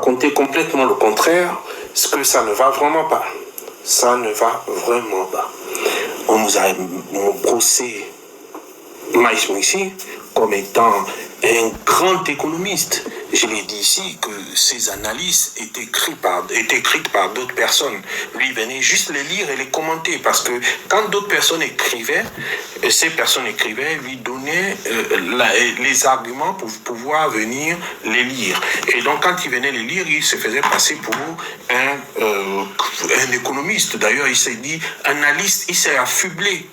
raconter complètement le contraire, c'est que ça ne va vraiment pas. Ça ne va vraiment pas. On nous a brossé Maïs Moussi comme étant un grand économiste. Je l'ai dit ici que ces analyses étaient écrites par d'autres personnes. Lui, il venait juste les lire et les commenter parce que quand d'autres personnes écrivaient, ces personnes écrivaient, lui donnaient les arguments pour pouvoir venir les lire. Et donc, quand il venait les lire, il se faisait passer pour un économiste. D'ailleurs, il s'est dit analyste, il s'est affublé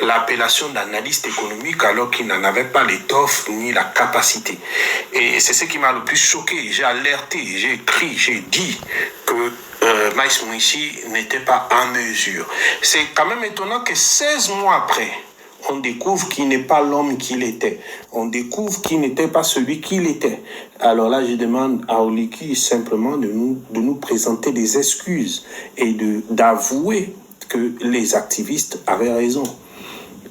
l'appellation d'analyste économique alors qu'il n'en avait pas l'étoffe ni la capacité. Et c'est ce qui m'a le plus choqué. J'ai alerté, j'ai écrit, j'ai dit que Maïs Moussi n'était pas en mesure. C'est quand même étonnant que 16 mois après, on découvre qu'il n'est pas l'homme qu'il était. On découvre qu'il n'était pas celui qu'il était. Alors là, je demande à Oliki simplement de nous présenter des excuses et d'avouer que les activistes avaient raison.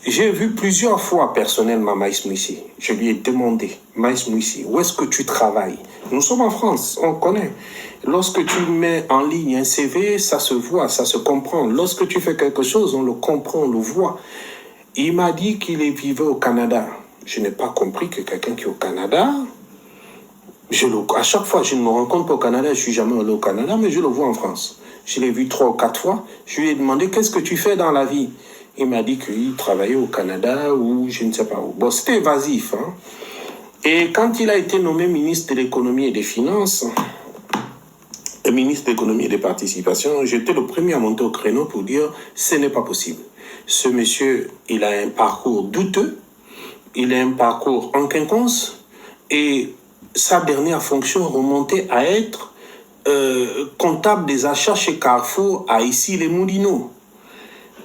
J'ai vu plusieurs fois personnellement Maïs Moussi. Je lui ai demandé, Maïs Moussi, où est-ce que tu travailles? Nous sommes en France, on connaît. Lorsque tu mets en ligne un CV, ça se voit, ça se comprend. Lorsque tu fais quelque chose, on le comprend, on le voit. Il m'a dit qu'il vivait au Canada. Je n'ai pas compris que quelqu'un qui est au Canada, à chaque fois, je ne me rencontre pas au Canada, je ne suis jamais allé au Canada, mais je le vois en France. Je l'ai vu 3 ou 4 fois. Je lui ai demandé, qu'est-ce que tu fais dans la vie? Il m'a dit qu'il travaillait au Canada ou je ne sais pas où. Bon, c'était évasif. Hein? Et quand il a été nommé ministre de l'économie et des finances, ministre de l'économie et des participations, j'étais le premier à monter au créneau pour dire ce n'est pas possible. Ce monsieur, il a un parcours douteux, il a un parcours en quinconce et sa dernière fonction remontait à être comptable des achats chez Carrefour à Issy-les-Moulineaux.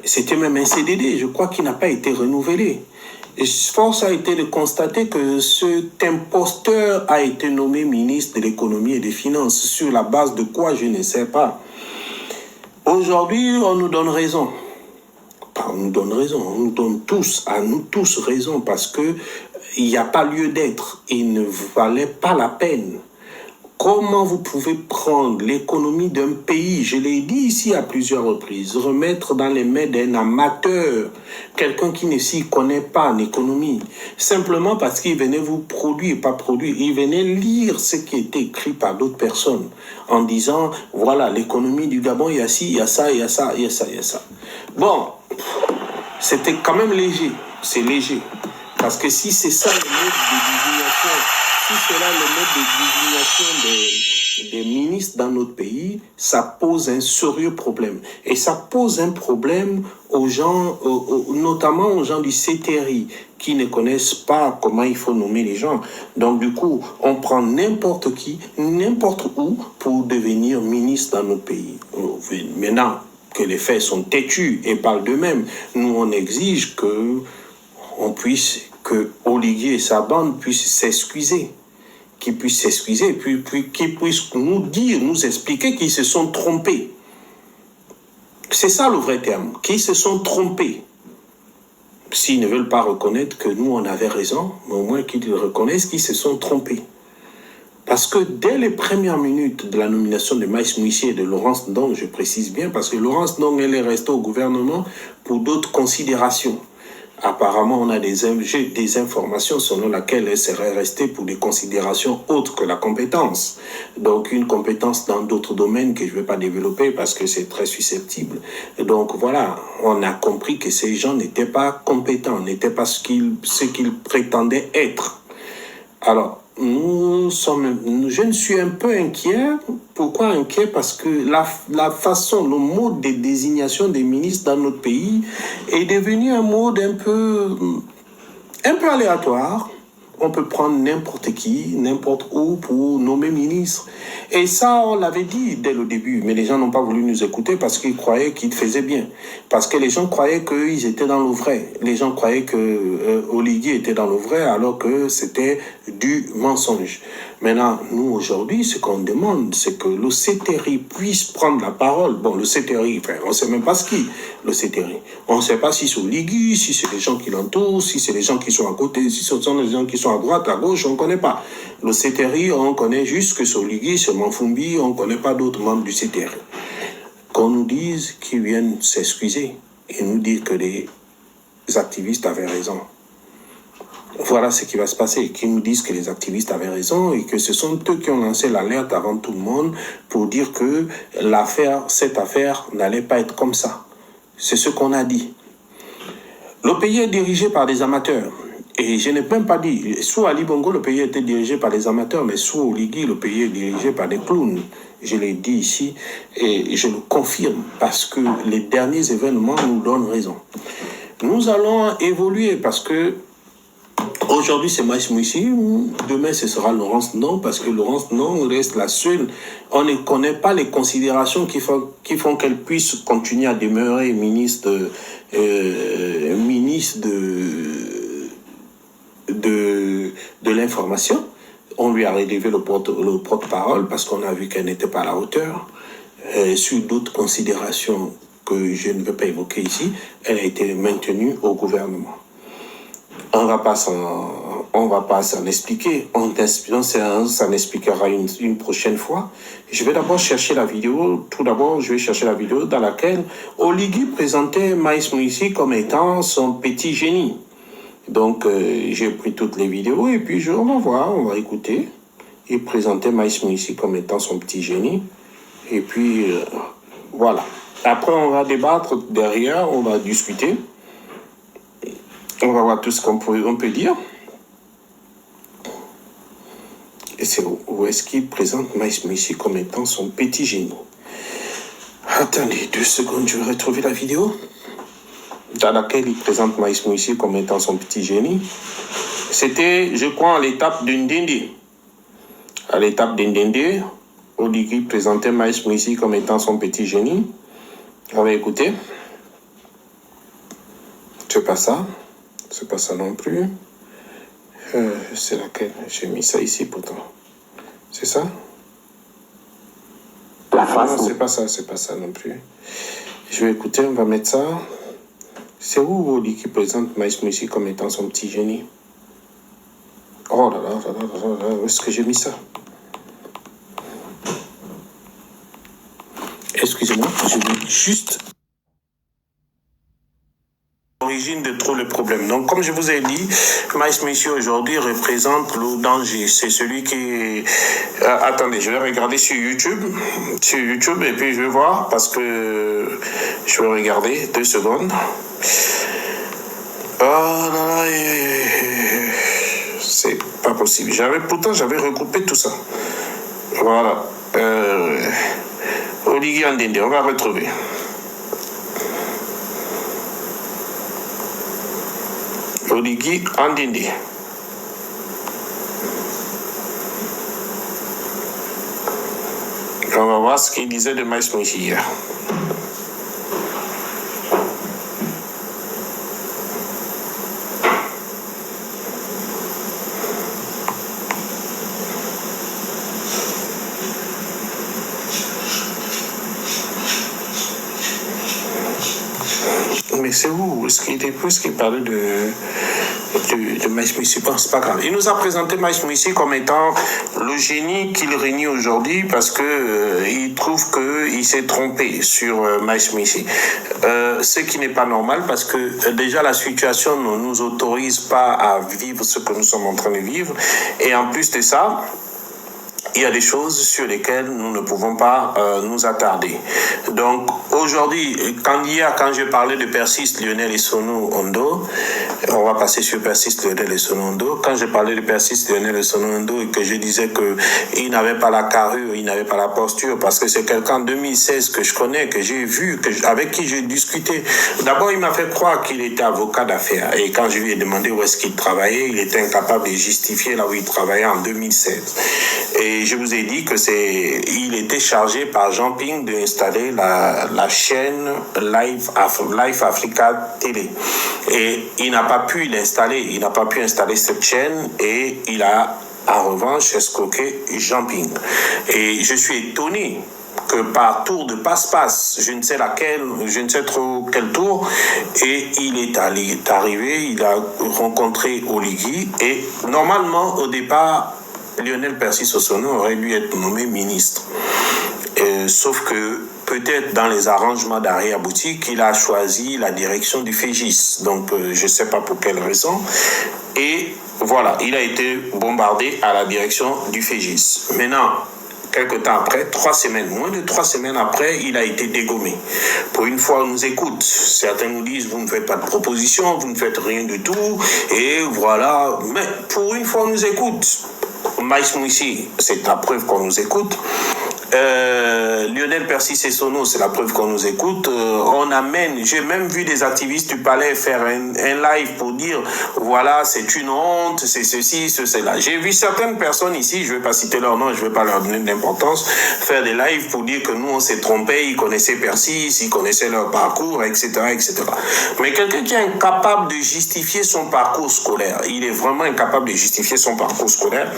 C'était même un CDD, je crois qu'il n'a pas été renouvelé. Et force a été de constater que cet imposteur a été nommé ministre de l'économie et des finances. Sur la base de quoi, je ne sais pas. Aujourd'hui, on nous donne raison. On nous donne raison, on nous donne à nous tous raison parce que il n'y a pas lieu d'être. Il ne valait pas la peine. Comment vous pouvez prendre l'économie d'un pays, je l'ai dit ici à plusieurs reprises, remettre dans les mains d'un amateur, quelqu'un qui ne s'y connaît pas en économie, simplement parce qu'il venait vous produire, pas produire, il venait lire ce qui était écrit par d'autres personnes, en disant, voilà, l'économie du Gabon, il y a ci, il y a ça, il y a ça, il y a ça, il y a ça. Bon, c'était quand même léger, c'est léger, parce que si c'est ça le mode de désignation, si c'est là le mode de désignation des ministres dans notre pays, ça pose un sérieux problème. Et ça pose un problème aux gens, notamment aux gens du CTRI, qui ne connaissent pas comment il faut nommer les gens. Donc du coup, on prend n'importe qui, n'importe où, pour devenir ministre dans notre pays. Maintenant que les faits sont têtus et parlent d'eux-mêmes, nous on exige que Olivier et sa bande puissent s'excuser. Qu'ils puissent s'excuser, puis qu'ils puissent nous dire, nous expliquer qu'ils se sont trompés. C'est ça le vrai terme, qu'ils se sont trompés. S'ils ne veulent pas reconnaître que nous, on avait raison, mais au moins qu'ils reconnaissent qu'ils se sont trompés. Parce que dès les premières minutes de la nomination de Maïs Moussi et de Laurence Ndong, je précise bien, parce que Laurence Ndong, elle est restée au gouvernement pour d'autres considérations. Apparemment, on a des informations selon lesquelles elle serait restée pour des considérations autres que la compétence. Donc, une compétence dans d'autres domaines que je ne vais pas développer parce que c'est très susceptible. Donc, voilà, on a compris que ces gens n'étaient pas compétents, n'étaient pas ce qu'ils prétendaient être. Alors, je ne suis un peu inquiet. Pourquoi inquiet? Parce que la façon, le mode de désignation des ministres dans notre pays est devenu un mode un peu aléatoire. On peut prendre n'importe qui, n'importe où pour nommer ministre. Et ça, on l'avait dit dès le début, mais les gens n'ont pas voulu nous écouter parce qu'ils croyaient qu'ils faisaient bien. Parce que les gens croyaient qu'ils étaient dans le vrai. Les gens croyaient que Olivier était dans le vrai alors que c'était du mensonge. Maintenant, nous, aujourd'hui, ce qu'on demande, c'est que le CTRI puisse prendre la parole. Bon, le CTRI, enfin, on ne sait même pas ce qui le CTRI. On ne sait pas si c'est Oligui, si c'est les gens qui l'entourent, si c'est les gens qui sont à côté, si ce sont les gens qui sont à droite, à gauche, on ne connaît pas. Le CTRI, on connaît juste que c'est Oligui, c'est Manfumbi, on ne connaît pas d'autres membres du CTRI. Qu'on nous dise qu'ils viennent s'excuser et nous dire que les activistes avaient raison. Voilà ce qui va se passer, qu'ils nous disent que les activistes avaient raison et que ce sont eux qui ont lancé l'alerte avant tout le monde pour dire que cette affaire n'allait pas être comme ça. C'est ce qu'on a dit. Le pays est dirigé par des amateurs. Et je n'ai même pas dit, sous Ali Bongo, le pays était dirigé par des amateurs, mais sous Oligui, le pays est dirigé par des clowns. Je l'ai dit ici et je le confirme parce que les derniers événements nous donnent raison. Nous allons évoluer parce que aujourd'hui, c'est Maïs Moussi. Demain, ce sera Laurence Non, parce que Laurence Non reste la seule. On ne connaît pas les considérations qui font qu'elle puisse continuer à demeurer ministre de l'information. On lui a relevé le porte-parole parce qu'on a vu qu'elle n'était pas à la hauteur. Sur d'autres considérations que je ne vais pas évoquer ici, elle a été maintenue au gouvernement. On va pas s'en expliquer. On s'en expliquera une prochaine fois. Je vais d'abord chercher la vidéo. Tout d'abord, je vais chercher la vidéo dans laquelle Oligui présentait Maïs Moussi comme étant son petit génie. Donc, j'ai pris toutes les vidéos et puis on va voir, on va écouter. Il présentait Maïs Moussi comme étant son petit génie. Et puis, voilà. Après, on va débattre derrière, on va discuter. On va voir tout ce qu'on peut dire. Et c'est où est-ce qu'il présente Maïs Moussi comme étant son petit génie. Attendez 2 secondes, je vais retrouver la vidéo dans laquelle il présente Maïs Moussi comme étant son petit génie. C'était, je crois, à l'étape d'Indende. À l'étape d'Indende, Oligui présentait Maïs Moussi comme étant son petit génie. On va écouter. C'est pas ça. C'est pas ça non plus. C'est laquelle? J'ai mis ça ici pourtant. C'est ça? La face. Non, c'est pas ça non plus. Je vais écouter, on va mettre ça. C'est où Oligui présente Maïs Moussi comme étant son petit génie? Oh là là, où est-ce que j'ai mis ça? Excusez-moi, je vais juste... L'origine de tous les problèmes. Donc, comme je vous ai dit, Maïs Moussi aujourd'hui représente le danger. C'est celui qui... attendez, je vais regarder sur YouTube et puis je vais voir parce que je vais regarder 2 secondes. Oh là là, c'est pas possible. Pourtant, j'avais regroupé tout ça. Voilà. Oligui Andende, on va retrouver. Oligui Andende. On va voir ce qu'il disait de Maïs Moussi hier. Mais c'est où? Est-ce qu'il parlait de Maïs Moussi? Bon, c'est pas grave. Il nous a présenté Maïs Moussi comme étant le génie qu'il réunit aujourd'hui parce que il trouve qu'il s'est trompé sur Maïs Moussi. Ce qui n'est pas normal parce que déjà la situation ne nous autorise pas à vivre ce que nous sommes en train de vivre. Et en plus de ça, il y a des choses sur lesquelles nous ne pouvons pas nous attarder. Donc aujourd'hui, quand j'ai parlé de Persiste, Lionel Essonou Ondo, on va passer sur Persiste, Lionel Essonou Ondo. Quand j'ai parlé de Persiste, Lionel Essonou Ondo et que je disais qu'il n'avait pas la carrure, il n'avait pas la posture, parce que c'est quelqu'un en 2016 que je connais, que j'ai vu, avec qui j'ai discuté. D'abord, il m'a fait croire qu'il était avocat d'affaires. Et quand je lui ai demandé où est-ce qu'il travaillait, il était incapable de justifier là où il travaillait en 2016. Et Et je vous ai dit que il était chargé par Jean Ping d'installer la chaîne Live Africa Télé. Et il n'a pas pu l'installer, il n'a pas pu installer cette chaîne et il a en revanche escroqué Jean Ping. Et je suis étonné que par tour de passe-passe, je ne sais laquelle, je ne sais trop quel tour, et il est arrivé, il a rencontré Oligui, et normalement, au départ, Lionel Persis Osono aurait dû être nommé ministre. Sauf que peut-être dans les arrangements d'arrière-boutique, il a choisi la direction du FEGIS. Donc, je ne sais pas pour quelle raison. Et voilà, il a été bombardé à la direction du FEGIS. Maintenant, quelques temps après, 3 semaines, moins de 3 semaines après, il a été dégommé. Pour une fois, on nous écoute. Certains nous disent, vous ne faites pas de propositions, vous ne faites rien du tout, et voilà. Mais pour une fois, on nous écoute. Maïs Moussi, c'est la preuve qu'on nous écoute. Lionel Persis Osono, c'est la preuve qu'on nous écoute. On amène, j'ai même vu des activistes du palais faire un live pour dire voilà, c'est une honte, c'est ceci, c'est cela. J'ai vu certaines personnes ici, je ne vais pas citer leur nom, je ne vais pas leur donner d'importance, faire des lives pour dire que nous on s'est trompé, ils connaissaient Persis, ils connaissaient leur parcours, etc., etc. Mais quelqu'un qui est incapable de justifier son parcours scolaire, il est vraiment incapable de justifier son parcours scolaire,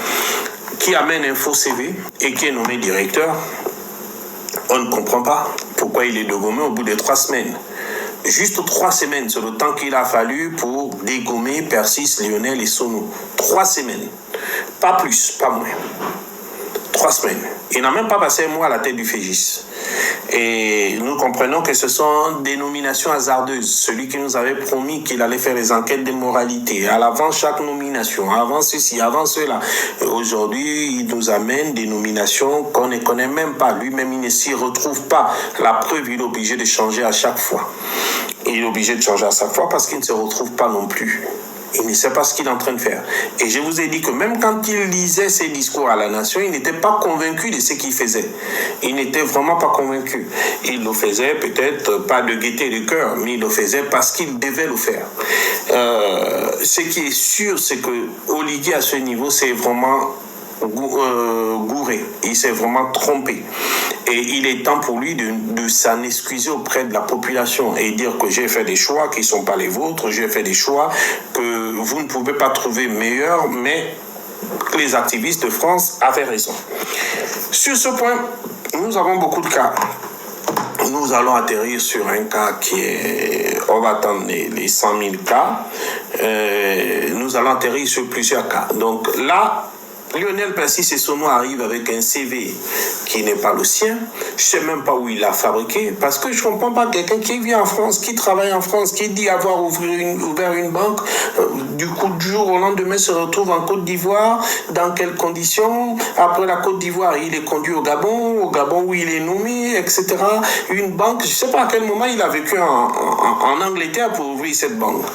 qui amène un faux CV et qui est nommé directeur, on ne comprend pas pourquoi il est dégommé au bout de 3 semaines. Juste 3 semaines, c'est le temps qu'il a fallu pour dégommer Persis, Lionel et Sono. 3 semaines. Pas plus, pas moins. 3 semaines. Il n'a même pas passé un mois à la tête du FEGIS. Et nous comprenons que ce sont des nominations hasardeuses. Celui qui nous avait promis qu'il allait faire les enquêtes de moralité, à l'avant chaque nomination, avant ceci, avant cela. Aujourd'hui, il nous amène des nominations qu'on ne connaît même pas. Lui-même, il ne s'y retrouve pas. La preuve, il est obligé de changer à chaque fois. Il est obligé de changer à chaque fois parce qu'il ne se retrouve pas non plus. Il ne sait pas ce qu'il est en train de faire. Et je vous ai dit que même quand il lisait ses discours à la nation, il n'était pas convaincu de ce qu'il faisait. Il n'était vraiment pas convaincu. Il le faisait peut-être pas de gaieté de cœur, mais il le faisait parce qu'il devait le faire. Ce qui est sûr, c'est que Oligui à ce niveau, c'est vraiment gouré. Il s'est vraiment trompé. Et il est temps pour lui de s'en excuser auprès de la population et dire que j'ai fait des choix qui ne sont pas les vôtres, j'ai fait des choix que vous ne pouvez pas trouver meilleurs, mais les activistes de France avaient raison. Sur ce point, nous avons beaucoup de cas. Nous allons atterrir sur un cas qui est... On va attendre les 100 000 cas. Nous allons atterrir sur plusieurs cas. Donc là, Lionel Persis Osono arrive avec un CV qui n'est pas le sien. Je ne sais même pas où il l'a fabriqué parce que je ne comprends pas quelqu'un qui vient en France, qui travaille en France, qui dit avoir ouvert une banque, du coup du jour au lendemain se retrouve en Côte d'Ivoire. Dans quelles conditions? Après la Côte d'Ivoire, il est conduit au Gabon où il est nommé, etc. Une banque, je ne sais pas à quel moment il a vécu en Angleterre pour ouvrir cette banque.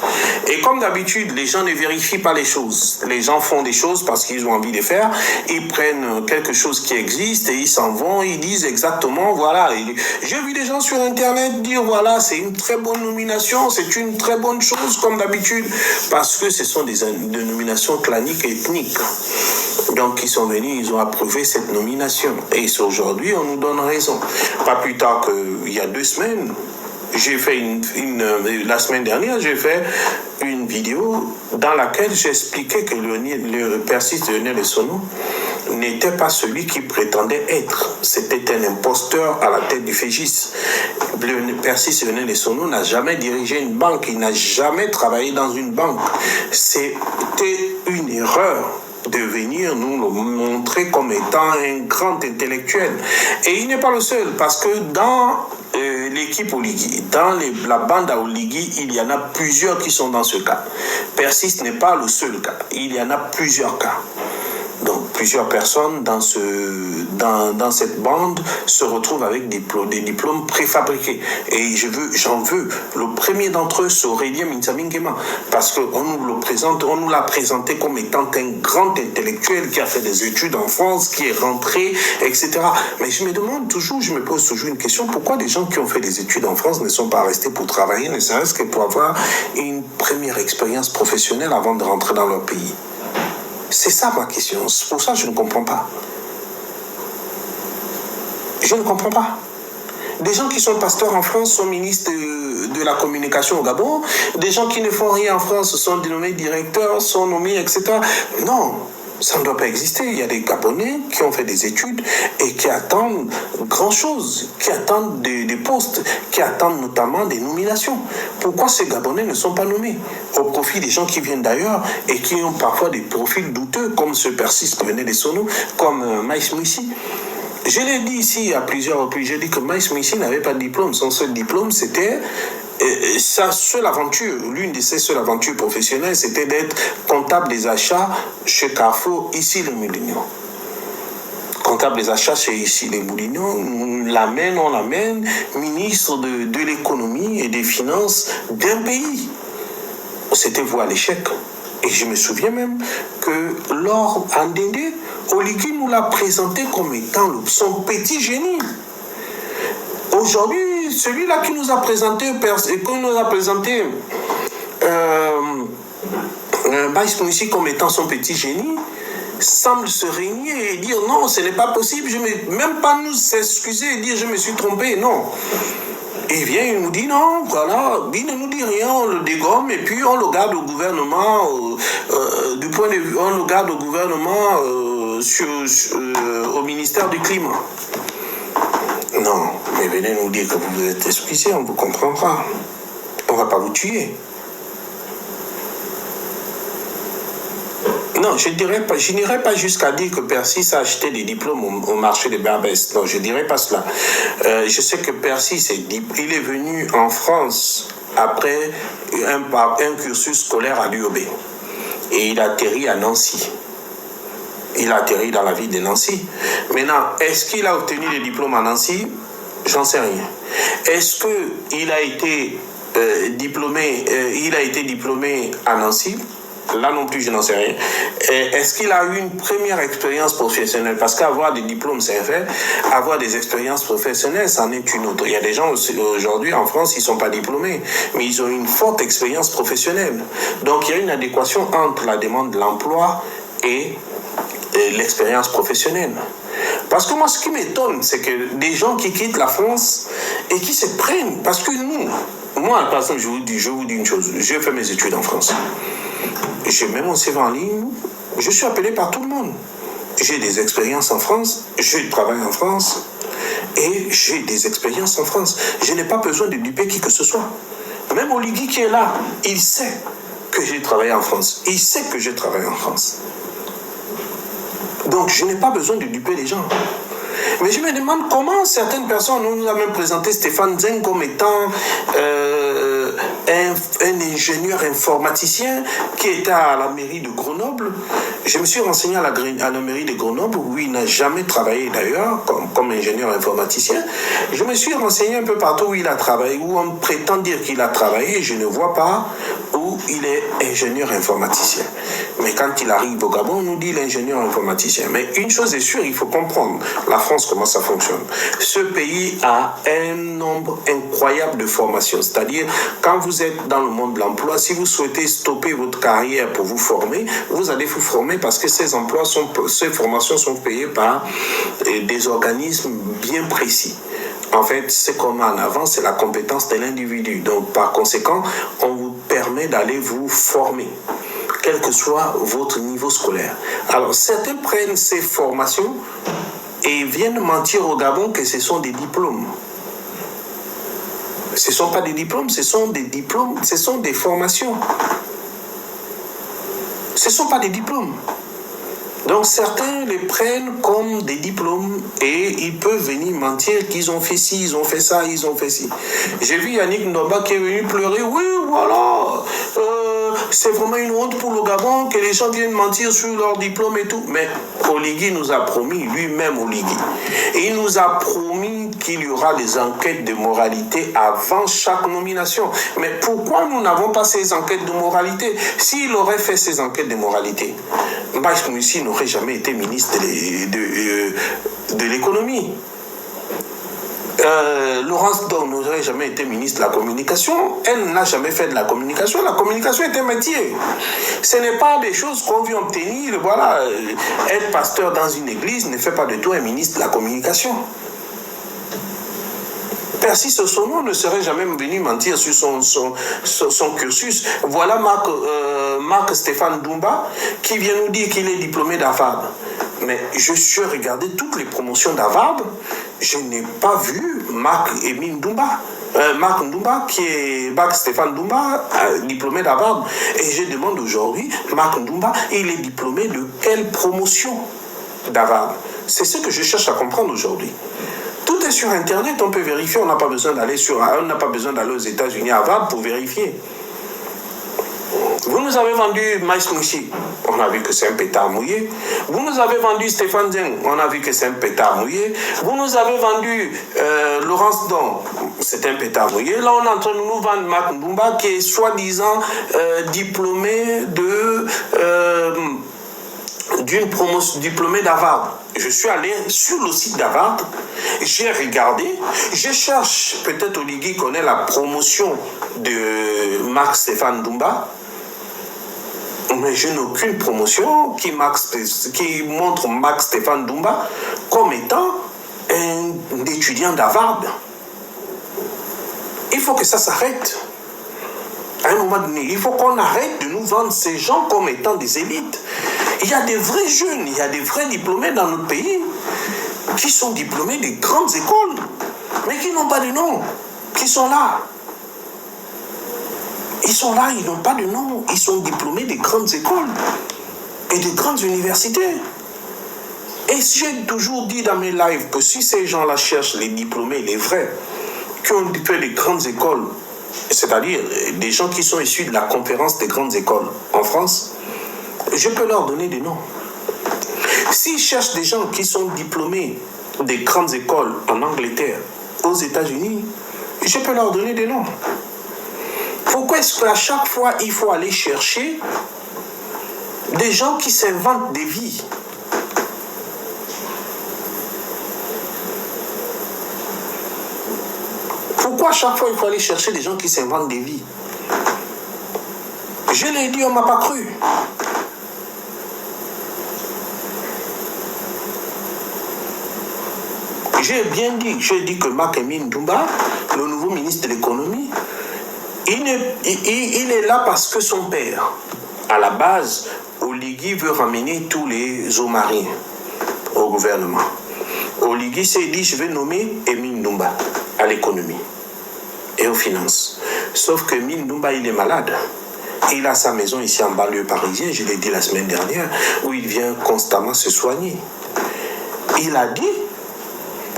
Et comme d'habitude, les gens ne vérifient pas les choses. Les gens font des choses parce qu'ils ont envie de faire, ils prennent quelque chose qui existe et ils s'en vont, ils disent exactement, voilà, j'ai vu des gens sur internet dire, voilà, c'est une très bonne nomination, c'est une très bonne chose comme d'habitude, parce que ce sont des nominations claniques et ethniques. Donc ils sont venus, ils ont approuvé cette nomination. Et aujourd'hui, on nous donne raison. Pas plus tard qu'il y a 2 semaines, j'ai fait la semaine dernière, j'ai fait une vidéo dans laquelle j'expliquais que le Persis Lionel Osono n'était pas celui qui prétendait être. C'était un imposteur à la tête du FEGIS. Le Persis Lionel Osono n'a jamais dirigé une banque, il n'a jamais travaillé dans une banque. C'était une erreur de venir nous le montrer comme étant un grand intellectuel. Et il n'est pas le seul, parce que dans l'équipe Oligui, dans la bande à Oligui, il y en a plusieurs qui sont dans ce cas. Persis n'est pas le seul cas, il y en a plusieurs cas. Donc plusieurs personnes dans cette bande se retrouvent avec des diplômes préfabriqués. Et j'en veux. Le premier d'entre eux, c'est Aurélien Minsamingema. Parce qu'on nous l'a présenté comme étant un grand intellectuel qui a fait des études en France, qui est rentré, etc. Mais je me pose toujours une question, pourquoi des gens qui ont fait des études en France ne sont pas restés pour travailler, ne serait-ce que pour avoir une première expérience professionnelle avant de rentrer dans leur pays? C'est ça ma question. C'est pour ça que je ne comprends pas. Je ne comprends pas. Des gens qui sont pasteurs en France sont ministres de la communication au Gabon. Des gens qui ne font rien en France sont nommés directeurs, sont nommés, etc. Non, ça ne doit pas exister. Il y a des Gabonais qui ont fait des études et qui attendent grand-chose, qui attendent des postes, qui attendent notamment des nominations. Pourquoi ces Gabonais ne sont pas nommés au profit des gens qui viennent d'ailleurs et qui ont parfois des profils douteux, comme ce Persis qui venait des Sono, comme Maïs Moussi. Je l'ai dit ici à plusieurs reprises, j'ai dit que Maïs Moussi n'avait pas de diplôme. Son seul diplôme, c'était sa seule aventure, l'une de ses seules aventures professionnelles, c'était d'être comptable des achats chez Carrefour, ici les Moulineaux. Comptable des achats chez ici les Moulineaux, on l'amène, ministre de l'économie et des finances d'un pays. C'était voie à l'échec. Et je me souviens même que Laure Andende, Oligui nous l'a présenté comme étant son petit génie. Aujourd'hui, celui-là qui nous a présenté Maïs Moussi comme étant son petit génie, semble se régner et dire non, ce n'est pas possible, même pas nous s'excuser et dire je me suis trompé, non. Il vient, il nous dit non, voilà, il ne nous dit rien, on le dégomme et puis on le garde au gouvernement, du point de vue, on le garde au gouvernement au ministère du Climat. Non, mais venez nous dire que vous vous êtes excusé, on vous comprendra. On ne va pas vous tuer. Non, je n'irai pas jusqu'à dire que Persis a acheté des diplômes au marché de Barbès. Non, je ne dirais pas cela. Je sais que Persis, il est venu en France après un cursus scolaire à l'UOB. Et il a atterri à Nancy. Il a atterri dans la ville de Nancy. Maintenant, est-ce qu'il a obtenu des diplômes à Nancy? J'en sais rien. Est-ce qu'il a été diplômé à Nancy? Là non plus, je n'en sais rien. Est-ce qu'il a eu une première expérience professionnelle? Parce qu'avoir des diplômes, c'est un fait. Avoir des expériences professionnelles, c'en est une autre. Il y a des gens aujourd'hui en France, ils ne sont pas diplômés, mais ils ont une forte expérience professionnelle. Donc, il y a une adéquation entre la demande de l'emploi et l'expérience professionnelle. Parce que moi, ce qui m'étonne, c'est que des gens qui quittent la France et qui se prennent, parce que moi, par exemple, je vous dis une chose, j'ai fait mes études en France. J'ai même mon CV en ligne, je suis appelé par tout le monde. J'ai des expériences en France, je travaille en France et j'ai des expériences en France. Je n'ai pas besoin de duper qui que ce soit. Même Oligui qui est là, il sait que j'ai travaillé en France. Il sait que j'ai travaillé en France. Donc je n'ai pas besoin de duper les gens. Mais je me demande comment certaines personnes, on nous a même présenté Stéphane Zeng comme étant un ingénieur informaticien qui était à la mairie de Grenoble. Je me suis renseigné à la mairie de Grenoble, où il n'a jamais travaillé d'ailleurs comme ingénieur informaticien. Je me suis renseigné un peu partout où il a travaillé, où on prétend dire qu'il a travaillé, je ne vois pas où il est ingénieur informaticien. Mais quand il arrive au Gabon, on nous dit l'ingénieur informaticien. Mais une chose est sûre, il faut comprendre la France, comment ça fonctionne. Ce pays a un nombre incroyable de formations. C'est-à-dire, quand vous êtes dans le monde de l'emploi, si vous souhaitez stopper votre carrière pour vous former, vous allez vous former parce que ces formations sont payées par des organismes bien précis. En fait, ce qu'on met en avant, c'est la compétence de l'individu. Donc, par conséquent, on vous permet d'aller vous former, quel que soit votre niveau scolaire. Alors, certains prennent ces formations et viennent mentir au Gabon que ce sont des diplômes. Ce ne sont pas des diplômes, ce sont des diplômes, ce sont des formations. Ce ne sont pas des diplômes. Donc certains les prennent comme des diplômes et ils peuvent venir mentir qu'ils ont fait ci, ils ont fait ça, ils ont fait ci. J'ai vu Yannick Ndomba qui est venu pleurer. Oui, voilà, c'est vraiment une honte pour le Gabon que les gens viennent mentir sur leur diplôme et tout. Mais Oligui nous a promis, lui-même Oligui, et il nous a promis qu'il y aura des enquêtes de moralité avant chaque nomination. Mais pourquoi nous n'avons pas ces enquêtes de moralité? S'il aurait fait ces enquêtes de moralité, Maïs Moussi n'aurait jamais été ministre de l'économie. Laurence Dong n'aurait jamais été ministre de la communication. Elle n'a jamais fait de la communication. La communication est un métier. Ce n'est pas des choses qu'on vient obtenir. Voilà, être pasteur dans une église ne fait pas de toi un ministre de la communication. Percy Sosono ne serait jamais venu mentir sur son cursus. Voilà Marc Stéphane Doumbia qui vient nous dire qu'il est diplômé d'Harvard. Mais je suis regardé toutes les promotions d'Harvard, je n'ai pas vu Marc Doumbia, qui est Marc Stéphane Doumbia, diplômé d'Harvard. Et je demande aujourd'hui, Marc Doumbia, il est diplômé de quelle promotion d'Harvard? C'est ce que je cherche à comprendre aujourd'hui. Tout est sur Internet, on peut vérifier, on n'a pas besoin d'aller aux États-Unis à Harvard pour vérifier. Vous nous avez vendu Maïs Mouchi, on a vu que c'est un pétard mouillé. Vous nous avez vendu Stéphane Zeng, on a vu que c'est un pétard mouillé. Vous nous avez vendu Laurence Don, c'est un pétard mouillé. Là, on est en train de nous vendre Marc Doumbia, qui est soi-disant diplômé d'une promotion, diplômé d'Harvard. Je suis allé sur le site d'Harvard, j'ai regardé, je cherche, peut-être Oligui connaît la promotion de Marc Stéphane Doumbia, mais je n'ai aucune promotion qui montre Marc Stéphane Doumbia comme étant un étudiant d'Harvard. Il faut que ça s'arrête. À un moment donné, il faut qu'on arrête de nous vendre ces gens comme étant des élites. Il y a des vrais jeunes, il y a des vrais diplômés dans notre pays qui sont diplômés des grandes écoles, mais qui n'ont pas de nom, qui sont là. Ils sont là, ils n'ont pas de nom, ils sont diplômés des grandes écoles et des grandes universités. Et j'ai toujours dit dans mes lives que si ces gens-là cherchent les diplômés, les vrais, qui ont fait des grandes écoles, c'est-à-dire des gens qui sont issus de la conférence des grandes écoles en France, je peux leur donner des noms. S'ils cherchent des gens qui sont diplômés des grandes écoles en Angleterre, aux États-Unis, je peux leur donner des noms. Pourquoi est-ce qu'à chaque fois, il faut aller chercher des gens qui s'inventent des vies? Pourquoi à chaque fois, il faut aller chercher des gens qui s'inventent des vies? Je l'ai dit, on ne m'a pas cru. J'ai bien dit, j'ai dit que Marc Doumbia, le nouveau ministre de l'économie, il est là parce que son père, à la base, Oligui veut ramener tous les eaux marines au gouvernement. Oligui s'est dit, je vais nommer Emine Doumbia à l'économie et aux finances. Sauf que Emine Doumbia, il est malade. Il a sa maison ici en banlieue parisienne, je l'ai dit la semaine dernière, où il vient constamment se soigner. Il a dit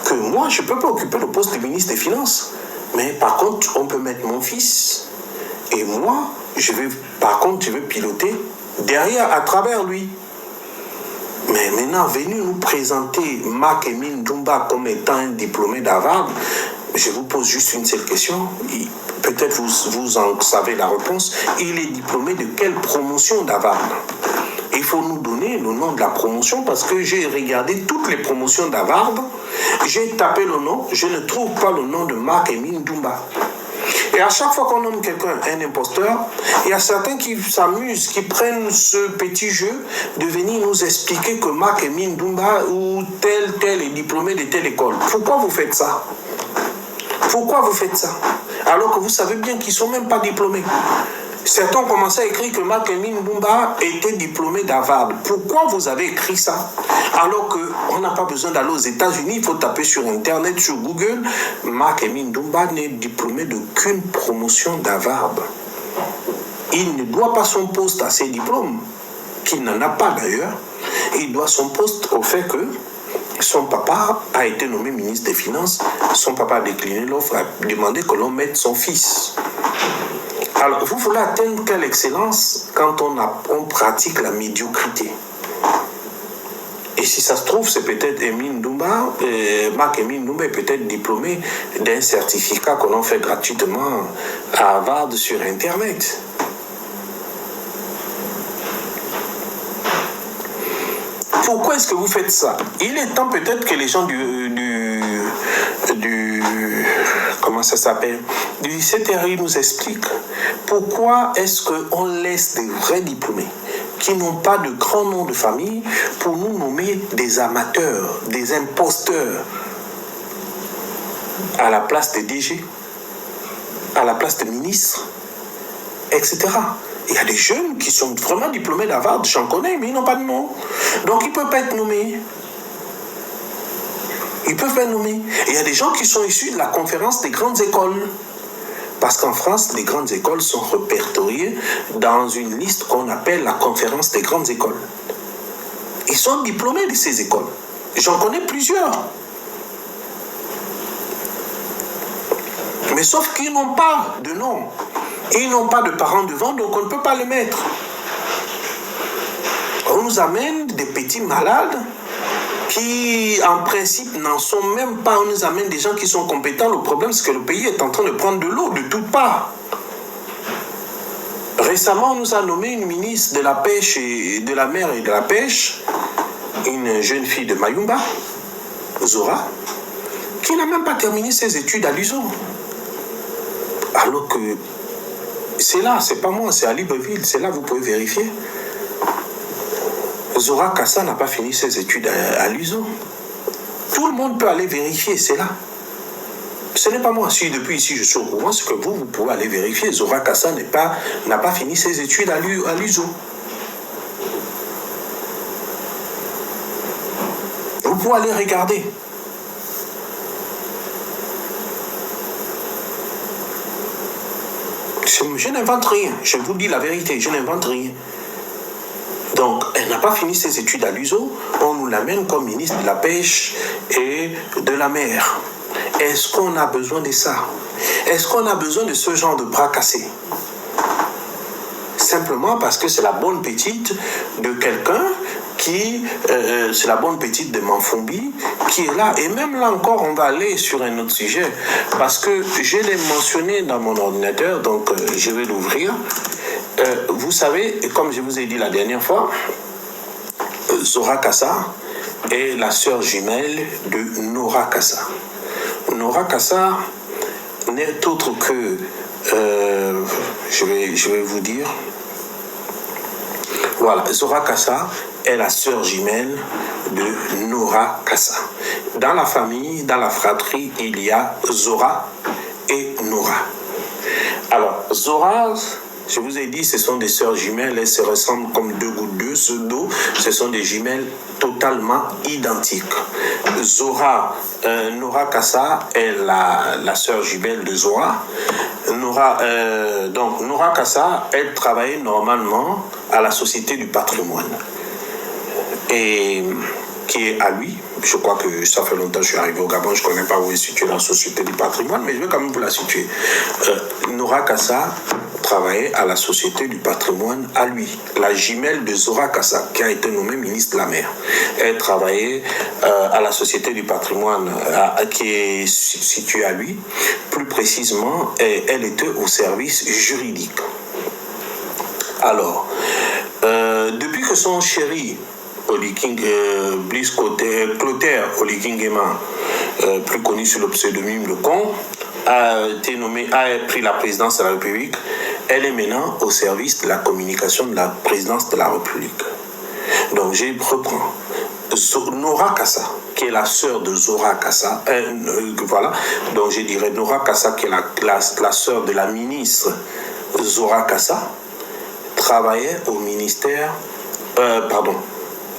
que moi, je ne peux pas occuper le poste de ministre des Finances. Mais par contre, on peut mettre mon fils. Et moi, je vais piloter derrière, à travers lui. Mais maintenant, venu nous présenter Marc Doumbia comme étant un diplômé d'Harvard, je vous pose juste une seule question. Peut-être vous en savez la réponse. Il est diplômé de quelle promotion d'Harvard? Il faut nous donner le nom de la promotion parce que j'ai regardé toutes les promotions d'Harvard. J'ai tapé le nom, je ne trouve pas le nom de Marc Doumbia. Et à chaque fois qu'on nomme quelqu'un un imposteur, il y a certains qui s'amusent, qui prennent ce petit jeu de venir nous expliquer que Marc Doumbia ou tel est diplômé de telle école. Pourquoi vous faites ça? Pourquoi vous faites ça? Alors que vous savez bien qu'ils ne sont même pas diplômés. Certains ont commencé à écrire que Marc Doumbia était diplômé d'Harvard. Pourquoi vous avez écrit ça? Alors qu'on n'a pas besoin d'aller aux États-Unis, il faut taper sur Internet, sur Google. Marc Doumbia n'est diplômé d'aucune promotion d'Harvard. Il ne doit pas son poste à ses diplômes, qu'il n'en a pas d'ailleurs. Il doit son poste au fait que son papa a été nommé ministre des Finances. Son papa a décliné l'offre, a demandé que l'on mette son fils. Alors, vous voulez atteindre quelle excellence quand on pratique la médiocrité? Et si ça se trouve, c'est peut-être Marc Doumbia est peut-être diplômé d'un certificat que l'on fait gratuitement à Harvard sur Internet. Pourquoi est-ce que vous faites ça? Il est temps peut-être que les gens comment ça s'appelle, du CTRI nous expliquent pourquoi est-ce qu'on laisse des vrais diplômés qui n'ont pas de grand nom de famille pour nous nommer des amateurs, des imposteurs. à la place de DG, à la place de ministre, etc. Il y a des jeunes qui sont vraiment diplômés d'Harvard, j'en connais, mais ils n'ont pas de nom. Donc ils ne peuvent pas être nommés. Ils peuvent être nommés. Et il y a des gens qui sont issus de la conférence des grandes écoles. Parce qu'en France, les grandes écoles sont répertoriées dans une liste qu'on appelle la conférence des grandes écoles. Ils sont diplômés de ces écoles. J'en connais plusieurs. Mais sauf qu'ils n'ont pas de nom. Ils n'ont pas de parents devant, donc on ne peut pas le mettre. On nous amène des petits malades qui, en principe, n'en sont même pas. On nous amène des gens qui sont compétents. Le problème, c'est que le pays est en train de prendre de l'eau de toutes parts. Récemment, on nous a nommé une ministre de la pêche et de la mer et de la pêche, une jeune fille de Mayumba, Zora, qui n'a même pas terminé ses études à l'USO. Alors que c'est là, c'est pas moi, c'est à Libreville, c'est là, vous pouvez vérifier. Zora Kassa n'a pas fini ses études à l'USO. Tout le monde peut aller vérifier, c'est là. Ce n'est pas moi. Si depuis ici je suis au courant, c'est que vous pouvez aller vérifier. Zora Kassa n'a pas fini ses études à l'USO. Vous pouvez aller regarder. Je n'invente rien. Je vous dis la vérité, je n'invente rien. Donc, elle n'a pas fini ses études à l'USO. On nous l'amène comme ministre de la pêche et de la mer. Est-ce qu'on a besoin de ça? Est-ce qu'on a besoin de ce genre de bras cassés? Simplement parce que c'est la bonne petite de quelqu'un qui, c'est la bonne petite de Manfumbi qui est là. Et même là encore, on va aller sur un autre sujet parce que je l'ai mentionné dans mon ordinateur, donc je vais l'ouvrir. Vous savez, comme je vous ai dit la dernière fois, Zora Kassa est la sœur jumelle de Nora Kassa. Nora Kassa n'est autre que, je vais vous dire, voilà, Zora Kassa est la sœur jumelle de Nora Kassa. Dans la famille, dans la fratrie, il y a Zora et Nora. Alors, Zora, je vous ai dit, ce sont des sœurs jumelles, elles se ressemblent comme deux gouttes d'eau, ce sont des jumelles totalement identiques. Nora Kassa est la sœur jumelle de Zora. Donc Nora Kassa, elle travaillait normalement à la Société du patrimoine. Et qui est à lui. Je crois que ça fait longtemps que je suis arrivé au Gabon, je ne connais pas où est située la Société du patrimoine, mais je vais quand même vous la situer. Nora Kassa travaillait à la Société du patrimoine à lui, la jumelle de Zora Kassa, qui a été nommée ministre de la mer. Elle travaillait à la Société du patrimoine qui est située à lui. Plus précisément, elle était au service juridique. Alors, depuis que son chéri Clotaire Oligingema, plus connu sous le pseudonyme Le Con, a pris la présidence de la République, elle est maintenant au service de la communication de la présidence de la République. Donc je reprends. Nora Kassa, qui est la sœur de Zora Kassa, voilà, donc je dirais Nora Kassa, qui est la sœur de la ministre Zora Kassa, travaillait au ministère,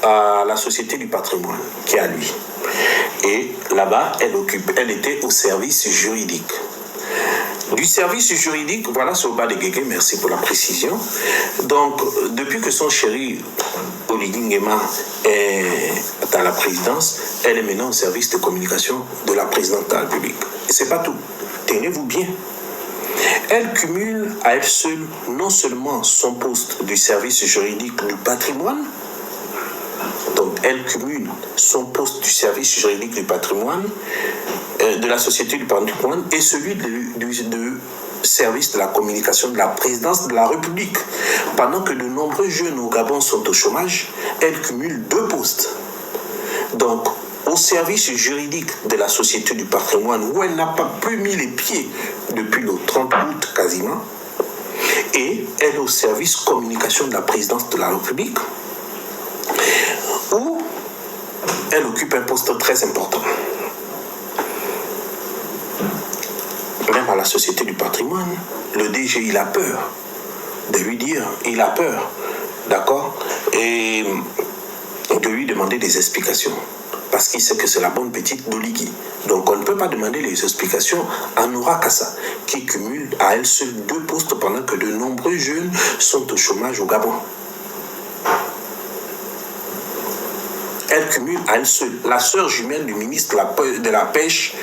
à la Société du patrimoine, qui est à lui. Et là-bas, elle était au service juridique. Du service juridique, voilà, c'est au bas de Guégué, merci pour la précision. Donc, depuis que son chéri, Oligui Nguema, est à la présidence, elle est maintenant au service de communication de la présidente de la République. Et c'est pas tout. Tenez-vous bien. Elle cumule à elle seule non seulement son poste du service juridique du patrimoine, donc elle cumule son poste du service juridique du patrimoine, de la Société du patrimoine et celui du service de la communication de la présidence de la République. Pendant que de nombreux jeunes au Gabon sont au chômage, elle cumule deux postes. Donc, au service juridique de la Société du patrimoine, où elle n'a pas plus mis les pieds depuis le 30 août quasiment, et elle est au service communication de la présidence de la République, où elle occupe un poste très important. la Société du patrimoine, le DG, il a peur de lui dire, il a peur, d'accord, et de lui demander des explications. Parce qu'il sait que c'est la bonne petite d'Oligui. Donc on ne peut pas demander les explications à Nora Kassa, qui cumule à elle seule 2 postes pendant que de nombreux jeunes sont au chômage au Gabon. Elle cumule à elle seule, la sœur jumelle du ministre de la Pêche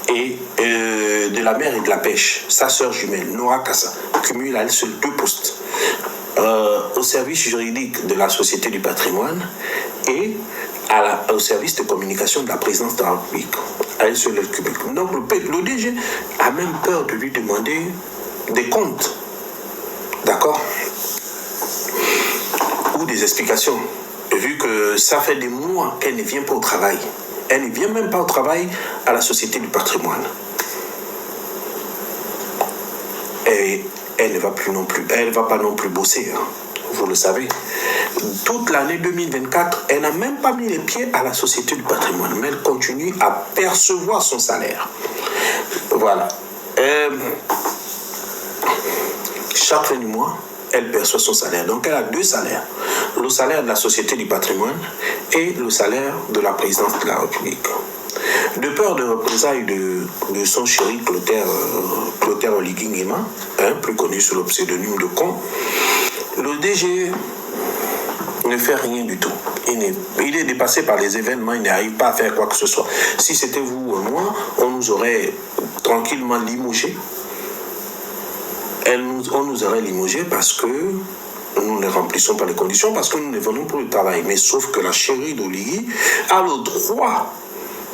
et de la mer et de la Pêche, sa sœur jumelle, Nora Kassa, cumule à elle seule 2 postes. Au service juridique de la Société du patrimoine et au service de communication de la présidence de la République. À elle seule, elle cumule. Donc le DG a même peur de lui demander des comptes, d'accord, ou des explications, vu que ça fait des mois qu'elle ne vient pas au travail. Elle ne vient même pas au travail à la Société du patrimoine. Et elle ne va plus non plus, elle ne va pas non plus bosser, hein, vous le savez. Toute l'année 2024, elle n'a même pas mis les pieds à la Société du patrimoine, mais elle continue à percevoir son salaire. Voilà. Chaque fin du mois, elle perçoit son salaire. Donc elle a 2 salaires. Le salaire de la Société du patrimoine et le salaire de la présidence de la République. De peur de représailles de son chéri Clotaire Oligui Nguema, plus connu sous le pseudonyme de Con, le DG ne fait rien du tout. Il est dépassé par les événements, il n'arrive pas à faire quoi que ce soit. Si c'était vous ou moi, on nous aurait tranquillement limogé. On nous aurait limogé parce que nous ne remplissons pas les conditions, parce que nous ne venons pas au travail. Mais sauf que la chérie d'Oligui a le droit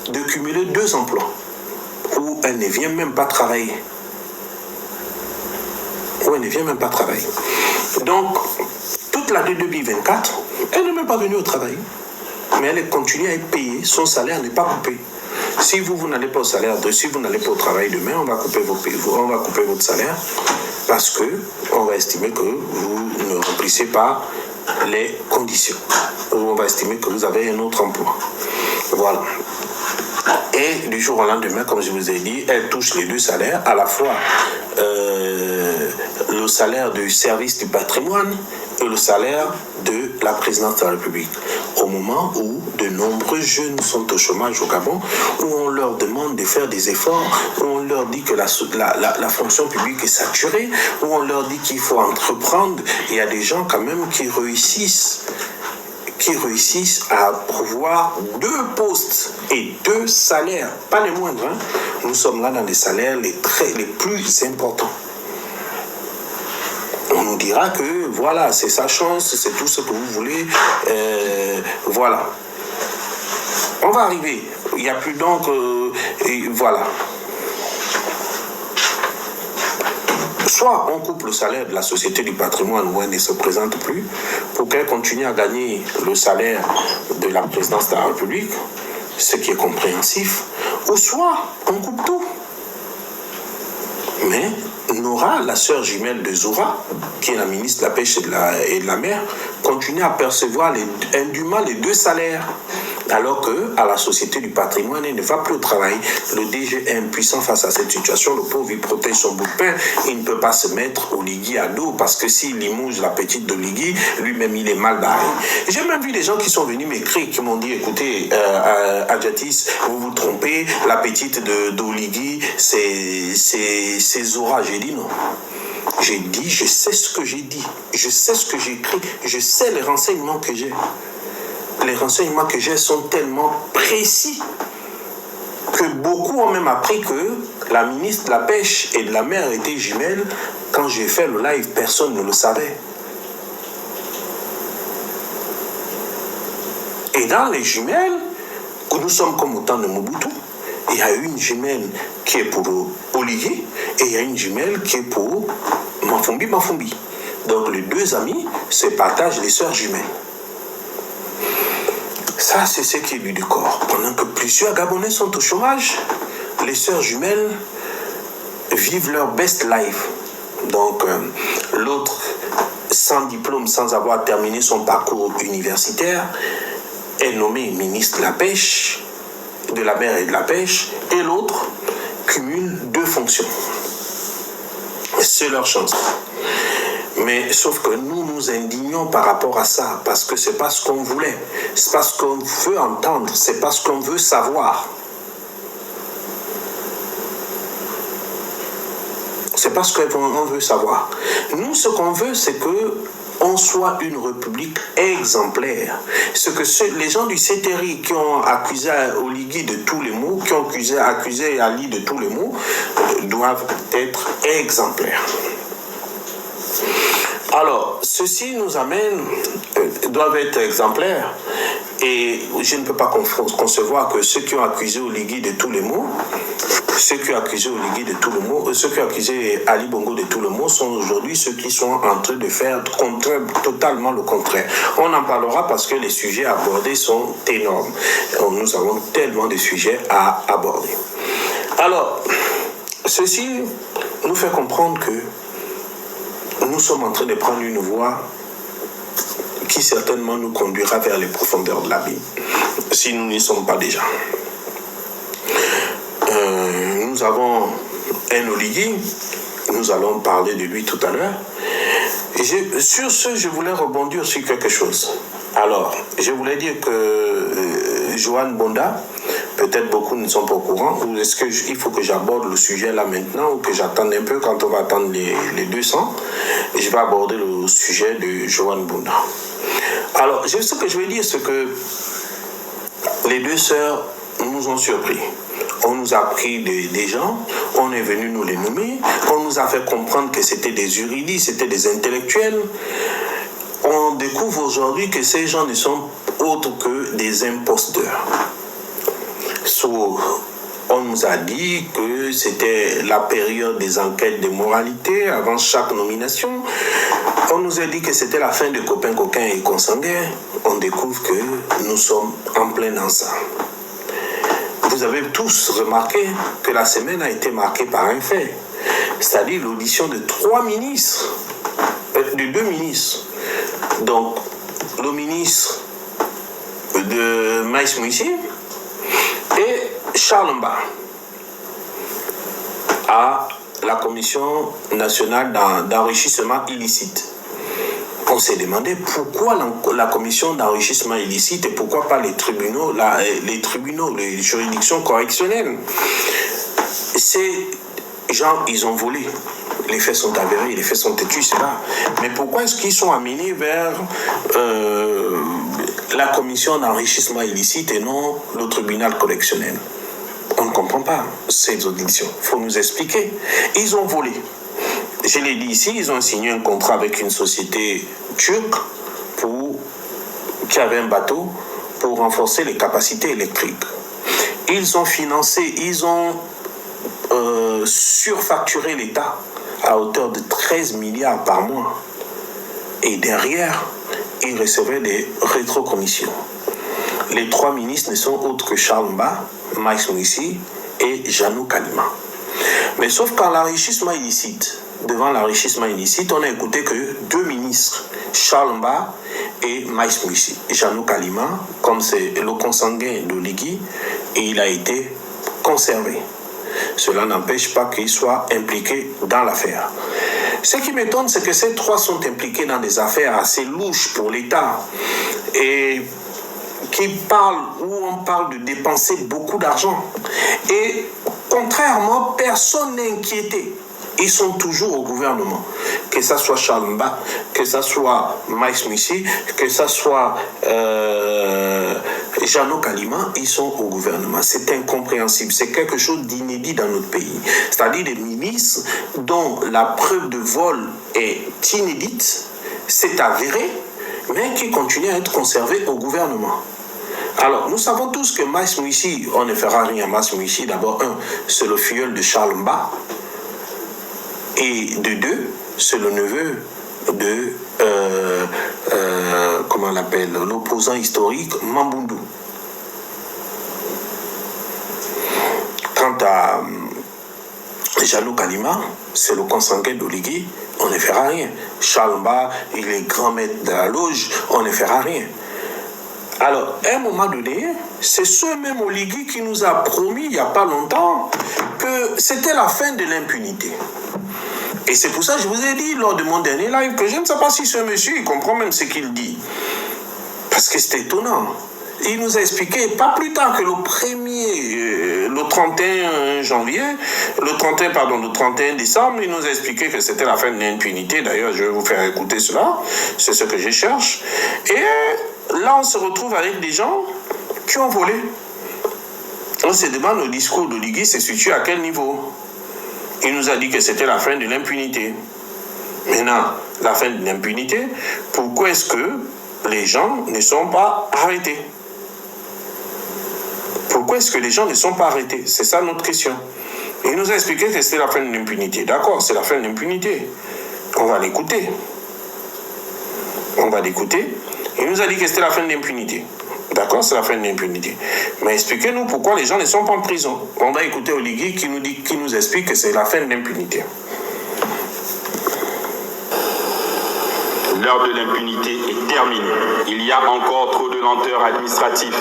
de cumuler 2 emplois où elle ne vient même pas travailler. Donc, toute l'année 2024, elle n'est même pas venue au travail. Mais elle continue à être payée, son salaire n'est pas coupé. Si vous n'allez pas au salaire, si vous n'allez pas au travail demain, on va couper votre salaire parce que on va estimer que vous ne remplissez pas les conditions. On va estimer que vous avez un autre emploi. Voilà. Et du jour au lendemain, comme je vous ai dit, elle touche les 2 salaires, à la fois le salaire du service du patrimoine et le salaire de la présidence de la République. Au moment où de nombreux jeunes sont au chômage au Gabon, où on leur demande de faire des efforts, où on leur dit que la fonction publique est saturée, où on leur dit qu'il faut entreprendre, il y a des gens quand même qui réussissent à pouvoir 2 postes et 2 salaires, pas les moindres. Hein. Nous sommes là dans les salaires les plus importants. On nous dira que voilà, c'est sa chance, c'est tout ce que vous voulez. Voilà. On va arriver. Il n'y a plus donc... voilà. Soit on coupe le salaire de la Société du patrimoine où elle ne se présente plus pour qu'elle continue à gagner le salaire de la présidence de la République, ce qui est compréhensif, ou soit on coupe tout. Mais Nora, la sœur jumelle de Zoura, qui est la ministre de la Pêche et de la Mer, continue à percevoir indûment les 2 salaires. Alors qu'à la Société du patrimoine, elle ne va plus au travail. Le DG est impuissant face à cette situation. Le pauvre, il protège son bout de pain. Il ne peut pas se mettre Oligui à dos parce que s'il limoge la petite d'Oligui, lui-même, il est mal barré. J'ai même vu des gens qui sont venus m'écrire, qui m'ont dit, écoutez, Adjatis, vous vous trompez, la petite d'Oligui, c'est Zora. J'ai dit non. J'ai dit, je sais ce que j'ai dit. Je sais ce que j'ai écrit. Je sais les renseignements que j'ai. Les renseignements que j'ai sont tellement précis que beaucoup ont même appris que la ministre de la Pêche et de la Mer était jumelle. Quand j'ai fait le live, personne ne le savait. Et dans les jumelles, nous sommes comme au temps de Mobutu. Il y a une jumelle qui est pour Olivier et il y a une jumelle qui est pour Mafumbi. Donc les 2 amis se partagent les sœurs jumelles. Ça, c'est ce qui est du corps. Pendant que plusieurs Gabonais sont au chômage, les sœurs jumelles vivent leur best life. Donc, l'autre, sans diplôme, sans avoir terminé son parcours universitaire, est nommé ministre de la Pêche, de la Mer et de la Pêche, et l'autre cumule 2 fonctions. c'est leur chance. Mais sauf que nous nous indignons par rapport à ça, parce que c'est pas ce qu'on voulait, c'est pas ce qu'on veut entendre, c'est pas ce qu'on veut savoir. C'est pas ce qu'on veut savoir. Nous, ce qu'on veut, c'est que on soit une république exemplaire. Ce que les gens du CTRI qui ont accusé Oligui de tous les maux, qui ont accusé Ali de tous les maux, doivent être exemplaires. Alors, ceci nous amène, doivent être exemplaires, et je ne peux pas concevoir que ceux qui ont accusé Oligui de tous les maux, ceux qui ont accusé Oligui de tous les maux, ceux qui ont accusé Ali Bongo de tous les maux sont aujourd'hui ceux qui sont en train de faire totalement le contraire. On en parlera parce que les sujets abordés sont énormes. Nous avons tellement de sujets à aborder. Alors, ceci nous fait comprendre que nous sommes en train de prendre une voie qui certainement nous conduira vers les profondeurs de l'abîme, si nous n'y sommes pas déjà. Nous avons un Oligui, nous allons parler de lui tout à l'heure. Sur ce, je voulais rebondir sur quelque chose. Alors, je voulais dire que Johan Bonda, peut-être beaucoup ne sont pas au courant, ou est-ce qu'il faut que j'aborde le sujet là maintenant, ou que j'attende un peu quand on va attendre les 200, et je vais aborder le sujet de Johan Bonda. Alors, ce que je vais dire, c'est que les deux sœurs nous ont surpris. On nous a pris des gens, on est venu nous les nommer, on nous a fait comprendre que c'était des juridis, c'était des intellectuels. On découvre aujourd'hui que ces gens ne sont autres que des imposteurs. On nous a dit que c'était la période des enquêtes de moralité avant chaque nomination. On nous a dit que c'était la fin de copains, coquins et consanguins. On découvre que nous sommes en plein dans ça. Vous avez tous remarqué que la semaine a été marquée par un fait, c'est-à-dire l'audition de 2 ministres. Donc, le ministre de Maïs Moïsi et Charles Mba à la Commission nationale d'enrichissement illicite. On s'est demandé pourquoi la commission d'enrichissement illicite et pourquoi pas les tribunaux, les juridictions correctionnelles. Ces gens, ils ont volé. Les faits sont avérés, les faits sont têtus, c'est là. Mais pourquoi est-ce qu'ils sont amenés vers la commission d'enrichissement illicite et non le tribunal correctionnel? On ne comprend pas ces auditions. Il faut nous expliquer. Ils ont volé. Je l'ai dit ici, ils ont signé un contrat avec une société turque qui avait un bateau pour renforcer les capacités électriques. Ils ont financé, ils ont surfacturé l'État à hauteur de 13 milliards par mois. Et derrière, ils recevaient des rétrocommissions. Les 3 ministres ne sont autres que Charles Mba, Maïs Moïsi et Janou Kalima. Mais sauf qu'en l'enrichissement illicite, devant l'enrichissement illicite, on n'a écouté que 2 ministres, Charles Mba et Maïs Moïsi. Janou Kalima, comme c'est le consanguin d'Oligui, et il a été conservé. Cela n'empêche pas qu'il soit impliqué dans l'affaire. Ce qui m'étonne, c'est que ces 3 sont impliqués dans des affaires assez louches pour l'État et où on parle de dépenser beaucoup d'argent. Et contrairement, personne n'est inquiété. Ils sont toujours au gouvernement. Que ça soit Charles Mba, que ça soit Maïs Moïsi, que ça soit Janou Kalima, ils sont au gouvernement. C'est incompréhensible. C'est quelque chose d'inédit dans notre pays. C'est-à-dire des ministres dont la preuve de vol est inédite, c'est avéré, mais qui continuent à être conservés au gouvernement. Alors, nous savons tous que Maïs Moïsi, on ne fera rien à Maïs Moïsi. D'abord, c'est le filleul de Charles Mba. Et de 2, c'est le neveu de, comment on l'appelle, l'opposant historique Mamboundou. Quant à Janou Kalima, c'est le consanguin d'Oligui, on ne fera rien. Charles Mba, il est grand maître de la loge, on ne fera rien. Alors, à un moment donné, c'est ce même Oligui qui nous a promis, il n'y a pas longtemps, que c'était la fin de l'impunité. Et c'est pour ça que je vous ai dit lors de mon dernier live que je ne sais pas si ce monsieur il comprend même ce qu'il dit. Parce que c'est étonnant. Il nous a expliqué, pas plus tard que le 31 janvier, le 31 décembre, il nous a expliqué que c'était la fin de l'impunité. D'ailleurs, je vais vous faire écouter cela. C'est ce que je cherche. Et là, on se retrouve avec des gens qui ont volé. On se demande le discours d'Oligui se situe à quel niveau. Il nous a dit que c'était la fin de l'impunité. Maintenant, la fin de l'impunité, pourquoi est-ce que les gens ne sont pas arrêtés? Pourquoi est-ce que les gens ne sont pas arrêtés? C'est ça notre question. Il nous a expliqué que c'était la fin de l'impunité. D'accord, c'est la fin de l'impunité. On va l'écouter. On va l'écouter. Il nous a dit que c'était la fin de l'impunité. D'accord, c'est la fin de l'impunité. Mais expliquez-nous pourquoi les gens ne sont pas en prison. On va écouter Oligui qui nous explique que c'est la fin de l'impunité. L'heure de l'impunité est terminée. Il y a encore trop de lenteur administrative.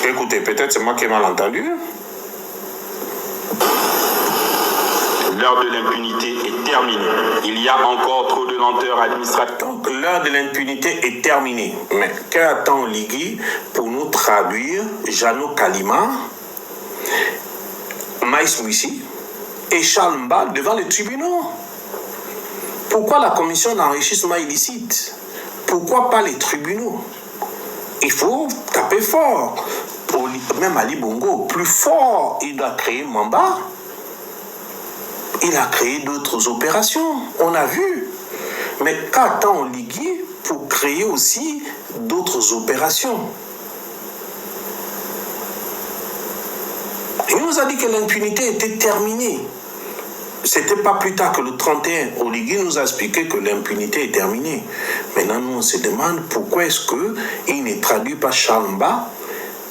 Écoutez, peut-être c'est moi qui ai mal entendu. L'heure de l'impunité est terminée. Il y a encore trop de lenteur administrative. Donc, l'heure de l'impunité est terminée. Mais qu'attend Oligui pour nous traduire Jeannot Kalima, Maïs Moussi et Charles Mbal devant les tribunaux? Pourquoi la commission d'enrichissement illicite? Pourquoi pas les tribunaux? Il faut taper fort. Même Ali Bongo, plus fort, il a créé Mamba. Il a créé d'autres opérations, on a vu. Mais qu'attend Oligui pour créer aussi d'autres opérations? Il nous a dit que l'impunité était terminée. C'était pas plus tard que le 31. Oligui nous a expliqué que l'impunité est terminée. Maintenant, nous, on se demande pourquoi est-ce qu'il ne traduit pas Charles Mba,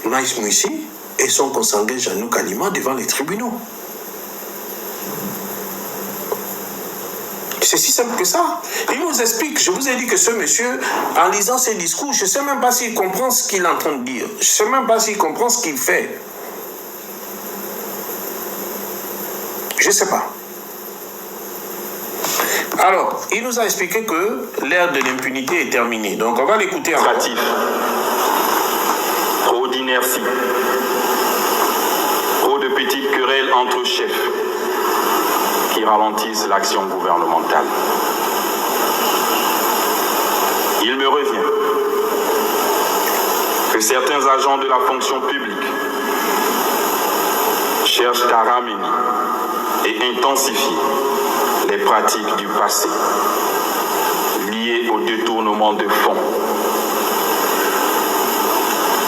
Maïs Moussi et son consanguin Jeannot Kalima devant les tribunaux. C'est si simple que ça. Il nous explique, je vous ai dit que ce monsieur, en lisant ses discours, je ne sais même pas s'il comprend ce qu'il est en train de dire. Je ne sais même pas s'il comprend ce qu'il fait. Je ne sais pas. Alors, il nous a expliqué que l'ère de l'impunité est terminée. Donc, on va l'écouter en administratif. Trop d'inertie. Trop de petites querelles entre chefs qui ralentissent l'action gouvernementale. Il me revient que certains agents de la fonction publique cherchent à ramener et intensifier les pratiques du passé liées au détournement de fonds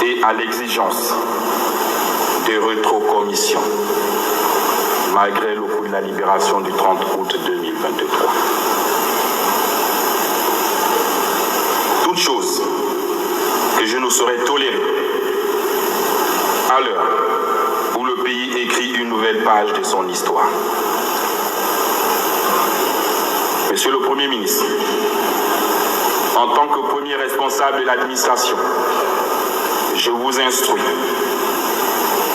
et à l'exigence de rétrocommission, malgré le coup de la libération du 30 août 2023. Toute chose que je ne saurais tolérer à l'heure où le pays écrit une nouvelle page de son histoire. Monsieur le Premier ministre, en tant que premier responsable de l'administration, je vous instruis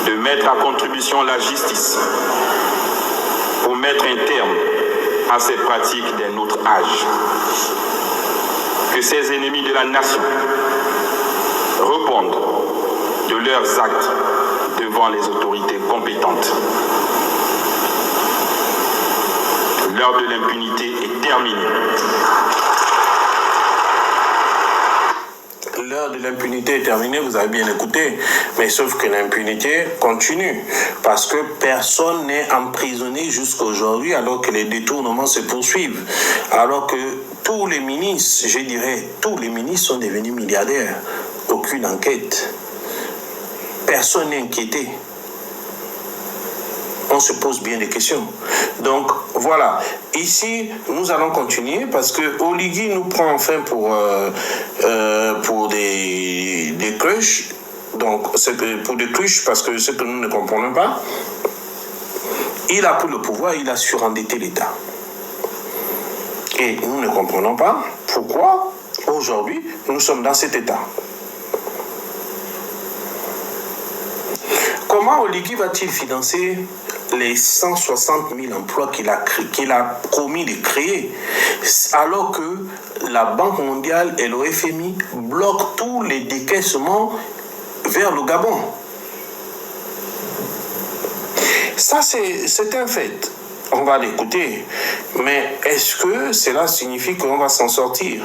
de mettre à contribution la justice pour mettre un terme à ces pratiques d'un autre âge. Que ces ennemis de la nation répondent de leurs actes devant les autorités compétentes. L'heure de l'impunité est terminée. L'heure de l'impunité est terminée, vous avez bien écouté, mais sauf que l'impunité continue, parce que personne n'est emprisonné jusqu'à aujourd'hui, alors que les détournements se poursuivent, alors que tous les ministres, je dirais, tous les ministres sont devenus milliardaires, aucune enquête, personne n'est inquiété. On se pose bien des questions. Donc, voilà. Ici, nous allons continuer parce que Oligui nous prend enfin pour des cruches. Donc, c'est pour des cruches parce que ce que nous ne comprenons pas. Il a pris le pouvoir, il a surendetté l'État. Et nous ne comprenons pas pourquoi, aujourd'hui, nous sommes dans cet état. Comment comment Oligui va-t-il financer les 160 000 emplois qu'il a promis de créer, alors que la Banque mondiale et le FMI bloquent tous les décaissements vers le Gabon? Ça, c'est un fait. On va l'écouter. Mais est-ce que cela signifie qu'on va s'en sortir?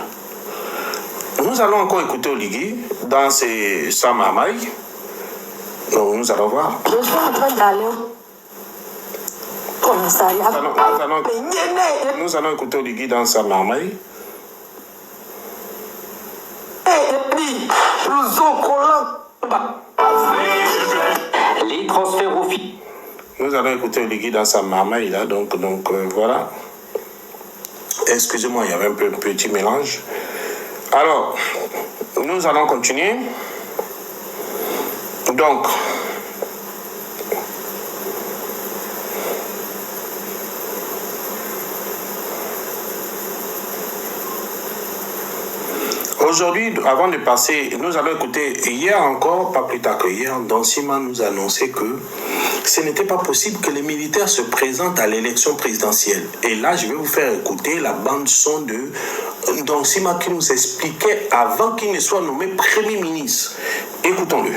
Nous allons encore écouter Oligui dans sa marmaille. Donc, nous allons voir. Je suis en train d'aller au commissariat. Nous allons écouter Oligui dans sa marmaille. Les transferts au fil. Nous allons écouter Oligui dans sa marmaille là. Donc voilà. Excusez-moi, il y avait un petit mélange. Alors, nous allons continuer. Donc, aujourd'hui, avant de passer, nous allons écouter, hier encore, pas plus tard que hier, Dansima nous a annoncé que ce n'était pas possible que les militaires se présentent à l'élection présidentielle. Et là, je vais vous faire écouter la bande-son de Dansima qui nous expliquait avant qu'il ne soit nommé Premier ministre. Écoutons-le.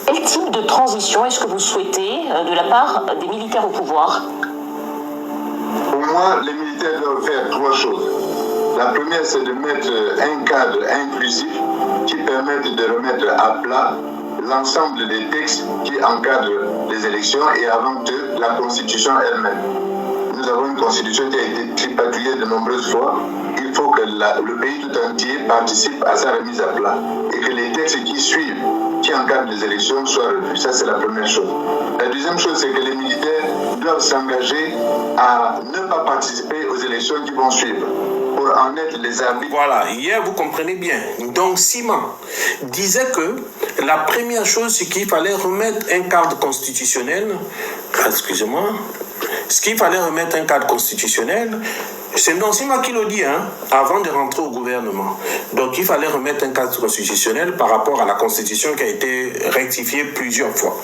Quel type de transition est-ce que vous souhaitez de la part des militaires au pouvoir? Pour moi, les militaires doivent faire trois choses. La première, c'est de mettre un cadre inclusif qui permette de remettre à plat l'ensemble des textes qui encadrent les élections et avant tout, la Constitution elle-même. Nous avons une Constitution qui a été tripatouillée de nombreuses fois. Il faut que le pays tout entier participe à sa remise à plat et que les textes qui suivent, qui encadrent les élections, soient revus. Ça, c'est la première chose. La deuxième chose, c'est que les militaires doivent s'engager à ne pas participer aux élections qui vont suivre, pour en être les arbitres. Voilà, hier, vous comprenez bien. Donc, Simon disait que la première chose, c'est qu'il fallait remettre un cadre constitutionnel. Excusez-moi. Ce qu'il fallait remettre un cadre constitutionnel, c'est Dansima qui le dit, avant de rentrer au gouvernement. Donc, il fallait remettre un cadre constitutionnel par rapport à la Constitution qui a été rectifiée plusieurs fois.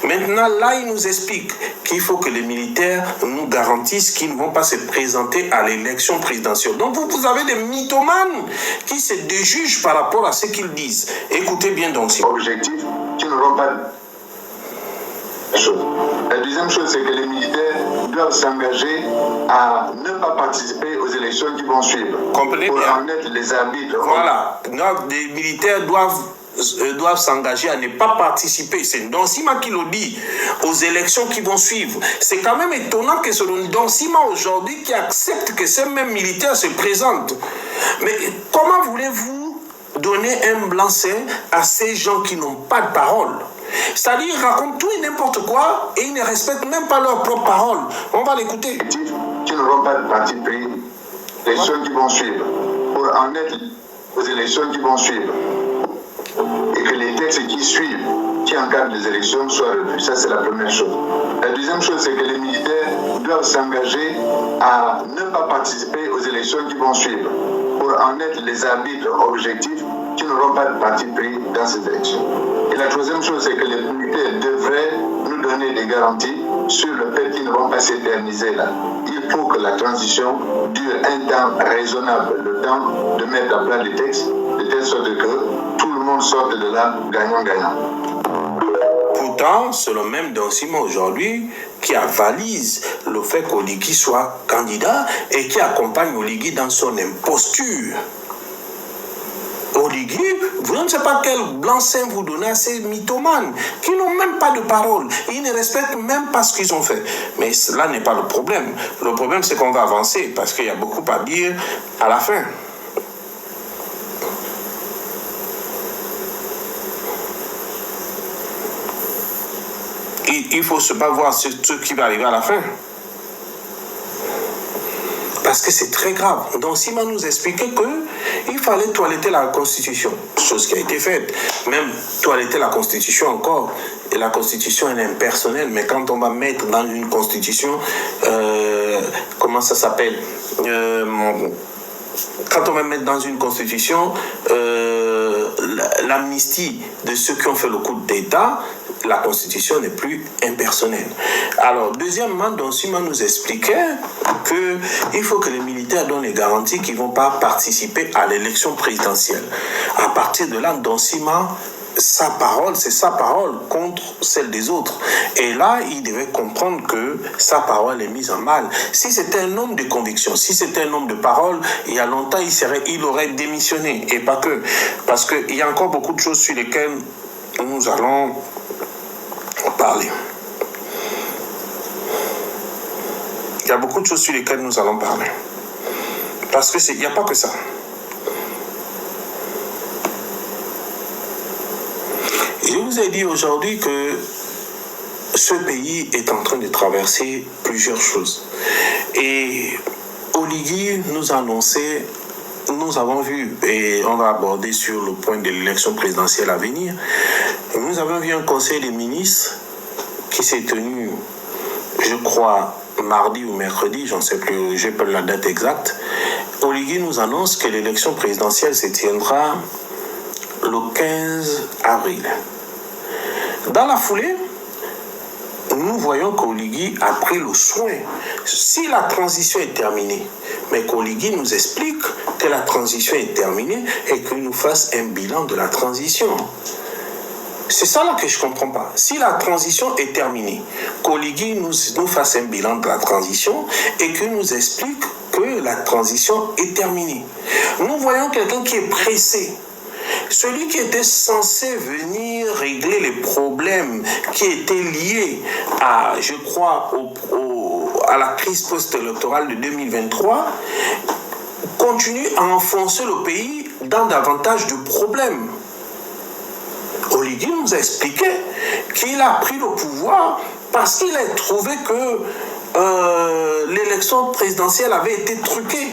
Maintenant, là, il nous explique qu'il faut que les militaires nous garantissent qu'ils ne vont pas se présenter à l'élection présidentielle. Donc, vous avez des mythomanes qui se déjugent par rapport à ce qu'ils disent. Écoutez bien Dansima. Objectif qui n'auront pas. La deuxième chose, c'est que les militaires doivent s'engager à ne pas participer aux élections qui vont suivre. Comprenez pour bien. en être les arbitres. Voilà. Donc, les militaires doivent s'engager à ne pas participer. C'est Dansima qui le dit aux élections qui vont suivre. C'est quand même étonnant que ce soit Dansima aujourd'hui qui accepte que ces mêmes militaires se présentent. Mais comment voulez-vous donner un blanc-seing à ces gens qui n'ont pas de parole? C'est-à-dire, ils racontent tout et n'importe quoi et ils ne respectent même pas leurs propres paroles. On va l'écouter. Qui n'auront pas de parti pris, les élections qui vont suivre, pour en être aux élections qui vont suivre. Et que les textes qui suivent, qui encadrent les élections, soient revus. Ça, c'est la première chose. La deuxième chose, c'est que les militaires doivent s'engager à ne pas participer aux élections qui vont suivre, pour en être les arbitres objectifs qui n'auront pas de parti pris dans ces élections. Et la troisième chose, c'est que les militaires devraient nous donner des garanties sur le fait qu'ils ne vont pas s'éterniser là. Il faut que la transition dure un temps raisonnable, le temps de mettre à plat les textes, de telle sorte que tout le monde sorte de là gagnant-gagnant. Pourtant, c'est le même Dansima aujourd'hui qui avalise le fait qu'Oligui soit candidat et qui accompagne Oligui dans son imposture. Oligui, vous ne savez pas quel blanc-seing vous donnez à ces mythomanes qui n'ont même pas de parole. Ils ne respectent même pas ce qu'ils ont fait. Mais cela n'est pas le problème. Le problème, c'est qu'on va avancer parce qu'il y a beaucoup à dire à la fin. Il faut se pas voir ce qui va arriver à la fin. Parce que c'est très grave. Donc, Sima nous expliquait qu'il fallait toiletter la Constitution, chose qui a été faite. Même toiletter la Constitution encore. Et la Constitution, elle est impersonnelle. Mais quand on va mettre dans une Constitution, comment ça s'appelle quand on va mettre dans une Constitution l'amnistie de ceux qui ont fait le coup d'État, la Constitution n'est plus impersonnelle. Alors, deuxièmement, Donsima nous expliquait qu'il faut que les militaires donnent les garanties qu'ils ne vont pas participer à l'élection présidentielle. À partir de là, Donsima, sa parole, c'est sa parole contre celle des autres. Et là, il devait comprendre que sa parole est mise en mal. Si c'était un homme de conviction, si c'était un homme de parole, il y a longtemps, il aurait démissionné. Et pas que. Parce qu'il y a encore beaucoup de choses sur lesquelles nous allons parler. Il y a beaucoup de choses sur lesquelles nous allons parler. Parce qu'il n'y a pas que ça. Je vous ai dit aujourd'hui que ce pays est en train de traverser plusieurs choses. Et Oligui nous a annoncé, nous avons vu, et on va aborder sur le point de l'élection présidentielle à venir, nous avons vu un conseil des ministres qui s'est tenu, je crois, mardi ou mercredi, j'en sais plus, j'ai pas la date exacte. Oligui nous annonce que l'élection présidentielle se tiendra le 15 avril. Dans la foulée, nous voyons qu'Oligui a pris le soin, si la transition est terminée, mais qu'Oligui nous explique que la transition est terminée et qu'il nous fasse un bilan de la transition. C'est ça là que je ne comprends pas. Si la transition est terminée, qu'Oligui nous fasse un bilan de la transition et qu'il nous explique que la transition est terminée. Nous voyons quelqu'un qui est pressé. Celui qui était censé venir régler les problèmes qui étaient liés à, je crois, à la crise post-électorale de 2023, continue à enfoncer le pays dans davantage de problèmes. Oligui nous a expliqué qu'il a pris le pouvoir parce qu'il a trouvé que l'élection présidentielle avait été truquée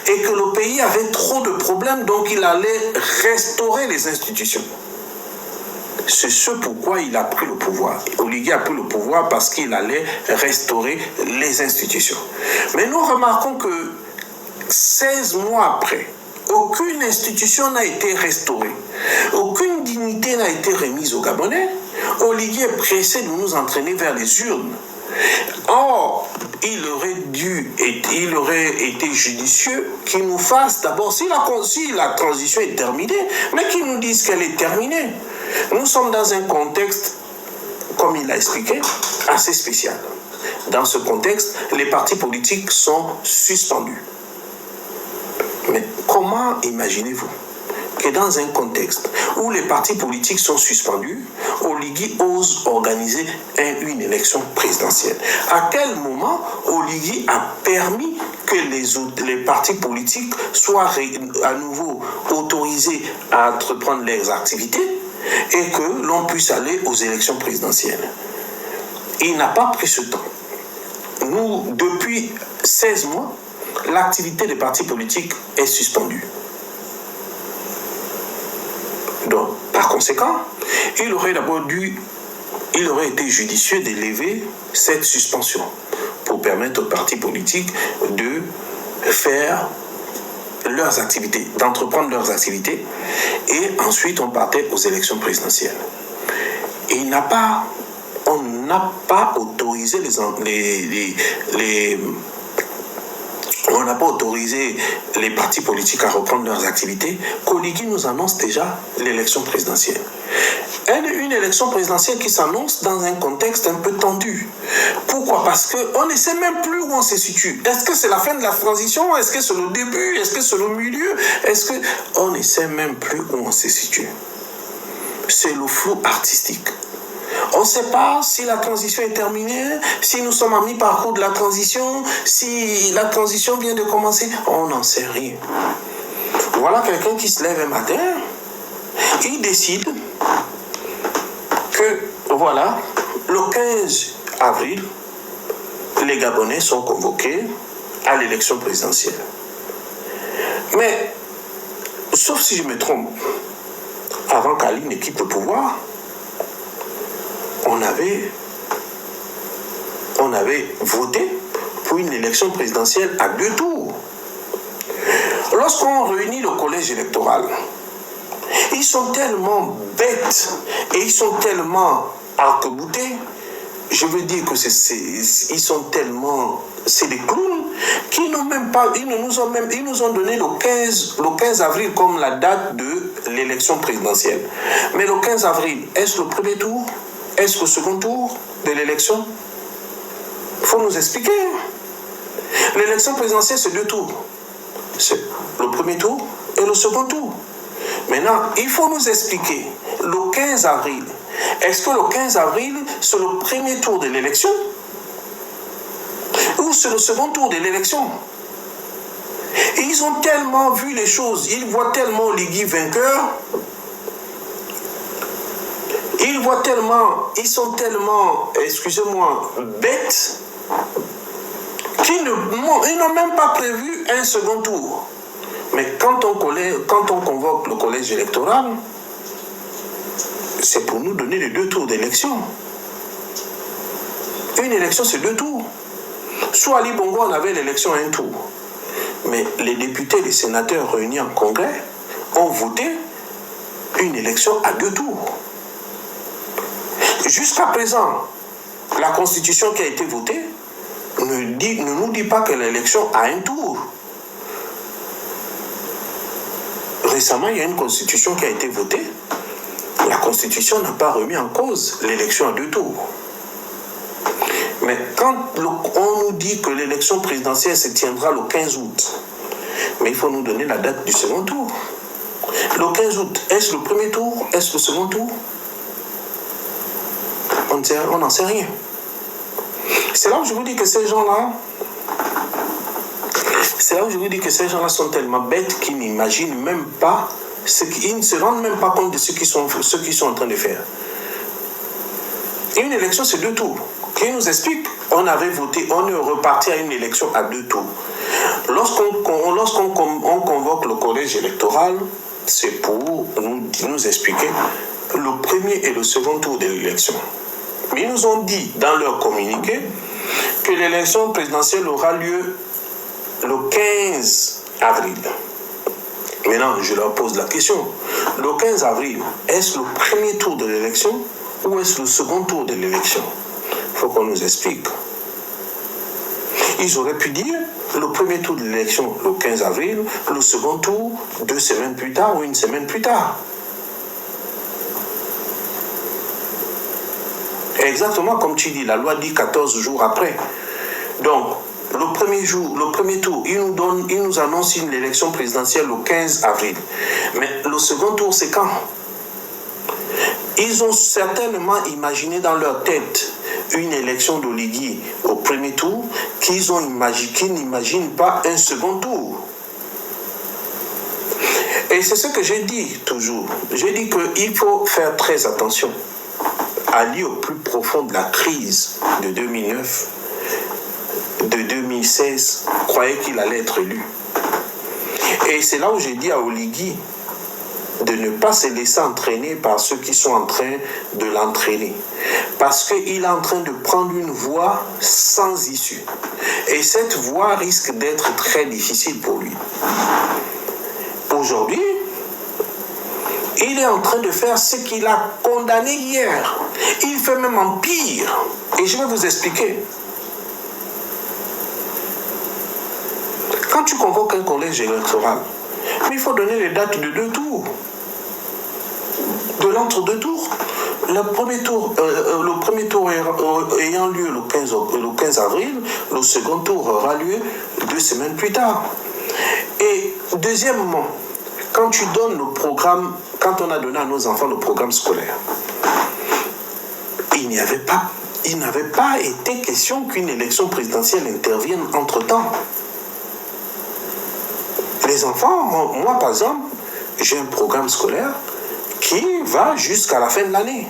et que le pays avait trop de problèmes, donc il allait restaurer les institutions. C'est ce pourquoi il a pris le pouvoir. Oligui a pris le pouvoir parce qu'il allait restaurer les institutions. Mais nous remarquons que 16 mois après, aucune institution n'a été restaurée. Aucune dignité n'a été remise aux Gabonais. Oligui est pressé de nous entraîner vers les urnes. Or, il aurait été judicieux qu'il nous fasse d'abord, si la transition est terminée, mais qu'il nous dise qu'elle est terminée. Nous sommes dans un contexte, comme il l'a expliqué, assez spécial. Dans ce contexte, les partis politiques sont suspendus. Mais comment imaginez-vous que dans un contexte où les partis politiques sont suspendus, Oligui ose organiser une élection présidentielle? À quel moment Oligui a permis que les partis politiques soient à nouveau autorisés à entreprendre leurs activités et que l'on puisse aller aux élections présidentielles? Il n'a pas pris ce temps. Nous, depuis 16 mois, l'activité des partis politiques est suspendue. Donc, par conséquent, il aurait été judicieux de lever cette suspension pour permettre aux partis politiques de faire leurs activités, d'entreprendre leurs activités, et ensuite on partait aux élections présidentielles. Et on n'a pas autorisé on n'a pas autorisé les partis politiques à reprendre leurs activités, qu'Oligui nous annonce déjà l'élection présidentielle. Une élection présidentielle qui s'annonce dans un contexte un peu tendu. Pourquoi? Parce qu'on ne sait même plus où on se situe. Est-ce que c'est la fin de la transition? Est-ce que c'est le début? Est-ce que c'est le milieu? On ne sait même plus où on se situe. C'est le flou artistique. On ne sait pas si la transition est terminée, si nous sommes à mi-parcours de la transition, si la transition vient de commencer. On n'en sait rien. Voilà quelqu'un qui se lève un matin, il décide que, voilà, le 15 avril, les Gabonais sont convoqués à l'élection présidentielle. Mais, sauf si je me trompe, avant qu'Ali ne quitte le pouvoir, on avait voté pour une élection présidentielle à 2 tours. Lorsqu'on réunit le collège électoral, ils sont tellement bêtes et ils sont tellement arc-boutés. Je veux dire que ils sont tellement... C'est des clowns qui n'ont même pas... Ils nous ont donné le 15 avril comme la date de l'élection présidentielle. Mais le 15 avril, est-ce le premier tour? Est-ce le second tour de l'élection? Il faut nous expliquer. L'élection présidentielle, c'est 2 tours. C'est le premier tour et le second tour. Maintenant, il faut nous expliquer. Le 15 avril, est-ce que le 15 avril, c'est le premier tour de l'élection? Ou c'est le second tour de l'élection? Et ils ont tellement vu les choses, ils voient tellement Oligui vainqueur, ils sont tellement, excusez-moi, bêtes, qu'ils n'ont même pas prévu un second tour. Mais quand on convoque le collège électoral, c'est pour nous donner les 2 tours d'élection. Une élection, c'est 2 tours. Soit Ali Bongo, on avait l'élection à 1 tour. Mais les députés et les sénateurs réunis en congrès ont voté une élection à 2 tours. Jusqu'à présent, la constitution qui a été votée ne nous dit pas que l'élection a 1 tour. Récemment, il y a une constitution qui a été votée. La constitution n'a pas remis en cause l'élection à 2 tours. Mais quand on nous dit que l'élection présidentielle se tiendra le 15 août, mais il faut nous donner la date du second tour. Le 15 août, est-ce le premier tour? Est-ce le second tour? On n'en sait rien. C'est là où je vous dis que ces gens-là, sont tellement bêtes qu'ils n'imaginent même pas, ils ne se rendent même pas compte de ce qu'ils sont en train de faire. Une élection, c'est 2 tours. Qui nous explique, on avait voté, on est reparti à une élection à 2 tours. Lorsqu'on convoque le collège électoral, c'est pour nous expliquer le premier et le second tour de l'élection. Mais ils nous ont dit dans leur communiqué que l'élection présidentielle aura lieu le 15 avril. Maintenant, je leur pose la question. Le 15 avril, est-ce le premier tour de l'élection ou est-ce le second tour de l'élection? Il faut qu'on nous explique. Ils auraient pu dire le premier tour de l'élection le 15 avril, le second tour 2 semaines plus tard ou 1 semaine plus tard. Exactement comme tu dis, la loi dit 14 jours après. Donc, le premier tour, il nous annonce une élection présidentielle le 15 avril. Mais le second tour, c'est quand? Ils ont certainement imaginé dans leur tête une élection d'Oligui au premier tour qu'ils n'imaginent pas un second tour. Et c'est ce que j'ai dit toujours. J'ai dit qu'il faut faire très attention. Ali, au plus profond de la crise de 2009, de 2016, croyait qu'il allait être élu. Et c'est là où j'ai dit à Oligui de ne pas se laisser entraîner par ceux qui sont en train de l'entraîner. Parce qu'il est en train de prendre une voie sans issue. Et cette voie risque d'être très difficile pour lui. Aujourd'hui, il est en train de faire ce qu'il a condamné hier. Il fait même en pire. Et je vais vous expliquer. Quand tu convoques un collège électoral, il faut donner les dates de 2 tours. De l'entre-deux tours. Le premier tour ayant lieu le 15 avril, le second tour aura lieu 2 semaines plus tard. Et deuxièmement, quand tu donnes le programme, quand on a donné à nos enfants le programme scolaire, il n'avait pas été question qu'une élection présidentielle intervienne entre-temps. Les enfants, moi par exemple, j'ai un programme scolaire qui va jusqu'à la fin de l'année.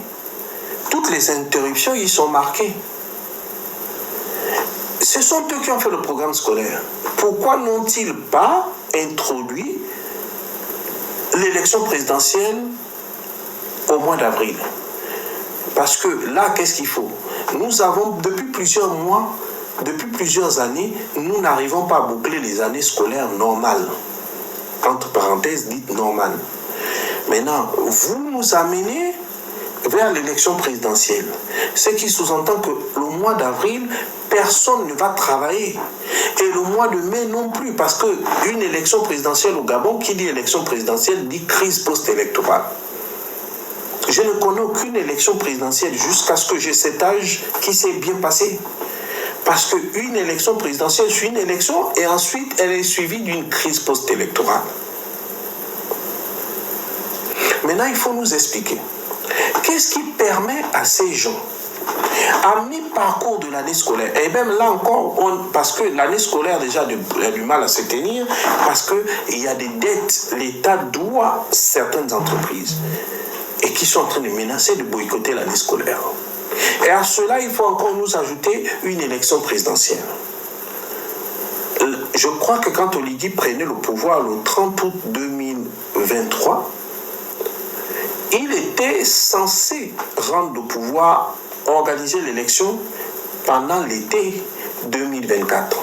Toutes les interruptions, ils sont marquées. Ce sont eux qui ont fait le programme scolaire. Pourquoi n'ont-ils pas introduit l'élection présidentielle au mois d'avril? Parce que là, qu'est-ce qu'il faut? Nous avons, depuis plusieurs mois, depuis plusieurs années, nous n'arrivons pas à boucler les années scolaires normales. Entre parenthèses, dites normales. Maintenant, vous nous amenez vers l'élection présidentielle. Ce qui sous-entend que le mois d'avril, personne ne va travailler. Et le mois de mai non plus, parce qu'une élection présidentielle au Gabon, qui dit élection présidentielle, dit crise post-électorale. Je ne connais aucune élection présidentielle jusqu'à ce que j'ai cet âge qui s'est bien passé. Parce qu'une élection présidentielle, c'est une élection et ensuite elle est suivie d'une crise post-électorale. Maintenant, il faut nous expliquer. Qu'est-ce qui permet à ces gens, à mi-parcours de l'année scolaire, et même là encore, parce que l'année scolaire déjà a du mal à se tenir, parce qu'il y a des dettes, l'État doit certaines entreprises, et qui sont en train de menacer de boycotter l'année scolaire. Et à cela, il faut encore nous ajouter une élection présidentielle. Je crois que quand Oligui prenait le pouvoir le 30 août 2023, il était censé rendre le pouvoir, organiser l'élection pendant l'été 2024.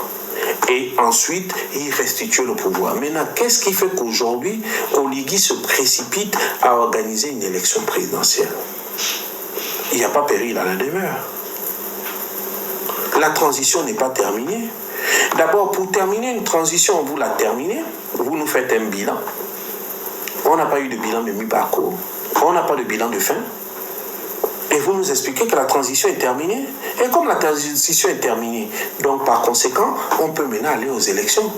Et ensuite, il restitue le pouvoir. Maintenant, qu'est-ce qui fait qu'aujourd'hui, Oligui se précipite à organiser une élection présidentielle? Il n'y a pas péril à la demeure. La transition n'est pas terminée. D'abord, pour terminer une transition, vous la terminez, vous nous faites un bilan. On n'a pas eu de bilan de mi-parcours. On n'a pas de bilan de fin. Et vous nous expliquez que la transition est terminée. Et comme la transition est terminée, donc par conséquent, on peut maintenant aller aux élections.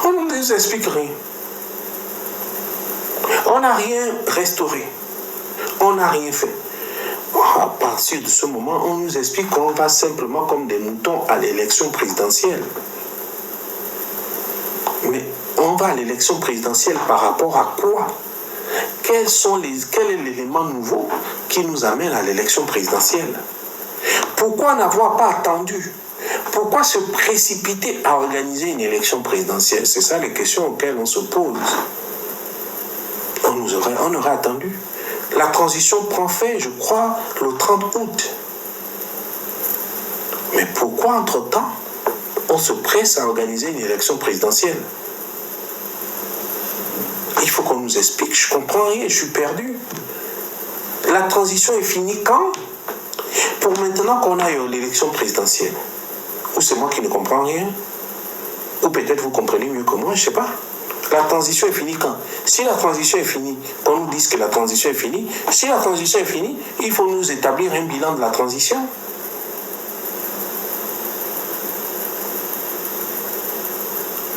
On ne nous explique rien. On n'a rien restauré. On n'a rien fait. À partir de ce moment, on nous explique qu'on va simplement comme des moutons à l'élection présidentielle. Mais on va à l'élection présidentielle par rapport à quoi? Quel est l'élément nouveau qui nous amène à l'élection présidentielle? Pourquoi n'avoir pas attendu? Pourquoi se précipiter à organiser une élection présidentielle? C'est ça les questions auxquelles on se pose. On aurait attendu. La transition prend fin, je crois, le 30 août. Mais pourquoi, entre-temps, on se presse à organiser une élection présidentielle? Il faut qu'on nous explique, je ne comprends rien, je suis perdu. La transition est finie quand? Pour maintenant qu'on aille à l'élection présidentielle. Ou c'est moi qui ne comprends rien? Ou peut-être vous comprenez mieux que moi, je ne sais pas. La transition est finie quand? Si la transition est finie, qu'on nous dise que la transition est finie, si la transition est finie, il faut nous établir un bilan de la transition.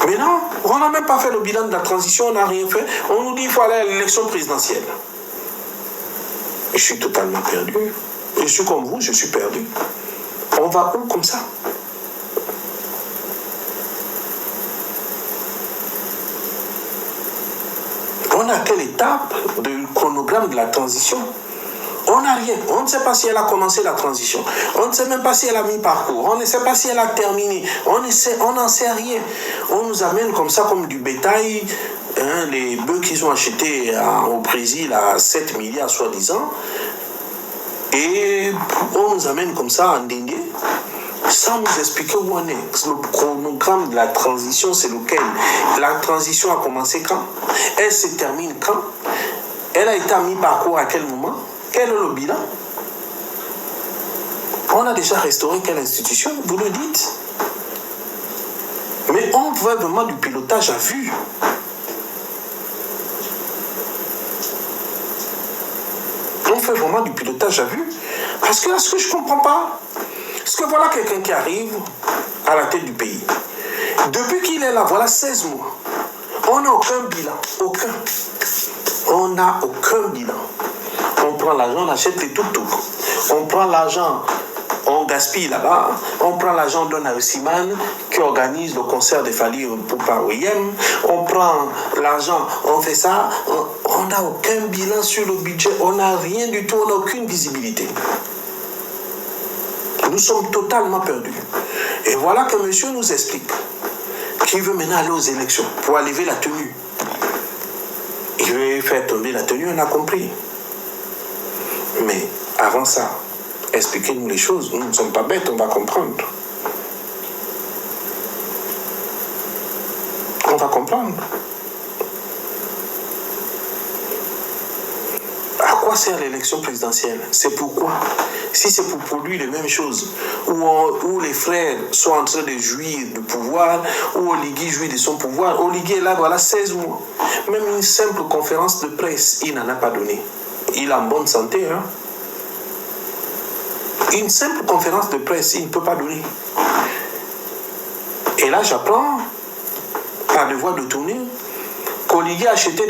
Mais non, on n'a même pas fait le bilan de la transition, on n'a rien fait. On nous dit qu'il faut aller à l'élection présidentielle. Et je suis totalement perdu. Je suis comme vous, je suis perdu. On va où comme ça? On a quelle étape du chronogramme de la transition? On n'a rien. On ne sait pas si elle a commencé la transition. On ne sait même pas si elle a mis parcours. On ne sait pas si elle a terminé. On n'en sait rien. On nous amène comme ça, comme du bétail, les bœufs qu'ils ont achetés au Brésil à 7 milliards soi-disant. Et on nous amène comme ça en dénier, sans nous expliquer où on est. Le chronogramme de la transition, c'est lequel? La transition a commencé quand? Elle se termine quand? Elle a été à mi-parcours à quel moment? Quel est le bilan? On a déjà restauré quelle institution? Vous le dites. Mais on veut vraiment du pilotage à vue. On fait vraiment du pilotage à vue. Parce que là, ce que je ne comprends pas, c'est que voilà quelqu'un qui arrive à la tête du pays. Depuis qu'il est là, voilà 16 mois. On n'a aucun bilan. Aucun. On n'a aucun bilan. On prend l'argent, on achète les tout-tout. On prend l'argent, on gaspille là-bas. On prend l'argent, on donne à Osiman qui organise le concert de Fally Ipupa OIM. On prend l'argent, on fait ça. On n'a aucun bilan sur le budget. On n'a rien du tout. On n'a aucune visibilité. Nous sommes totalement perdus. Et voilà que monsieur nous explique qu'il veut maintenant aller aux élections pour enlever la tenue. Il veut faire tomber la tenue, on a compris. Mais avant ça, expliquez-nous les choses. Nous ne sommes pas bêtes, on va comprendre. On va comprendre. À quoi sert l'élection présidentielle? C'est pourquoi? Si c'est pour produire les mêmes choses, où les frères sont en train de jouir du pouvoir, où Oligui jouit de son pouvoir, Oligui est là, voilà, 16 mois. Même une simple conférence de presse, il n'en a pas donné. Il est en bonne santé, hein? Une simple conférence de presse, il ne peut pas donner. Et là, j'apprends, par devoir de tourner, qu'Oligui a acheté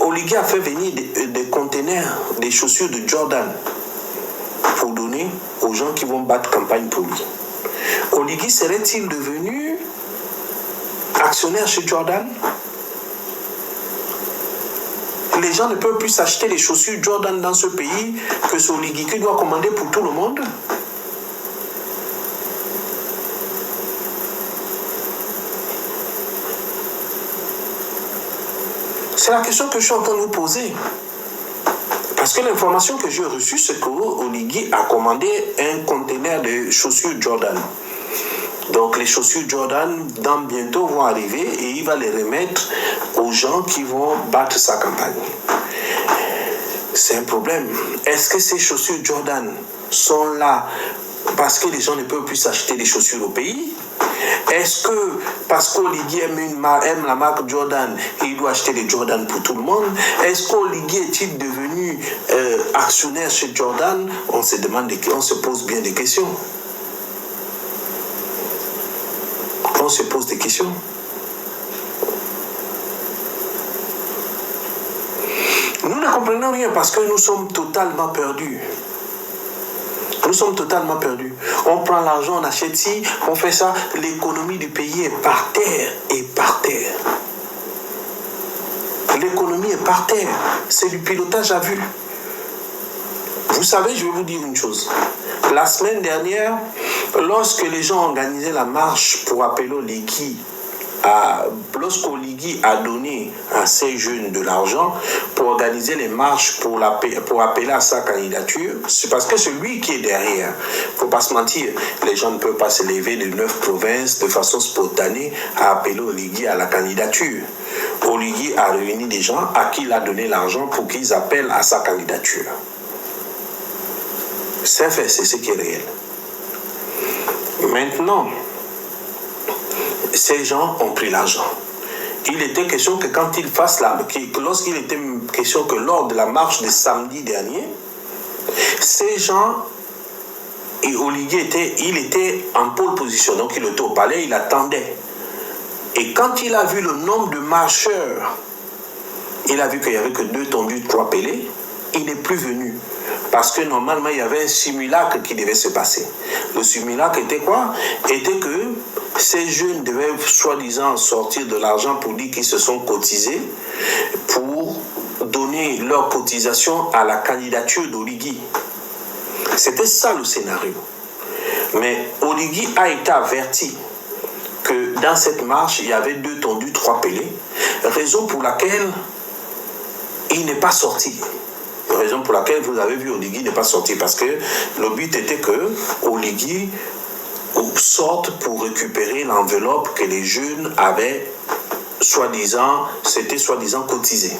Oligui a fait venir des containers, des chaussures de Jordan pour donner aux gens qui vont battre campagne pour lui. Oligui serait-il devenu actionnaire chez Jordan? Les gens ne peuvent plus s'acheter les chaussures Jordan dans ce pays que c'est Oligui qui doit commander pour tout le monde. C'est la question que je suis en train de vous poser. Parce que l'information que j'ai reçue, c'est qu'Oligui a commandé un conteneur de chaussures Jordan. Donc les chaussures Jordan, dans bientôt, vont arriver et il va les remettre aux gens qui vont battre sa campagne. C'est un problème. Est-ce que ces chaussures Jordan sont là parce que les gens ne peuvent plus s'acheter des chaussures au pays? Est-ce que parce qu'Oligui aime la marque Jordan, il doit acheter des Jordan pour tout le monde? Est-ce qu'Oligui est-il devenu actionnaire chez Jordan? On se pose bien des questions. On se pose des questions. Nous ne comprenons rien parce que nous sommes totalement perdus. Nous sommes totalement perdus. On prend l'argent, on achète ci, on fait ça. L'économie du pays est par terre et par terre. L'économie est par terre. C'est du pilotage à vue. Vous savez, je vais vous dire une chose. La semaine dernière, lorsque les gens organisaient la marche pour appeler Oligui, lorsqu'Oligui a donné à ces jeunes de l'argent pour organiser les marches pour appeler à sa candidature, c'est parce que c'est lui qui est derrière. Il ne faut pas se mentir, les gens ne peuvent pas se lever de 9 provinces de façon spontanée à appeler Oligui à la candidature. Oligui a réuni des gens à qui il a donné l'argent pour qu'ils appellent à sa candidature. C'est un fait, c'est ce qui est réel. Maintenant, ces gens ont pris l'argent. Il était question que lorsqu'il était question que lors de la marche de samedi dernier, ces gens, et Oligui était en pole position, donc il était au palais, il attendait. Et quand il a vu le nombre de marcheurs, il a vu qu'il n'y avait que 2 tondus, 3 pellets, il n'est plus venu. Parce que normalement, il y avait un simulacre qui devait se passer. Le simulacre était quoi? Était que ces jeunes devaient soi-disant sortir de l'argent pour dire qu'ils se sont cotisés pour donner leur cotisation à la candidature d'Oligui. C'était ça le scénario. Mais Oligui a été averti que dans cette marche, il y avait 2 tondus, 3 pellets, raison pour laquelle il n'est pas sorti. Raison pour laquelle vous avez vu Oligui n'est pas sorti, parce que le but était que Oligui sorte pour récupérer l'enveloppe que les jeunes avaient soi-disant cotisé.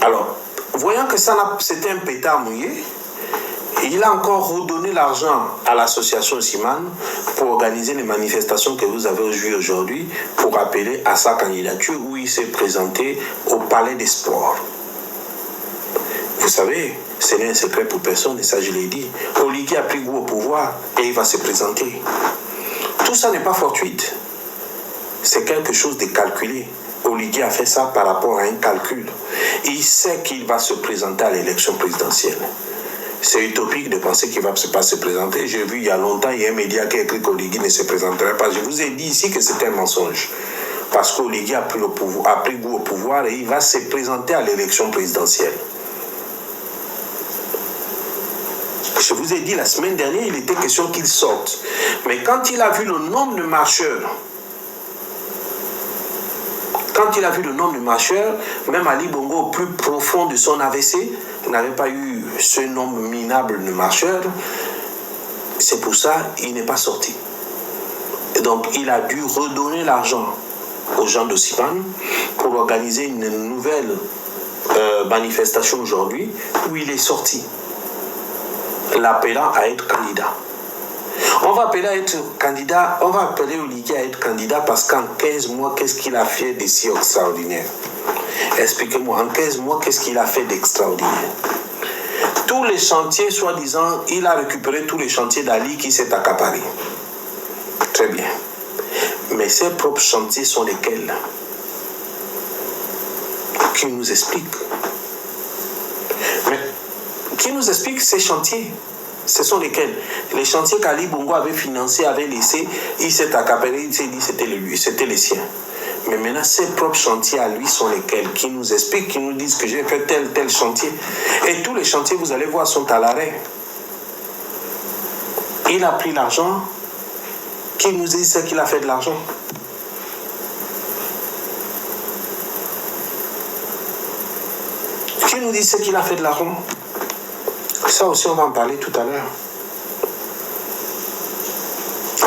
Alors, voyant que c'était un pétard mouillé, il a encore redonné l'argent à l'association Siman pour organiser les manifestations que vous avez vues aujourd'hui pour appeler à sa candidature, où il s'est présenté au Palais des Sports. Vous savez, ce n'est un secret pour personne, et ça je l'ai dit. Oligui a pris goût au pouvoir et il va se présenter. Tout ça n'est pas fortuite. C'est quelque chose de calculé. Oligui a fait ça par rapport à un calcul. Il sait qu'il va se présenter à l'élection présidentielle. C'est utopique de penser qu'il ne va pas se présenter. J'ai vu il y a longtemps, il y a un média qui a écrit qu'Oligui ne se présenterait pas. Je vous ai dit ici que c'était un mensonge. Parce qu'Oligui a pris goût au pouvoir et il va se présenter à l'élection présidentielle. Je vous ai dit la semaine dernière, il était question qu'il sorte. Mais quand il a vu le nombre de marcheurs, même Ali Bongo, au plus profond de son AVC, n'avait pas eu ce nombre minable de marcheurs. C'est pour ça qu'il n'est pas sorti. Et donc, il a dû redonner l'argent aux gens de Siman pour organiser une nouvelle manifestation aujourd'hui où il est sorti, l'appelant à être candidat. On va appeler Oligui à être candidat parce qu'en 15 mois, qu'est-ce qu'il a fait de si extraordinaire? Expliquez-moi, en 15 mois, qu'est-ce qu'il a fait d'extraordinaire? Tous les chantiers, soi-disant, il a récupéré tous les chantiers d'Ali qui s'est accaparé. Très bien. Mais ses propres chantiers sont lesquels? Qui nous explique? Mais qui nous explique ces chantiers? Ce sont lesquels? Les chantiers qu'Ali Bongo avait financés, avait laissés, il s'est accaparé, il s'est dit c'était les siens. Mais maintenant, ses propres chantiers à lui sont lesquels? Qui nous expliquent, qui nous disent que j'ai fait tel chantier. Et tous les chantiers, vous allez voir, sont à l'arrêt. Il a pris l'argent. Qui nous dit ce qu'il a fait de l'argent? Qui nous dit ce qu'il a fait de l'argent? Ça aussi, on va en parler tout à l'heure.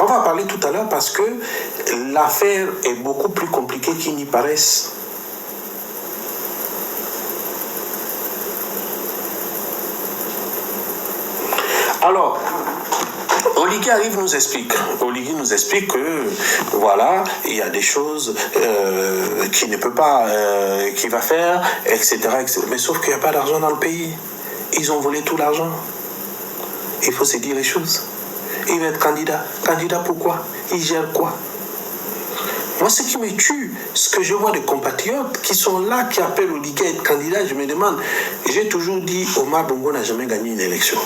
On va en parler tout à l'heure parce que l'affaire est beaucoup plus compliquée qu'il n'y paraisse. Alors, Oligui nous explique que voilà, il y a des choses qu'il ne peut pas, qu'il va faire, etc., etc. Mais sauf qu'il n'y a pas d'argent dans le pays. Ils ont volé tout l'argent. Il faut se dire les choses. Il va être candidat. Candidat pourquoi? Il gère quoi? Moi, ce qui me tue, ce que je vois des compatriotes qui sont là, qui appellent Oligui à être candidat, je me demande, j'ai toujours dit, Omar Bongo n'a jamais gagné une élection.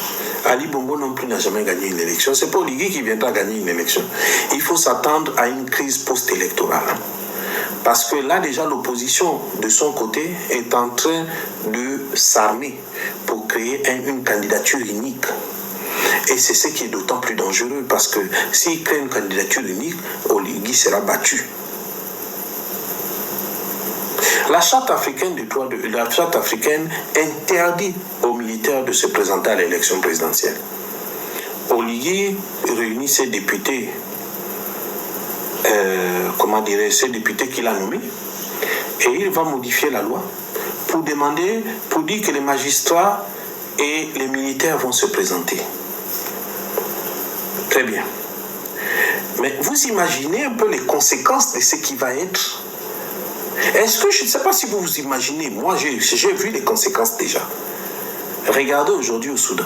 Ali Bongo non plus n'a jamais gagné une élection. C'est pas Oligui qui viendra gagner une élection. Il faut s'attendre à une crise post-électorale. Parce que là, déjà, l'opposition, de son côté, est en train de s'armer pour créer une candidature unique. Et c'est ce qui est d'autant plus dangereux, parce que s'il crée une candidature unique, Oligui sera battu. La charte africaine des droits la charte africaine interdit aux militaires de se présenter à l'élection présidentielle. Oligui réunit ses députés, ces députés qu'il a nommés, et il va modifier la loi pour dire que les magistrats et les militaires vont se présenter. Très bien. Mais vous imaginez un peu les conséquences de ce qui va être? Est-ce que, je ne sais pas si vous vous imaginez, moi j'ai vu les conséquences déjà. Regardez aujourd'hui au Soudan.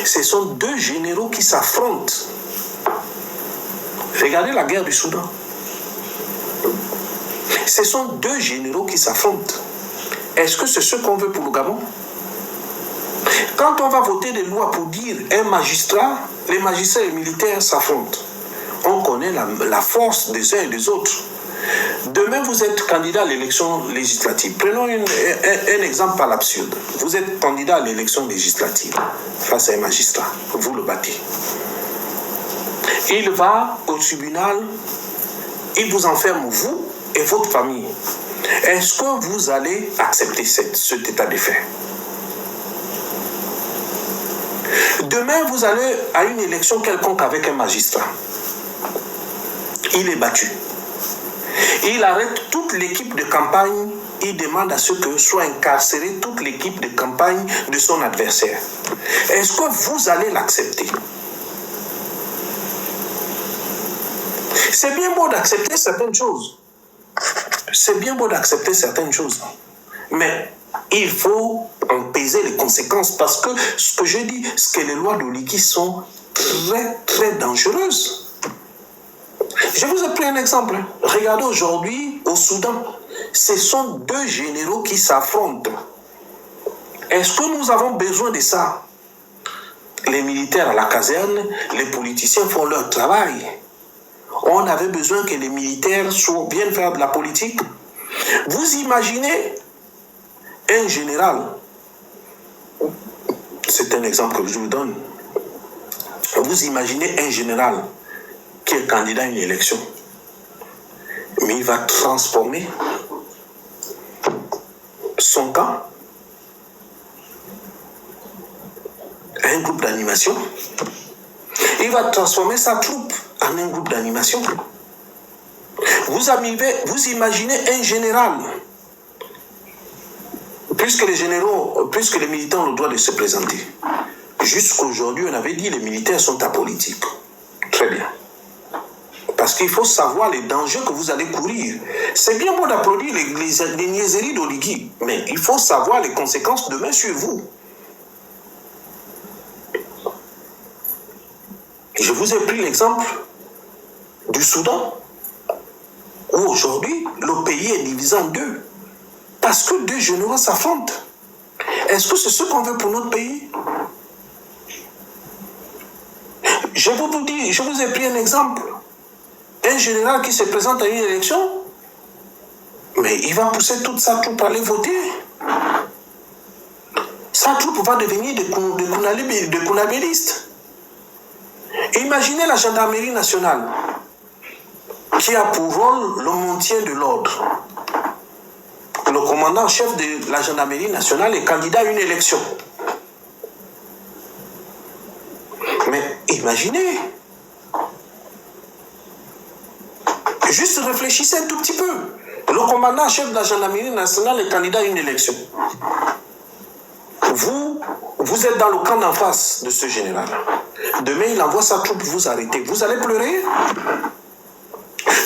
Ce sont deux généraux qui s'affrontent. Regardez la guerre du Soudan. Ce sont deux généraux qui s'affrontent. Est-ce que c'est ce qu'on veut pour le Gabon? Quand on va voter des lois pour dire un magistrat, les magistrats et les militaires s'affrontent. On connaît la force des uns et des autres. Demain, vous êtes candidat à l'élection législative. Prenons un exemple par l'absurde. Vous êtes candidat à l'élection législative face à un magistrat. Vous le battez. Il va au tribunal, il vous enferme, vous et votre famille. Est-ce que vous allez accepter cet état de fait? Demain, vous allez à une élection quelconque avec un magistrat. Il est battu. Il arrête toute l'équipe de campagne. Il demande à ce que soit incarcérée toute l'équipe de campagne de son adversaire. Est-ce que vous allez l'accepter? C'est bien beau d'accepter certaines choses. C'est bien beau d'accepter certaines choses. Mais il faut en peser les conséquences, parce que ce que je dis, c'est que les lois d'Oligui sont très très dangereuses. Je vous ai pris un exemple. Regardez aujourd'hui au Soudan, ce sont deux généraux qui s'affrontent. Est-ce que nous avons besoin de ça? Les militaires à la caserne, les politiciens font leur travail. On avait besoin que les militaires viennent faire de la politique. Vous imaginez un général, c'est un exemple que je vous donne. Vous imaginez un général qui est candidat à une élection, mais il va transformer son camp en un groupe d'animation. Il va transformer sa troupe en un groupe d'animation. Vous imaginez un général puisque les généraux, puisque les militaires ont le droit de se présenter. Jusqu'aujourd'hui, on avait dit que les militaires sont apolitiques. Très bien. Parce qu'il faut savoir les dangers que vous allez courir. C'est bien beau d'applaudir les niaiseries d'Oligui, mais il faut savoir les conséquences demain sur vous. Je vous ai pris l'exemple du Soudan, où aujourd'hui, le pays est divisé en deux. Parce que deux généraux s'affrontent. Est-ce que c'est ce qu'on veut pour notre pays? Je vous ai pris un exemple. Un général qui se présente à une élection, mais il va pousser toute sa troupe à aller voter. Sa troupe va devenir des kunabélistes. Imaginez la gendarmerie nationale qui a pour rôle le maintien de l'ordre. Le commandant en chef de la gendarmerie nationale est candidat à une élection. Mais imaginez. Juste réfléchissez un tout petit peu. Le commandant en chef de la gendarmerie nationale est candidat à une élection. Vous êtes dans le camp d'en face de ce général. Demain, il envoie sa troupe vous arrêter. Vous allez pleurer?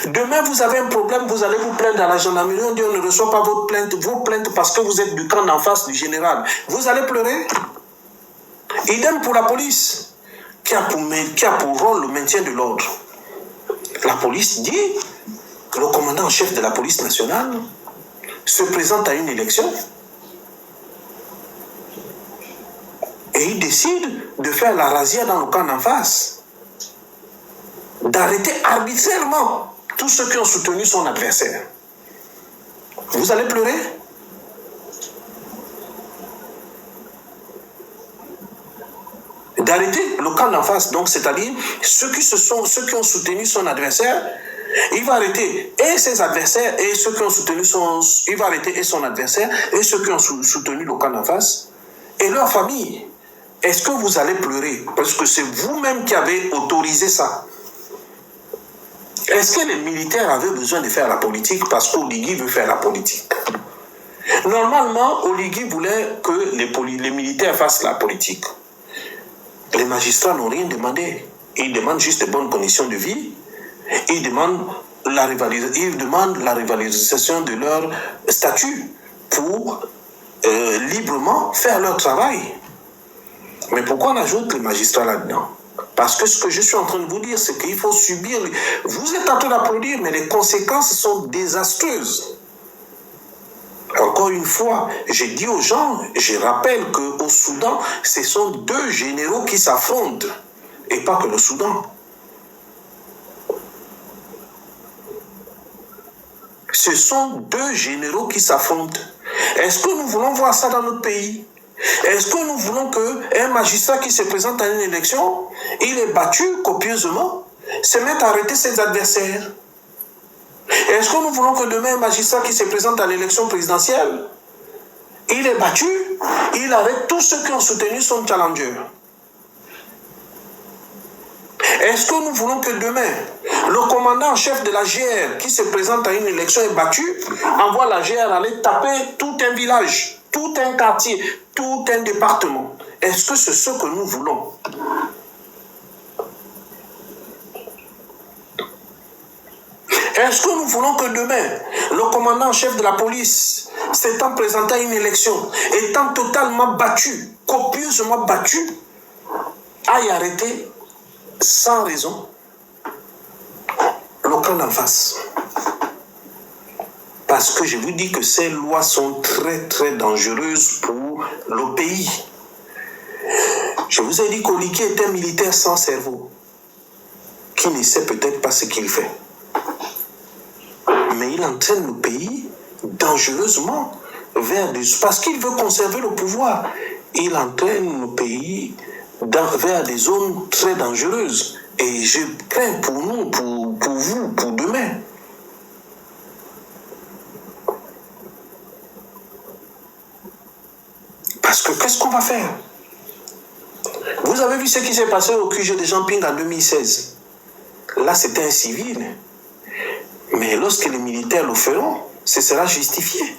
Demain, vous avez un problème, vous allez vous plaindre à la gendarmerie. On dit on ne reçoit pas vos plaintes parce que vous êtes du camp d'en face du général. Vous allez pleurer? Idem pour la police, qui a pour rôle le maintien de l'ordre. La police dit, le commandant en chef de la police nationale se présente à une élection et il décide de faire la razzia dans le camp d'en face, d'arrêter arbitrairement tous ceux qui ont soutenu son adversaire. Vous allez pleurer? D'arrêter le camp d'en face, donc c'est-à-dire ceux qui ont soutenu son adversaire, il va arrêter et ses adversaires et ceux qui ont soutenu il va arrêter et son adversaire et ceux qui ont soutenu le camp d'en face et leur famille. Est-ce que vous allez pleurer? Parce que c'est vous-même qui avez autorisé ça. Est-ce que les militaires avaient besoin de faire la politique parce qu'Oligui veut faire la politique? Normalement, Oligui voulait que les militaires fassent la politique. Les magistrats n'ont rien demandé. Ils demandent juste de bonnes conditions de vie. Ils demandent la rivalisation de leur statut pour librement faire leur travail. Mais pourquoi on ajoute les magistrats là-dedans? Parce que ce que je suis en train de vous dire, c'est qu'il faut subir... Vous êtes en train d'applaudir, mais les conséquences sont désastreuses. Encore une fois, j'ai dit aux gens, je rappelle qu'au Soudan, ce sont deux généraux qui s'affrontent, et pas que le Soudan. Ce sont deux généraux qui s'affrontent. Est-ce que nous voulons voir ça dans notre pays? Est-ce que nous voulons qu'un magistrat qui se présente à une élection, il est battu copieusement, se mette à arrêter ses adversaires? Est-ce que nous voulons que demain un magistrat qui se présente à l'élection présidentielle, il est battu, il arrête tous ceux qui ont soutenu son challenger? Est-ce que nous voulons que demain, le commandant en chef de la GR qui se présente à une élection est battu, envoie la GR aller taper tout un village, tout un quartier, tout un département? Est-ce que c'est ce que nous voulons? Est-ce que nous voulons que demain, le commandant en chef de la police, s'étant présenté à une élection, étant totalement battu, copieusement battu, aille arrêter sans raison le camp d'en face? Parce que je vous dis que ces lois sont très très dangereuses pour le pays. Je vous ai dit qu'Oligui est un militaire sans cerveau, qui ne sait peut-être pas ce qu'il fait. Mais il entraîne le pays dangereusement vers des... Parce qu'il veut conserver le pouvoir. Il entraîne le pays vers des zones très dangereuses. Et je crains pour nous, pour vous, pour demain. Parce que qu'est-ce qu'on va faire? Vous avez vu ce qui s'est passé au QG de Jean-Ping en 2016. Là, c'était un civil. Mais lorsque les militaires le feront, ce sera justifié.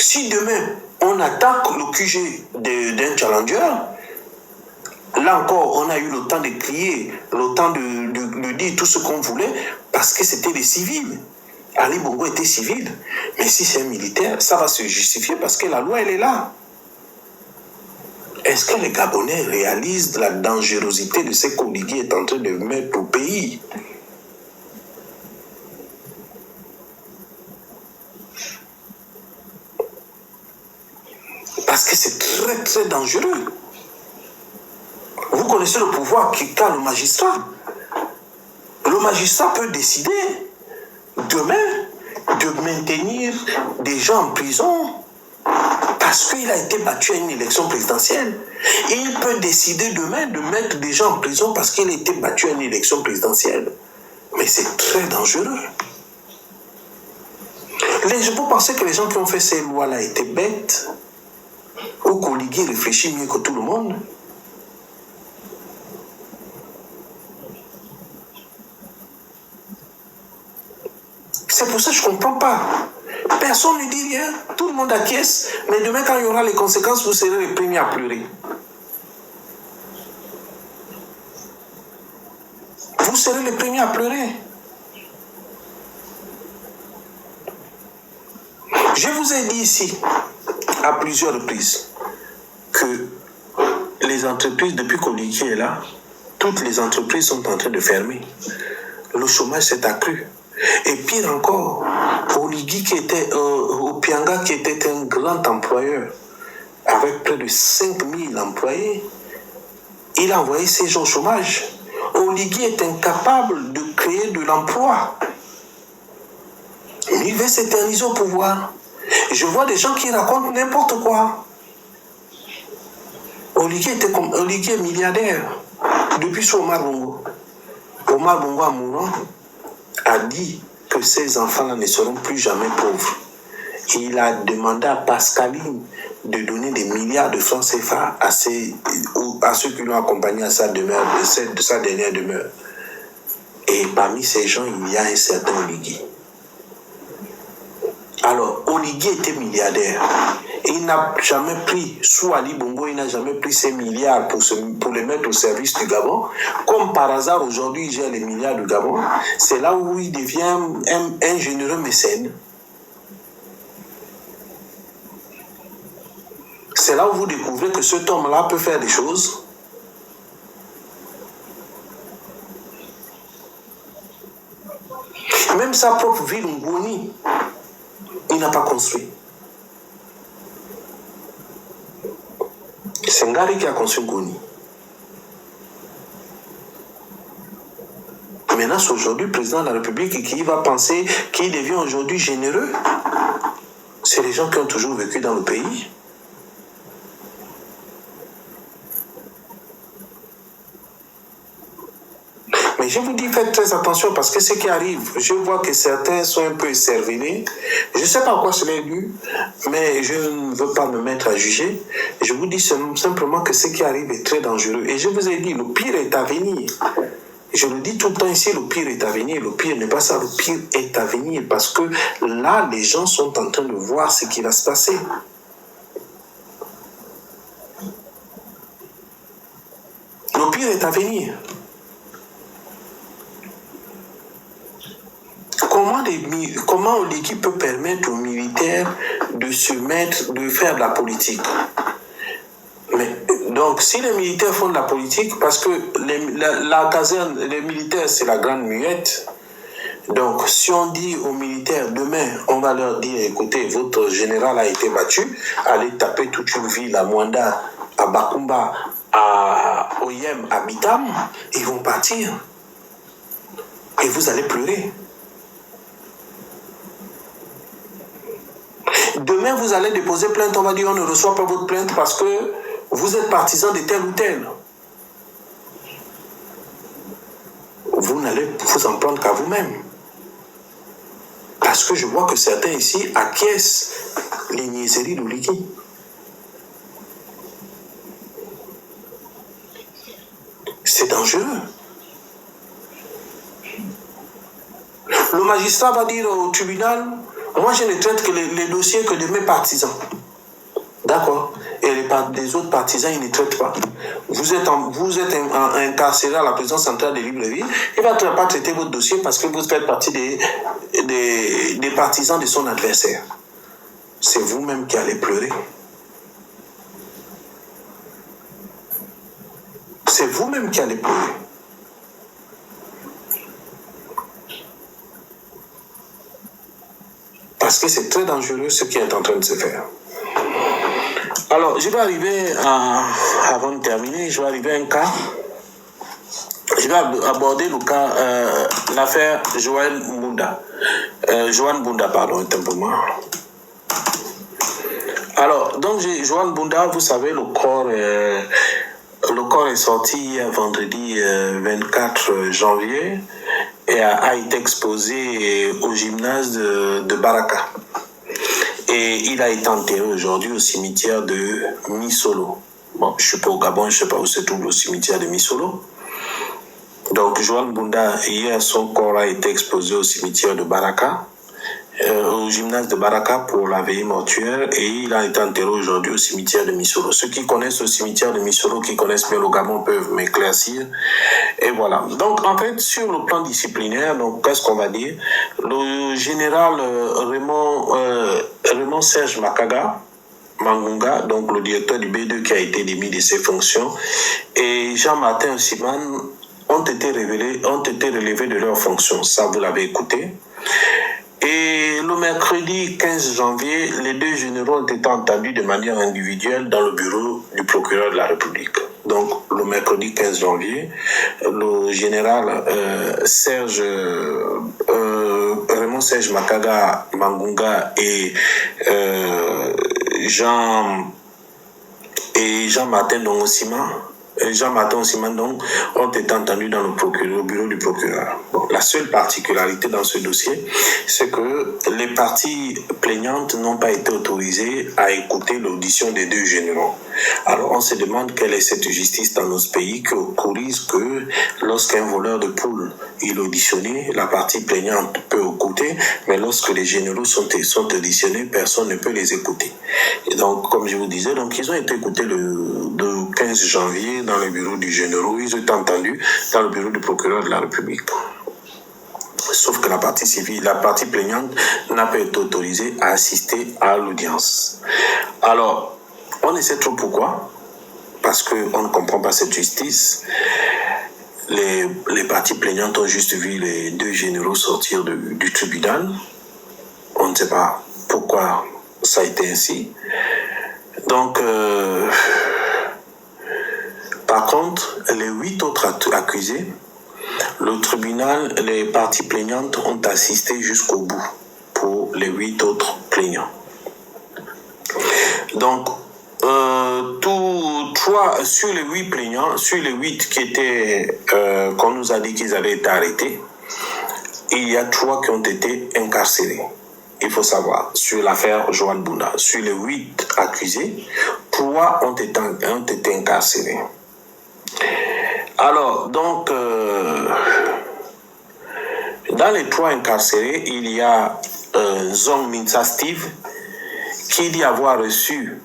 Si demain, on attaque le QG d'un challenger, là encore, on a eu le temps de crier, le temps de dire tout ce qu'on voulait, parce que c'était des civils. Ali Bongo était civil, mais si c'est un militaire, ça va se justifier parce que la loi, elle est là. Est-ce que les Gabonais réalisent la dangerosité de ce qu'Oligui est en train de mettre au pays? Parce que c'est très très dangereux. Vous connaissez le pouvoir qu'a le magistrat. Le magistrat peut décider demain de maintenir des gens en prison parce qu'il a été battu à une élection présidentielle. Il peut décider demain de mettre des gens en prison parce qu'il a été battu à une élection présidentielle. Mais c'est très dangereux. Vous pensez que les gens qui ont fait ces lois-là étaient bêtes? Ou qu'Oligui réfléchit mieux que tout le monde? C'est pour ça que je ne comprends pas. Personne ne dit rien, tout le monde acquiesce, mais demain quand il y aura les conséquences, vous serez les premiers à pleurer. Vous serez les premiers à pleurer. Je vous ai dit ici, à plusieurs reprises, que les entreprises, depuis qu'Oligui est là, toutes les entreprises sont en train de fermer. Le chômage s'est accru. Et pire encore, Oligui qui était, Opianga qui était un grand employeur, avec près de 5000 employés, il a envoyé ses gens au chômage. Oligui est incapable de créer de l'emploi. Il veut s'éterniser au pouvoir. Je vois des gens qui racontent n'importe quoi. Oligui est milliardaire depuis son Omar Bongo. Omar Bongo, en mourant, a dit que ces enfants-là ne seront plus jamais pauvres. Il a demandé à Pascaline de donner des milliards de francs CFA à ceux qui l'ont accompagné à sa demeure, de sa dernière demeure. Et parmi ces gens, il y a un certain Oligui. Alors, Oligui était milliardaire. Il n'a jamais pris, sous Ali Bongo, il n'a jamais pris ces milliards pour les mettre au service du Gabon. Comme par hasard, aujourd'hui, il gère les milliards du Gabon. C'est là où il devient un généreux mécène. C'est là où vous découvrez que cet homme-là peut faire des choses. Même sa propre ville, Ngoni, il n'a pas construit. C'est Ngari qui a construit Ngoni. Maintenant, c'est aujourd'hui le président de la République et qui va penser qu'il devient aujourd'hui généreux. C'est les gens qui ont toujours vécu dans le pays. Mais je vous dis, faites très attention parce que ce qui arrive, je vois que certains sont un peu écervelés. Je ne sais pas à quoi cela est dû, mais je ne veux pas me mettre à juger. Je vous dis simplement que ce qui arrive est très dangereux. Et je vous ai dit, le pire est à venir. Je le dis tout le temps ici, le pire est à venir. Le pire n'est pas ça, le pire est à venir. Parce que là, les gens sont en train de voir ce qui va se passer. Le pire est à venir. Comment Oligui peut permettre aux militaires de faire de la politique? Mais, donc, si les militaires font de la politique, parce que la caserne, les militaires, c'est la grande muette. Donc, si on dit aux militaires, demain, on va leur dire, écoutez, votre général a été battu, allez taper toute une ville à Mwanda, à Bakumba, à Oyem, à Bitam, ils vont partir. Et vous allez pleurer. Demain, vous allez déposer plainte, on va dire on ne reçoit pas votre plainte parce que vous êtes partisan de tel ou tel. Vous n'allez vous en prendre qu'à vous-même. Parce que je vois que certains ici acquiescent les niaiseries d'Oligui. C'est dangereux. Le magistrat va dire au tribunal, Moi, je ne traite que les dossiers que de mes partisans. D'accord. Et les autres partisans, ils ne traitent pas. Vous êtes incarcéré à la prison centrale de Libreville, il ne va pas traiter votre dossier parce que vous faites partie des partisans de son adversaire. C'est vous-même qui allez pleurer. C'est vous-même qui allez pleurer. Parce que c'est très dangereux ce qui est en train de se faire. Alors, je vais arriver avant de terminer, je vais arriver à un cas. Je vais aborder le cas, l'affaire Joanne Bunda. Joanne Bunda, pardon, un peu moins. Alors, donc, Joanne Bunda, vous savez, le corps est sorti hier vendredi 24 janvier et a été exposé au gymnase de Baraka. Et il a été enterré aujourd'hui au cimetière de Misolo. Bon, je ne suis pas au Gabon, je ne sais pas où se trouve le cimetière de Misolo. Donc, Joanne Bunda, hier, son corps a été exposé au cimetière de Baraka, au gymnase de Baraka pour la veillée mortuaire, et il a été enterré aujourd'hui au cimetière de Misolo. Ceux qui connaissent le cimetière de Misolo, qui connaissent bien le Gabon, peuvent m'éclaircir. Et voilà. Donc, en fait, sur le plan disciplinaire, donc, qu'est-ce qu'on va dire? Le général Raymond Serge Mangunga, donc le directeur du B2 qui a été démis de ses fonctions, et Jean-Martin Siman ont été relevés de leurs fonctions. Ça, vous l'avez écouté. Et le mercredi 15 janvier, les deux généraux ont été entendus de manière individuelle dans le bureau du procureur de la République. Donc, le mercredi 15 janvier, le général Raymond Serge Makaga Mangunga et Jean-Martin Dongosima, Jean-Martin Siman donc ont été entendus dans le bureau du procureur. Bon, la seule particularité dans ce dossier, c'est que les parties plaignantes n'ont pas été autorisées à écouter l'audition des deux généraux. Alors on se demande quelle est cette justice dans notre pays qui autorise que lorsqu'un voleur de poules est auditionné, la partie plaignante peut écouter, mais lorsque les généraux sont auditionnés, personne ne peut les écouter. Et donc, comme je vous disais, donc ils ont été écoutés le 15 janvier dans le bureau du général, ils ont été entendus dans le bureau du procureur de la République. Sauf que la partie plaignante n'a pas été autorisée à assister à l'audience. Alors, on ne sait trop pourquoi, parce qu'on ne comprend pas cette justice. Les parties plaignantes ont juste vu les deux généraux sortir du tribunal. On ne sait pas pourquoi ça a été ainsi. Donc, par contre, les 8 autres accusés, le tribunal, les parties plaignantes ont assisté jusqu'au bout pour les 8 autres plaignants. Donc, sur les 8 plaignants, sur les 8 qui étaient, qu'on nous a dit qu'ils avaient été arrêtés, il y a 3 qui ont été incarcérés. Il faut savoir, sur l'affaire Joanne Bunda, sur les 8 accusés, 3 ont été incarcérés. Alors, donc, dans les 3 incarcérés, il y a Zong Minsa Steve, qui dit avoir reçu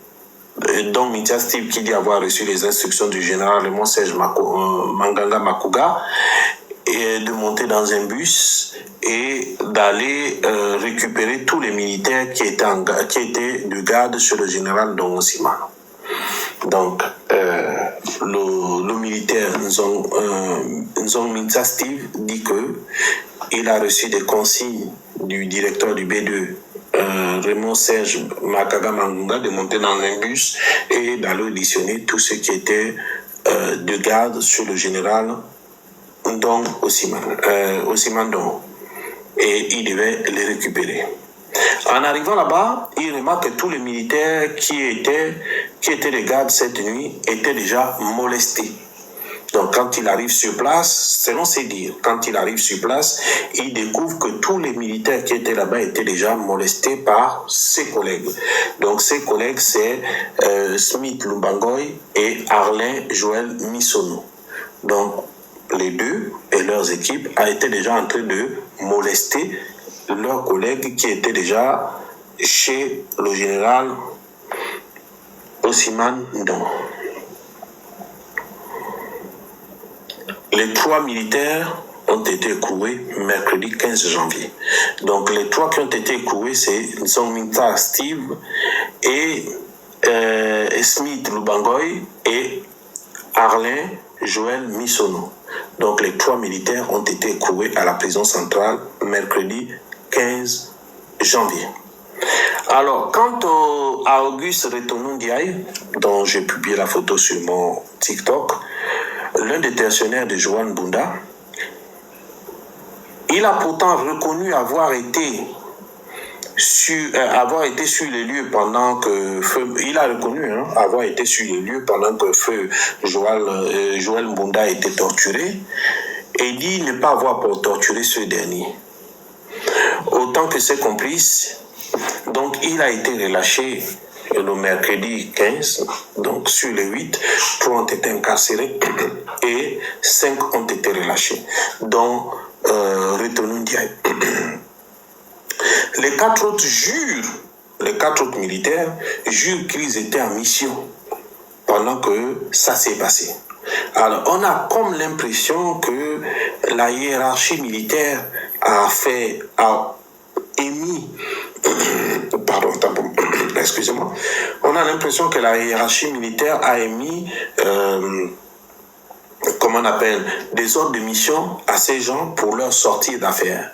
les instructions du général Raymond Serge Manganga Makuga et de monter dans un bus et d'aller récupérer tous les militaires qui étaient de garde sur le général Dongosima. Donc, le militaire Nzong Minsa Steve dit que il a reçu des consignes du directeur du B2, Raymond Serge Makaga Mangunga, de monter dans un bus et d'aller auditionner tous ceux qui étaient de garde sur le général Ndong Osiman Dong. Et il devait les récupérer. En arrivant là-bas, il remarque que tous les militaires qui étaient de garde cette nuit étaient déjà molestés. Donc quand il arrive sur place, selon ses dires, quand il arrive sur place, il découvre que tous les militaires qui étaient là-bas étaient déjà molestés par ses collègues. Donc ses collègues, c'est Smith Lumbangoy et Arlin Joël Misono. Donc les deux et leurs équipes ont été déjà en train de molester leurs collègues qui étaient déjà chez le général Osimhen Ndong. Les 3 militaires ont été écroués mercredi 15 janvier. Donc les 3 qui ont été écroués, c'est Nzongminta Steve et Smith Lubangoy et Arlen Joël Misono. Donc les 3 militaires ont été écroués à la prison centrale mercredi 15 janvier. Alors, quant à Auguste Retonou Ndiaye, dont j'ai publié la photo sur mon TikTok, l'un des tertionnaires de Joan Bunda, il a pourtant reconnu avoir été sur les lieux pendant que feu, il a reconnu avoir été sur les lieux pendant que feu Joël Bunda a été torturé, et dit ne pas avoir torturé ce dernier. Autant que ses complices, donc il a été relâché le mercredi 15, donc sur les 8, 3 ont été incarcérés et 5 ont été relâchés, dont Retonou Ndiaye. Les 4 autres militaires jurent qu'ils étaient en mission pendant que ça s'est passé. Alors, on a comme l'impression que la hiérarchie militaire a émis, excusez-moi, on a l'impression que la hiérarchie militaire a émis, comment on appelle, des ordres de mission à ces gens pour leur sortir d'affaires.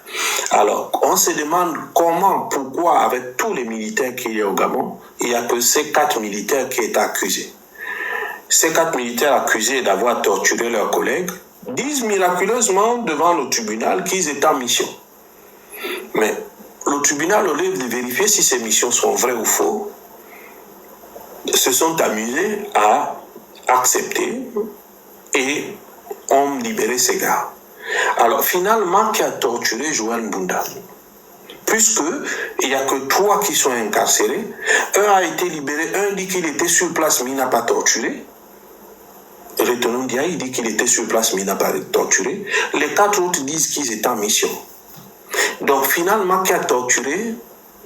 Alors, on se demande comment, pourquoi, avec tous les militaires qu'il y a au Gabon, il n'y a que ces 4 militaires qui étaient accusés. Ces 4 militaires accusés d'avoir torturé leurs collègues disent miraculeusement devant le tribunal qu'ils étaient en mission. Mais le tribunal, au lieu de vérifier si ces missions sont vraies ou faux, se sont amusés à accepter et ont libéré ces gars. Alors finalement, qui a torturé Joan Bunda? Puisqu'il n'y a que 3 qui sont incarcérés, un a été libéré, un dit qu'il était sur place mais il n'a pas torturé. Retonou Ndiaye dit qu'il était sur place mais il n'a pas torturé. Les 4 autres disent qu'ils étaient en mission. Donc finalement, qui a torturé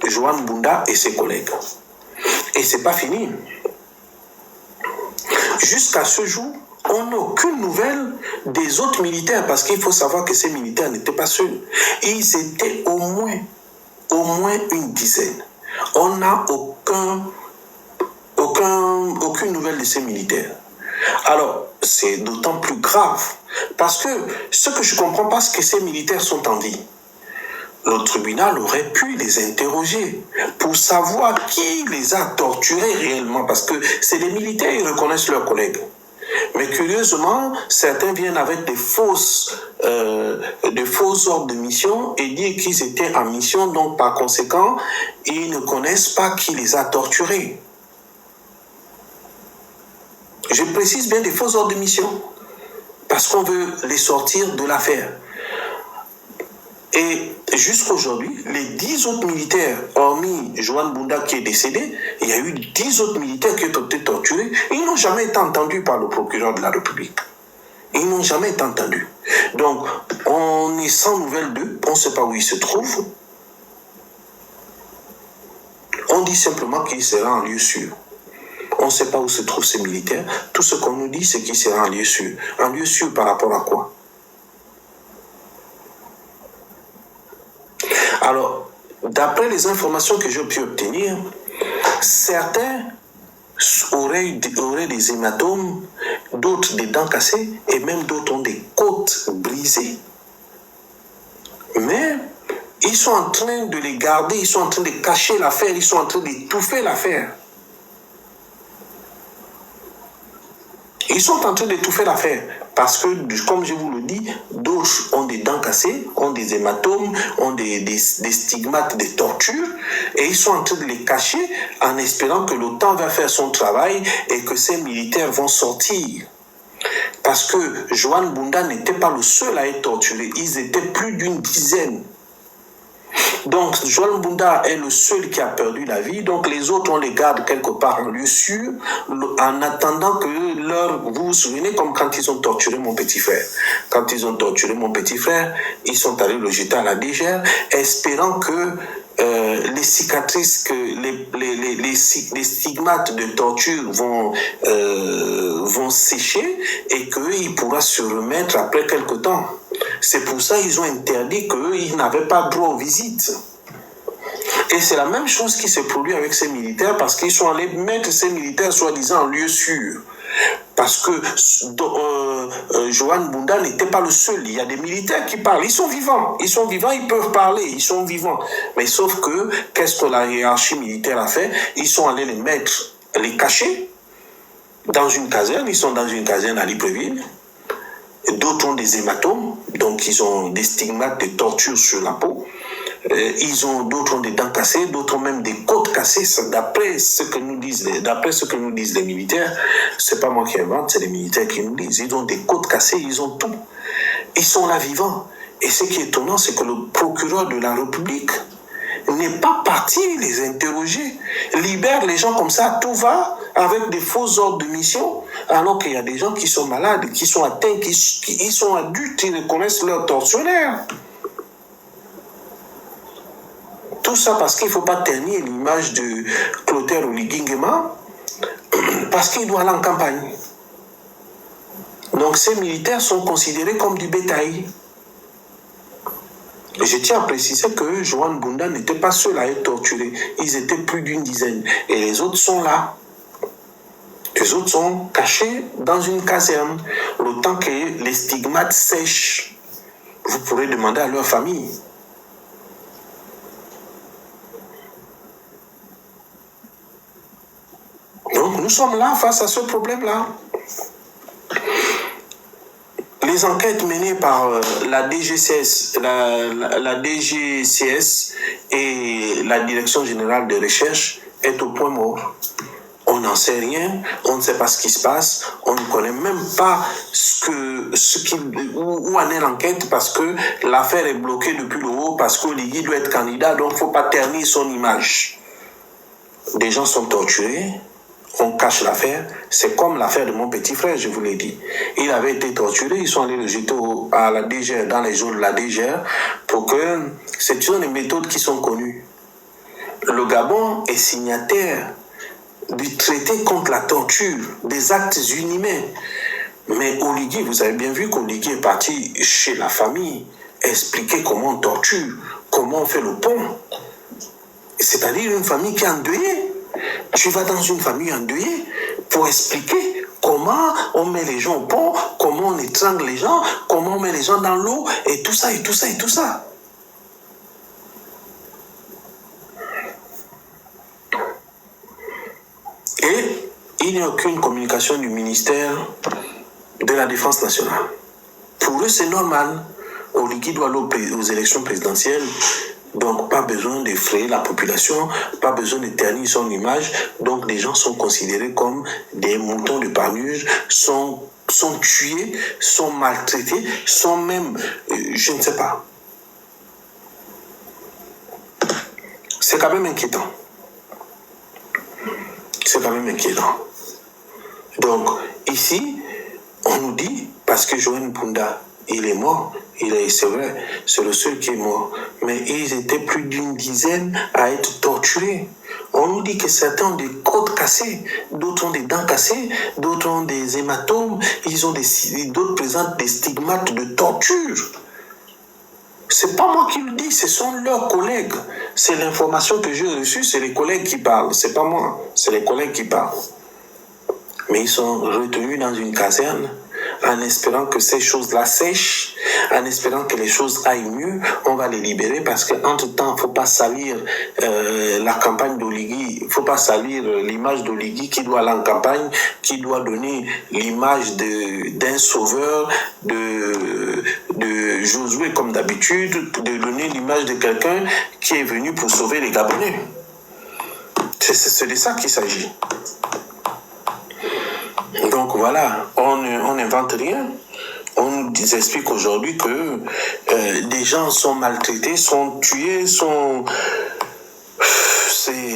Joan Bunda et ses collègues? Et c'est pas fini. Jusqu'à ce jour, on n'a aucune nouvelle des autres militaires, parce qu'il faut savoir que ces militaires n'étaient pas seuls. Ils étaient au moins une dizaine. On n'a aucune nouvelle de ces militaires. Alors, c'est d'autant plus grave, parce que ce que je ne comprends pas, c'est que ces militaires sont en vie. Le tribunal aurait pu les interroger pour savoir qui les a torturés réellement, parce que c'est des militaires, ils reconnaissent leurs collègues. Mais curieusement, certains viennent avec des fausses ordres de mission et disent qu'ils étaient en mission, donc par conséquent, ils ne connaissent pas qui les a torturés. Je précise bien des faux ordres de mission, parce qu'on veut les sortir de l'affaire. Et jusqu'aujourd'hui, les 10 autres militaires, hormis Joan Bunda qui est décédé, il y a eu 10 autres militaires qui ont été torturés. Ils n'ont jamais été entendus par le procureur de la République. Ils n'ont jamais été entendus. Donc, on est sans nouvelles d'eux, on ne sait pas où ils se trouvent. On dit simplement qu'il sera en lieu sûr. On ne sait pas où se trouvent ces militaires. Tout ce qu'on nous dit, c'est qu'il sera en lieu sûr. En lieu sûr par rapport à quoi? Alors, d'après les informations que j'ai pu obtenir, certains auraient des hématomes, d'autres des dents cassées, et même d'autres ont des côtes brisées. Mais ils sont en train de les garder, ils sont en train de cacher l'affaire, ils sont en train d'étouffer l'affaire. Ils sont en train d'étouffer l'affaire parce que, comme je vous le dis, d'autres ont des dents cassées, ont des hématomes, ont des stigmates, des tortures, et ils sont en train de les cacher en espérant que le temps va faire son travail et que ces militaires vont sortir. Parce que Joan Bunda n'était pas le seul à être torturé, ils étaient plus d'une dizaine. Donc, Joël Mbunda est le seul qui a perdu la vie. Donc, les autres, on les garde quelque part en lieu sûr, en attendant que vous vous souvenez, comme quand ils ont torturé mon petit frère. Quand ils ont torturé mon petit frère, ils sont allés le jeter à la DGR, espérant que les cicatrices, que les stigmates de torture vont sécher et qu'il pourra se remettre après quelque temps. C'est pour ça qu'ils ont interdit qu'ils n'avaient pas droit aux visites. Et c'est la même chose qui s'est produit avec ces militaires parce qu'ils sont allés mettre ces militaires soi-disant en lieu sûr. Parce que Joël Mbunda n'était pas le seul. Il y a des militaires qui parlent. Ils sont vivants, ils peuvent parler, ils sont vivants. Mais sauf que, qu'est-ce que la hiérarchie militaire a fait? Ils sont allés les cacher dans une caserne. Ils sont dans une caserne à Libreville. D'autres ont des hématomes, donc ils ont des stigmates de torture sur la peau. D'autres ont des dents cassées, d'autres ont même des côtes cassées. D'après ce que nous disent les militaires, c'est pas moi qui invente, c'est les militaires qui nous disent. Ils ont des côtes cassées, ils ont tout. Ils sont là vivants. Et ce qui est étonnant, c'est que le procureur de la République n'est pas parti les interroger. Libère les gens comme ça, tout va, avec des faux ordres de mission, alors qu'il y a des gens qui sont malades, qui sont atteints, ils sont adultes, ils reconnaissent leurs tortionnaires. Tout ça parce qu'il ne faut pas ternir l'image de Clotaire Oligui Nguema, parce qu'il doit aller en campagne. Donc ces militaires sont considérés comme du bétail. Et je tiens à préciser que Joël Mbunda n'était pas seul à être torturé. Ils étaient plus d'une dizaine. Et les autres sont là. Les autres sont cachés dans une caserne. Le temps que les stigmates sèchent, vous pourrez demander à leur famille. Donc nous sommes là face à ce problème-là. Les enquêtes menées par la DGCS, la DGCS et la Direction Générale de Recherche est au point mort. On n'en sait rien, on ne sait pas ce qui se passe, on ne connaît même pas où en est l'enquête parce que l'affaire est bloquée depuis le haut, parce qu'Oligui doit être candidat, donc il ne faut pas ternir son image. Des gens sont torturés. On cache l'affaire. C'est comme l'affaire de mon petit frère, je vous l'ai dit. Il avait été torturé, ils sont allés le jeter à la DGR, dans les zones de la DGR, pour que c'est une des méthodes qui sont connues. Le Gabon est signataire du traité contre la torture, des actes inhumains. Mais Oligui, vous avez bien vu qu'Oligui est parti chez la famille expliquer comment on torture, comment on fait le pont. C'est-à-dire une famille qui est endeuillée. Tu vas dans une famille endeuillée pour expliquer comment on met les gens au pont, comment on étrangle les gens, comment on met les gens dans l'eau, et tout ça, et tout ça, et tout ça. Et il n'y a aucune communication du ministère de la Défense nationale. Pour eux, c'est normal. Oligui doit aller aux élections présidentielles. Donc, pas besoin d'effrayer la population, pas besoin de ternir son image. Donc, les gens sont considérés comme des moutons de Panurge, sont tués, sont maltraités, sont même, je ne sais pas. C'est quand même inquiétant. C'est quand même inquiétant. Donc, ici, on nous dit, parce que Joël Mbunda, il est mort, c'est vrai, c'est le seul qui est mort. Mais ils étaient plus d'une dizaine à être torturés. On nous dit que certains ont des côtes cassées, d'autres ont des dents cassées, d'autres ont des hématomes, d'autres présentent des stigmates de torture. C'est pas moi qui le dis, ce sont leurs collègues. C'est l'information que j'ai reçue, c'est les collègues qui parlent. C'est pas moi, c'est les collègues qui parlent. Mais ils sont retenus dans une caserne en espérant que ces choses-là sèchent, en espérant que les choses aillent mieux. On va les libérer parce qu'entre-temps, il ne faut pas salir la campagne d'Oligui, il ne faut pas salir l'image d'Oligui qui doit aller en campagne, qui doit donner l'image d'un sauveur, de Josué comme d'habitude, de donner l'image de quelqu'un qui est venu pour sauver les Gabonais. C'est de ça qu'il s'agit. Donc voilà, on n'invente rien. On nous explique aujourd'hui que des gens sont maltraités, sont tués, sont...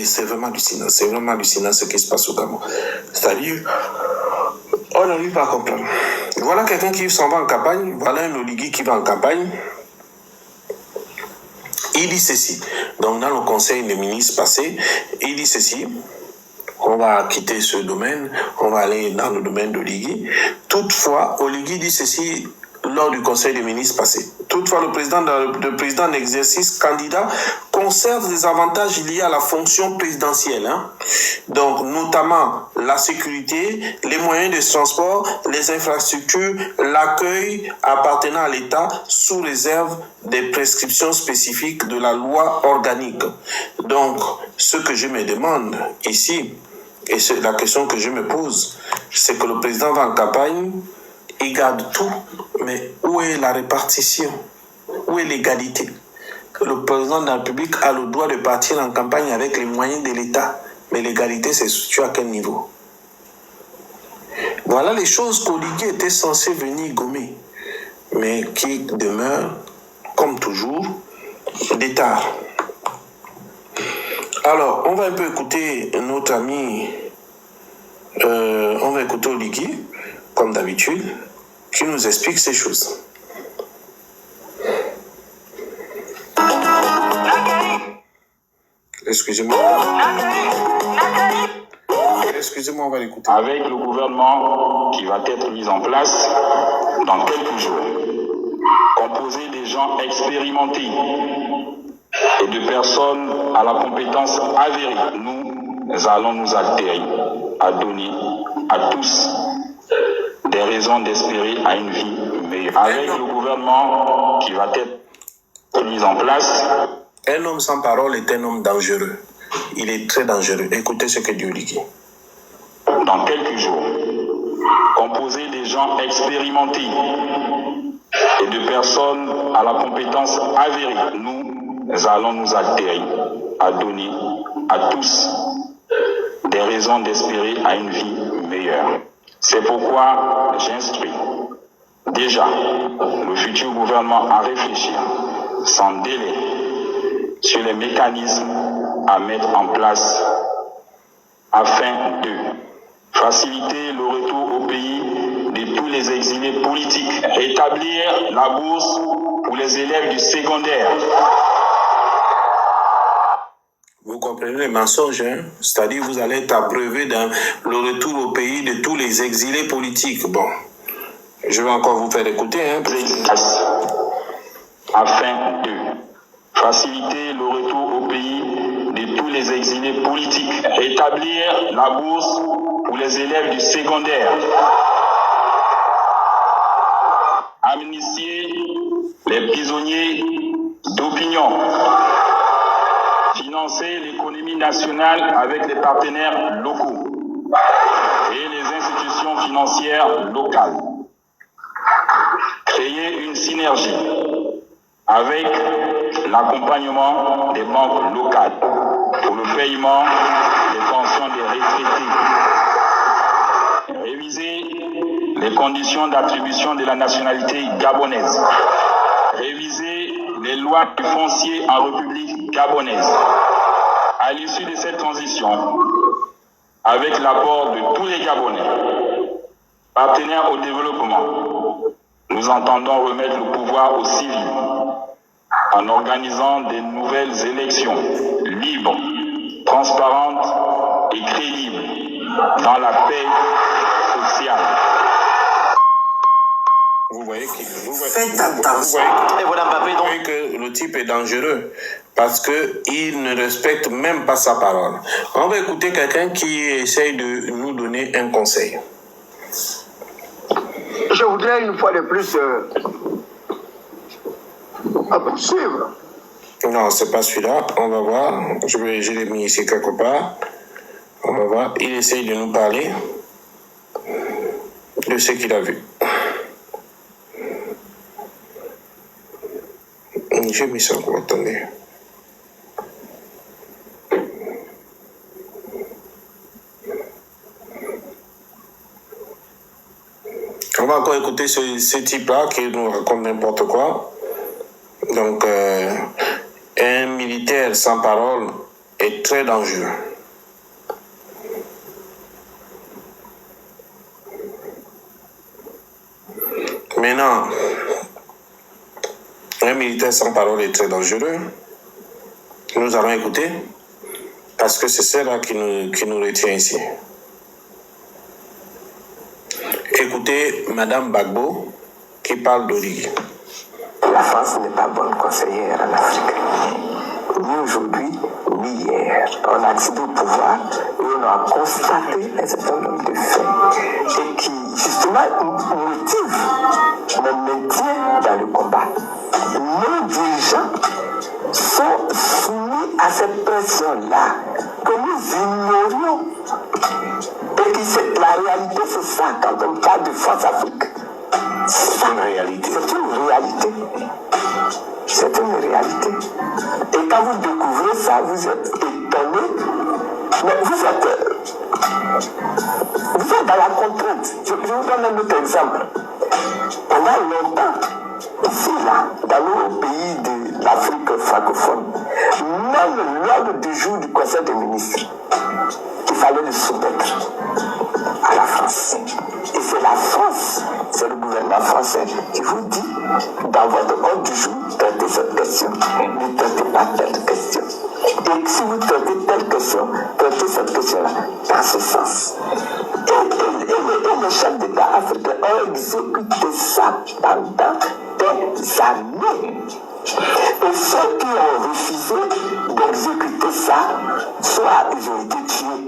C'est vraiment hallucinant. C'est vraiment hallucinant ce qui se passe au Gabon. C'est-à-dire, on n'arrive pas à comprendre. Voilà quelqu'un qui s'en va en campagne, voilà un oligarque qui va en campagne. Il dit ceci. Donc, dans le conseil des ministres passé, il dit ceci. On va quitter ce domaine, on va aller dans le domaine d'Oligui. Toutefois, Oligui dit ceci lors du conseil des ministres passé. Toutefois, le président d'exercice candidat conserve des avantages liés à la fonction présidentielle. Donc, notamment la sécurité, les moyens de transport, les infrastructures, l'accueil appartenant à l'État sous réserve des prescriptions spécifiques de la loi organique. Donc, ce que je me demande ici, et c'est la question que je me pose, c'est que le président va en campagne, il garde tout, mais où est la répartition? Où est l'égalité? Le président de la République a le droit de partir en campagne avec les moyens de l'État, mais l'égalité, c'est situé à quel niveau? Voilà les choses qu'Oligui était censé venir gommer, mais qui demeurent, comme toujours, des tares. Alors, on va un peu écouter notre ami, on va écouter Oligui, comme d'habitude, qui nous explique ces choses. Excusez-moi. Excusez-moi, on va l'écouter. Avec le gouvernement qui va être mis en place dans quelques jours, composé des gens expérimentés et de personnes à la compétence avérée, nous allons nous altérer à donner à tous des raisons d'espérer à une vie meilleure. Avec le gouvernement qui va être mis en place, un homme sans parole est un homme dangereux. Il est très dangereux. Écoutez ce que dit Oligui. Dans quelques jours, composé des gens expérimentés et de personnes à la compétence avérée, nous allons nous altérer à donner à tous des raisons d'espérer à une vie meilleure. C'est pourquoi j'instruis déjà le futur gouvernement à réfléchir sans délai sur les mécanismes à mettre en place afin de faciliter le retour au pays de tous les exilés politiques, rétablir la bourse pour les élèves du secondaire. Vous comprenez les mensonges, hein? C'est-à-dire vous allez être abreuvé dans le retour au pays de tous les exilés politiques. Bon, je vais encore vous faire écouter. Afin de faciliter le retour au pays de tous les exilés politiques, rétablir la bourse pour les élèves du secondaire, amnistier les prisonniers d'opinion, financer l'économie nationale avec les partenaires locaux et les institutions financières locales, créer une synergie avec l'accompagnement des banques locales pour le paiement des pensions des retraités, réviser les conditions d'attribution de la nationalité gabonaise, réviser les lois du foncier en République gabonaise. À l'issue de cette transition, avec l'apport de tous les Gabonais, partenaires au développement, nous entendons remettre le pouvoir aux civils en organisant de nouvelles élections libres, transparentes et crédibles dans la paix sociale. Vous voyez Faites attention. Et voilà Mbappé, donc. Vous voyez que le type est dangereux parce qu'il ne respecte même pas sa parole. On va écouter quelqu'un qui essaye de nous donner un conseil. Je voudrais une fois de plus à poursuivre. Non, c'est pas celui-là. On va voir. Je l'ai mis ici quelque part. On va voir. Il essaye de nous parler de ce qu'il a vu. J'ai mis ça. Attendez. On va encore encore écouter ce type-là qui nous raconte n'importe quoi. Donc, un militaire sans parole est très dangereux. Maintenant, un militaire sans parole est très dangereux. Nous allons écouter parce que c'est cela qui nous retient ici. Écoutez Madame Gbagbo qui parle d'Origi. La France n'est pas bonne conseillère en Afrique. Ni aujourd'hui, ni hier. On a accédé au pouvoir et on a constaté un certain nombre de faits et qui, justement, motivent le maintien dans le combat. Nos dirigeants sont soumis à cette pression-là que nous ignorions. Et que la réalité, c'est ça quand on parle de France Afrique. C'est une réalité. C'est une réalité. C'est une réalité. Et quand vous découvrez ça, vous êtes étonné. Mais vous êtes dans la contrainte. Je vous donne un autre exemple. Pendant longtemps, ici, là, dans nos pays de l'Afrique francophone, même l'ordre du jour du Conseil des ministres, il fallait le soumettre à la France. Et c'est la France, c'est le gouvernement français qui vous dit, dans votre ordre du jour, traitez cette question, ne traitez pas telle question. Et si vous traitez telle question, traitez cette question-là dans ce sens. Et les chefs d'État africains ont exécuté ça pendant des années. Et ceux qui ont refusé d'exécuter ça, soit ils ont été tués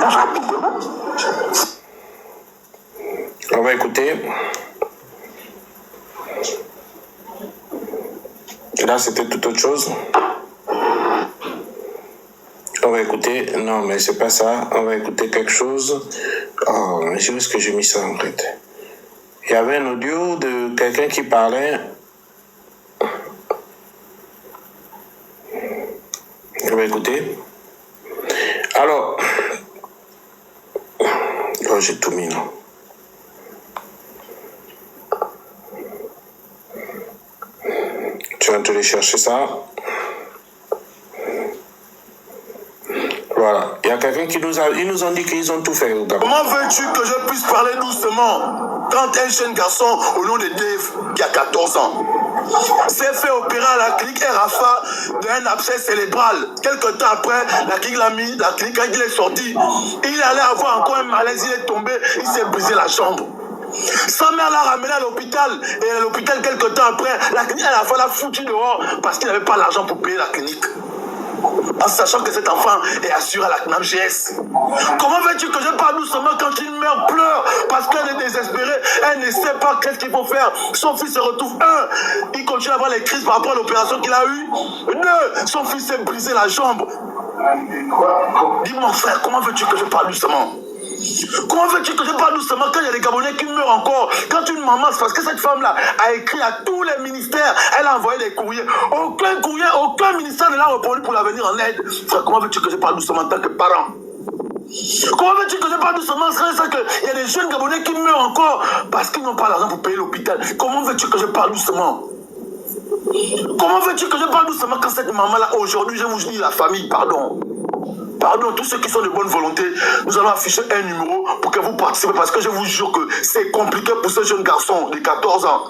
rapidement. On va écouter. Là, c'était tout autre chose. On va écouter. Non, mais c'est pas ça. On va écouter quelque chose. Oh, mais où est-ce que j'ai mis ça en fait? Il y avait un audio de quelqu'un qui parlait. On va écouter. Alors. Oh, j'ai tout mis, non? Tu vas te aller chercher ça. Voilà. Il y a quelqu'un qui ils nous ont dit qu'ils ont tout fait au Gabon. Comment veux-tu que je puisse parler doucement quand un jeune garçon au nom de Dave, qui a 14 ans, s'est fait opérer à la clinique Rafa d'un abcès cérébral. Quelque temps après, la clinique l'a mis, la clinique, quand il est sorti, il allait avoir encore un malaise, il est tombé, il s'est brisé la jambe. Sa mère l'a ramené à l'hôpital, et à l'hôpital, quelque temps après, la clinique Rafa l'a foutu dehors parce qu'il n'avait pas l'argent pour payer la clinique. En sachant que cet enfant est assuré à la CNAMGS. Comment veux-tu que je parle doucement quand il meurt, pleure parce qu'elle est désespérée, elle ne sait pas qu'est-ce qu'il faut faire. Son fils se retrouve, il continue à avoir les crises par rapport à l'opération qu'il a eue. 2, son fils s'est brisé la jambe. Dis-moi frère, comment veux-tu que je parle doucement? Comment veux-tu que je parle doucement quand il y a des Gabonais qui meurent encore? Quand une maman, parce que cette femme-là a écrit à tous les ministères, elle a envoyé des courriers. Aucun ministère ne l'a répondu pour la venir en aide. Frère, comment veux-tu que je parle doucement en tant que parent? Comment veux-tu que je parle doucement? C'est ça qu'il y a des jeunes Gabonais qui meurent encore parce qu'ils n'ont pas l'argent pour payer l'hôpital. Comment veux-tu que je parle doucement? Comment veux-tu que je parle doucement quand cette maman-là, aujourd'hui, je vous dis la famille, pardon, tous ceux qui sont de bonne volonté, nous allons afficher un numéro pour que vous participez parce que je vous jure que c'est compliqué pour ce jeune garçon de 14 ans.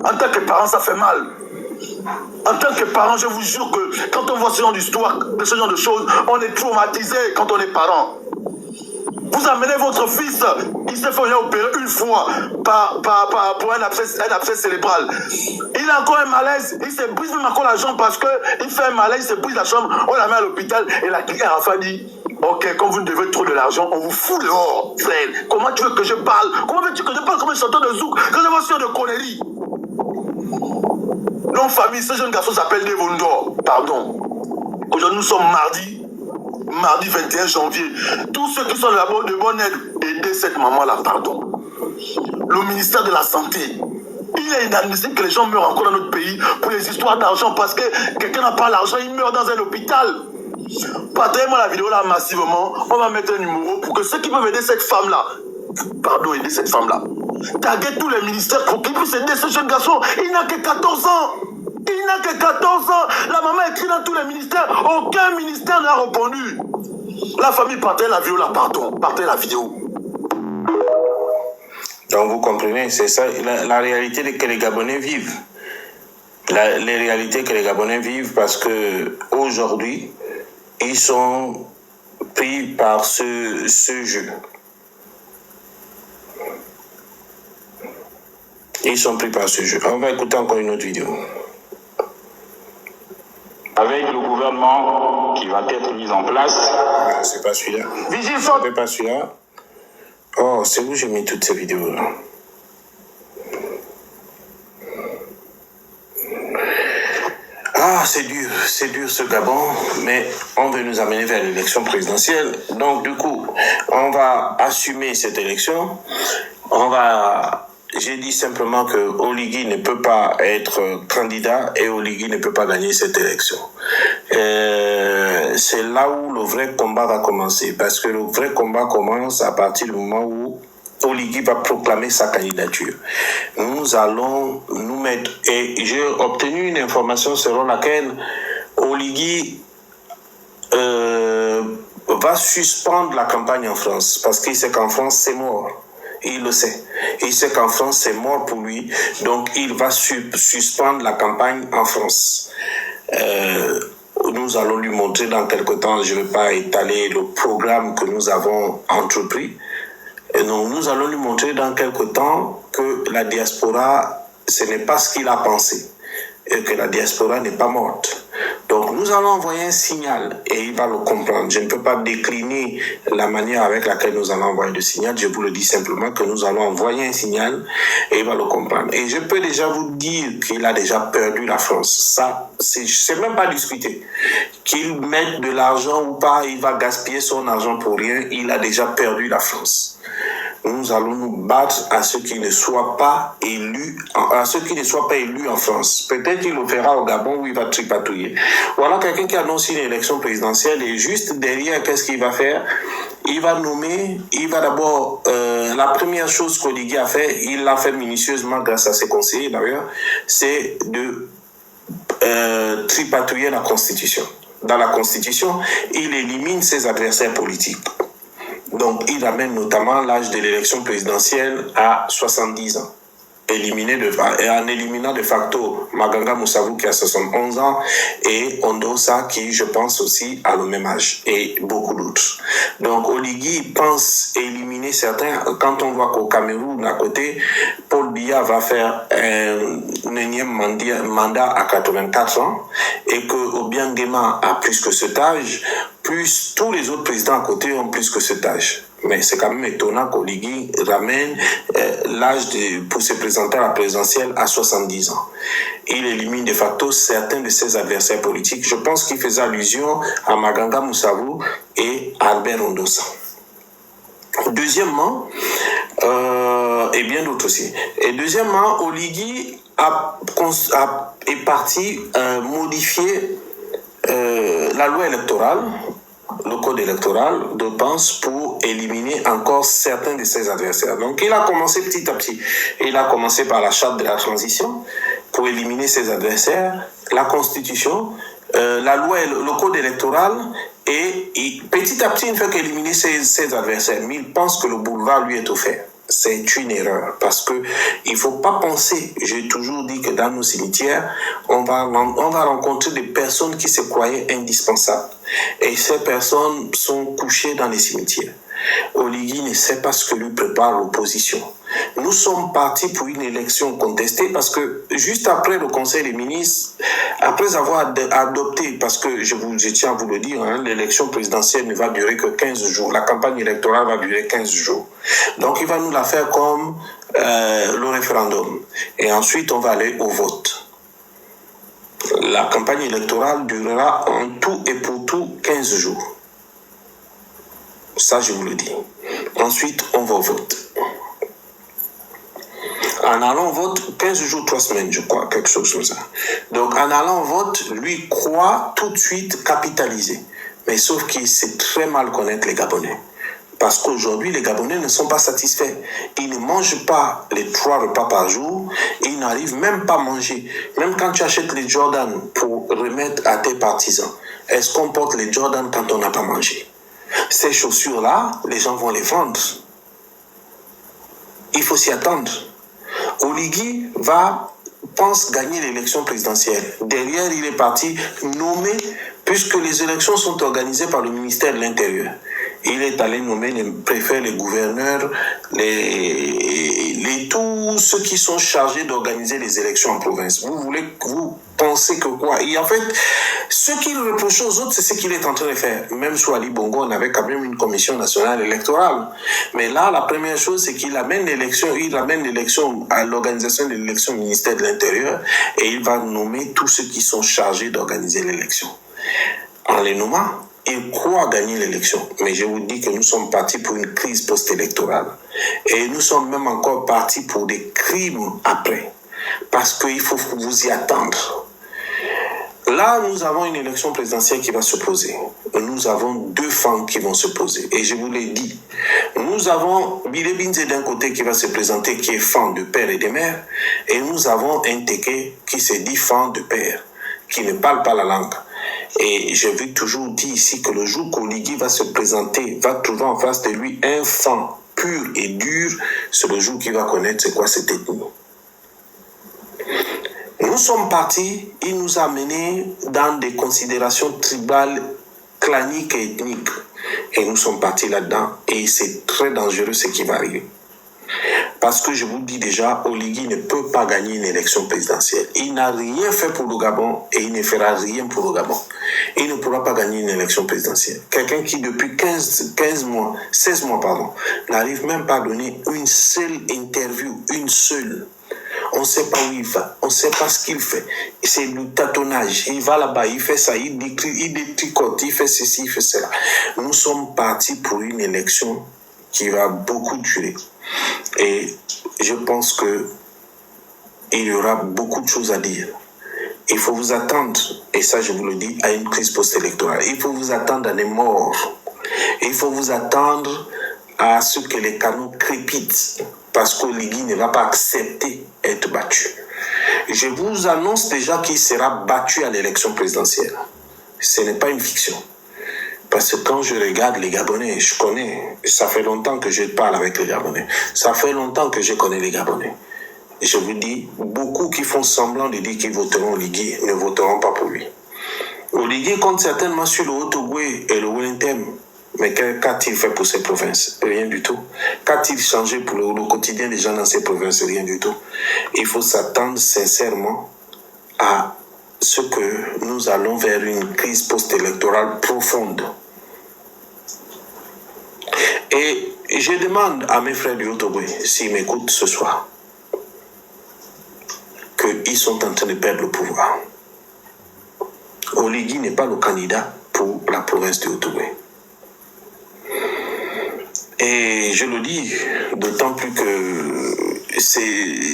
En tant que parent, ça fait mal. En tant que parent, je vous jure que quand on voit ce genre d'histoire, ce genre de choses, on est traumatisé quand on est parent. Vous amenez votre fils, il s'est fait opérer une fois pour un abcès cérébral. Il a encore un malaise, il se brise même encore la jambe parce qu'il fait un malaise, il se brise la jambe, on la met à l'hôpital et la clinique Rafa dit ok, comme vous ne devez trop de l'argent, on vous fout dehors, frère. Comment tu veux que je parle? Comment veux-tu que je parle comme un chanteur de zouk quand je vois sur de conneries? Non, famille, ce jeune garçon s'appelle Devondor, pardon. Aujourd'hui, nous sommes mardi 21 janvier. Tous ceux qui sont de bonne aide, aidez cette maman-là, pardon. Le ministère de la Santé. Il est inadmissible que les gens meurent encore dans notre pays pour les histoires d'argent parce que quelqu'un n'a pas l'argent, il meurt dans un hôpital. Partagez-moi la vidéo là massivement. On va mettre un numéro pour que ceux qui peuvent aider cette femme-là, pardon, aider cette femme-là. Taguer tous les ministères pour qu'il puisse aider ce jeune garçon. Il n'a que 14 ans. Il n'a que 14 ans. La maman écrit dans tous les ministères. Aucun ministère n'a répondu. La famille partait la vidéo, partait la vidéo. Donc vous comprenez, c'est ça la réalité que les Gabonais vivent. Les réalités que les Gabonais vivent parce que aujourd'hui, ils sont pris par ce jeu. Ils sont pris par ce jeu. On va écouter encore une autre vidéo. Avec le gouvernement qui va être mis en place. C'est pas celui-là. Vigile, c'est pas celui-là. Oh, c'est où j'ai mis toutes ces vidéos-là. Ah, c'est dur ce Gabon, mais on veut nous amener vers l'élection présidentielle. Donc du coup, on va assumer cette élection. J'ai dit simplement que Oligui ne peut pas être candidat et Oligui ne peut pas gagner cette élection. C'est là où le vrai combat va commencer, parce que le vrai combat commence à partir du moment où Oligui va proclamer sa candidature. Nous allons nous mettre, et j'ai obtenu une information selon laquelle Oligui va suspendre la campagne en France, parce qu'il sait qu'en France c'est mort. Il le sait. Il sait qu'en France, c'est mort pour lui. Donc, il va suspendre la campagne en France. Nous allons lui montrer dans quelque temps, je ne vais pas étaler le programme que nous avons entrepris. Et donc, nous allons lui montrer dans quelque temps que la diaspora, ce n'est pas ce qu'il a pensé. Et que la diaspora n'est pas morte. Donc nous allons envoyer un signal et il va le comprendre. Je ne peux pas décliner la manière avec laquelle nous allons envoyer le signal. Je vous le dis simplement que nous allons envoyer un signal et il va le comprendre. Et je peux déjà vous dire qu'il a déjà perdu la France. Ça, c'est même pas discuté. Qu'il mette de l'argent ou pas, il va gaspiller son argent pour rien. Il a déjà perdu la France. Nous allons nous battre à ceux qui ne soient pas élus, en France. Peut-être qu'il le fera au Gabon où il va tripatouiller. Voilà quelqu'un qui annonce une élection présidentielle et juste derrière, qu'est-ce qu'il va faire? Il va d'abord, la première chose qu'Oligui a fait, il l'a fait minutieusement grâce à ses conseillers d'ailleurs, c'est de tripatouiller la Constitution. Dans la Constitution, il élimine ses adversaires politiques. Donc, il amène notamment l'âge de l'élection présidentielle à 70 ans. En éliminant de facto Maganga Moussavou qui a 71 ans et Ondosa qui, je pense aussi, a le même âge et beaucoup d'autres. Donc, Oligui pense éliminer certains. Quand on voit qu'au Cameroun, à côté, Paul Biya va faire un énième mandat à 84 ans et que Obiangema a plus que cet âge, plus tous les autres présidents à côté ont plus que cet âge. Mais c'est quand même étonnant qu'Oligui ramène l'âge pour se présenter à la présidentielle à 70 ans. Il élimine de facto certains de ses adversaires politiques. Je pense qu'il faisait allusion à Maganga Moussavou et Albert Ondosa. Deuxièmement, et bien d'autres aussi. Et deuxièmement, Oligui est parti modifier la loi électorale, le code électoral, je pense, pour éliminer encore certains de ses adversaires. Donc, il a commencé petit à petit. Il a commencé par la charte de la transition pour éliminer ses adversaires, la constitution, la loi, le code électoral, et petit à petit, il ne fait qu'éliminer ses adversaires. Mais il pense que le boulevard lui est offert. C'est une erreur parce que il faut pas penser. J'ai toujours dit que dans nos cimetières, on va rencontrer des personnes qui se croyaient indispensables. Et ces personnes sont couchées dans les cimetières. Oligui ne sait pas ce que lui prépare l'opposition. Nous sommes partis pour une élection contestée parce que juste après le Conseil des ministres, après avoir adopté, parce que je tiens à vous le dire, l'élection présidentielle ne va durer que 15 jours. La campagne électorale va durer 15 jours. Donc il va nous la faire comme le référendum. Et ensuite, on va aller au vote. La campagne électorale durera en tout et pour tout 15 jours. Ça, je vous le dis. Ensuite, on va au vote. En allant au vote, 15 jours, 3 semaines, je crois, quelque chose comme ça. Donc, en allant au vote, lui croit tout de suite capitaliser. Mais sauf qu'il sait très mal connaître les Gabonais. Parce qu'aujourd'hui, les Gabonais ne sont pas satisfaits. Ils ne mangent pas les 3 repas par jour. Ils n'arrivent même pas à manger. Même quand tu achètes les Jordan pour remettre à tes partisans, est-ce qu'on porte les Jordan quand on n'a pas mangé? Ces chaussures-là, les gens vont les vendre. Il faut s'y attendre. Oligui pense gagner l'élection présidentielle. Derrière, il est parti nommer, puisque les élections sont organisées par le ministère de l'Intérieur. Il est allé nommer les préfets, les gouverneurs, tous ceux qui sont chargés d'organiser les élections en province. Vous pensez que quoi? Et en fait, ce qu'il reproche aux autres, c'est ce qu'il est en train de faire. Même sous Ali Bongo, on avait quand même une commission nationale électorale. Mais là, la première chose, c'est qu'il amène l'élection à l'organisation de l'élection au ministère de l'Intérieur et il va nommer tous ceux qui sont chargés d'organiser l'élection. En les nommant, il croit gagner l'élection. Mais je vous dis que nous sommes partis pour une crise post-électorale. Et nous sommes même encore partis pour des crimes après. Parce qu'il faut vous y attendre. Là, nous avons une élection présidentielle qui va se poser. Nous avons 2 femmes qui vont se poser. Et je vous l'ai dit, nous avons Bile Binze d'un côté qui va se présenter, qui est femme de père et de mère. Et nous avons un Teke qui se dit femme de père, qui ne parle pas la langue. Et je vais toujours dire ici que le jour qu'Oligui va se présenter, va trouver en face de lui un fan pur et dur, c'est le jour qu'il va connaître c'est quoi cette ethnie. Nous sommes partis, il nous a menés dans des considérations tribales, claniques et ethniques. Et nous sommes partis là-dedans et c'est très dangereux ce qui va arriver. Parce que je vous dis déjà, Oligui ne peut pas gagner une élection présidentielle. Il n'a rien fait pour le Gabon et il ne fera rien pour le Gabon. Il ne pourra pas gagner une élection présidentielle. Quelqu'un qui depuis 16 mois, n'arrive même pas à donner une seule interview, une seule. On ne sait pas où il va, on ne sait pas ce qu'il fait. C'est du tâtonnage. Il va là-bas, il fait ça, il détricote, il fait ceci, il fait cela. Nous sommes partis pour une élection qui va beaucoup durer. Et je pense que il y aura beaucoup de choses à dire. Il faut vous attendre, et ça je vous le dis, à une crise post-électorale. Il faut vous attendre à des morts. Il faut vous attendre à ce que les canons crépitent, parce qu'Oligui ne va pas accepter d'être battu. Je vous annonce déjà qu'il sera battu à l'élection présidentielle. Ce n'est pas une fiction. Parce que quand je regarde les Gabonais, je connais, ça fait longtemps que je parle avec les Gabonais. Ça fait longtemps que je connais les Gabonais. Et je vous dis, beaucoup qui font semblant de dire qu'ils voteront Oligui ne voteront pas pour lui. Oligui compte certainement sur le Haut-Ogooué et le Wellington. Mais qu'a-t-il fait pour ces provinces? Rien du tout. Qu'a-t-il changé pour le quotidien des gens dans ces provinces? Rien du tout. Il faut s'attendre sincèrement à ce que nous allons vers une crise post-électorale profonde. Et je demande à mes frères du Haut-Ogooué, s'ils m'écoutent ce soir, qu'ils sont en train de perdre le pouvoir. Oligui n'est pas le candidat pour la province du Haut-Ogooué. Et je le dis, d'autant plus que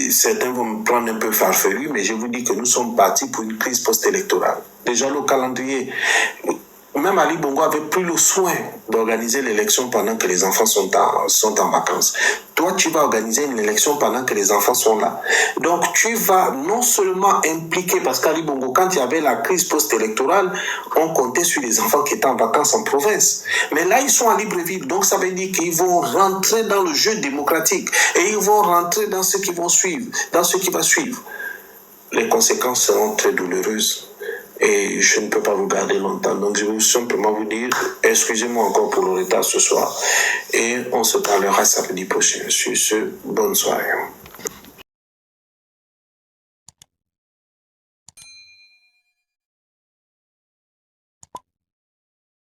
certains vont me prendre un peu farfelu, mais je vous dis que nous sommes partis pour une crise post-électorale. Déjà le calendrier, même Ali Bongo avait pris le soin d'organiser l'élection pendant que les enfants sont en vacances. Toi, tu vas organiser une élection pendant que les enfants sont là. Donc, tu vas non seulement impliquer, parce qu'Ali Bongo, quand il y avait la crise post-électorale, on comptait sur les enfants qui étaient en vacances en province. Mais là, ils sont à Libreville. Donc, ça veut dire qu'ils vont rentrer dans le jeu démocratique et ils vont rentrer dans ce qui vont suivre, dans ce qui va suivre. Les conséquences seront très douloureuses. Et je ne peux pas vous garder longtemps. Donc je vais simplement vous dire, excusez-moi encore pour le retard ce soir. Et on se parlera samedi prochain. Sur ce, bonne soirée.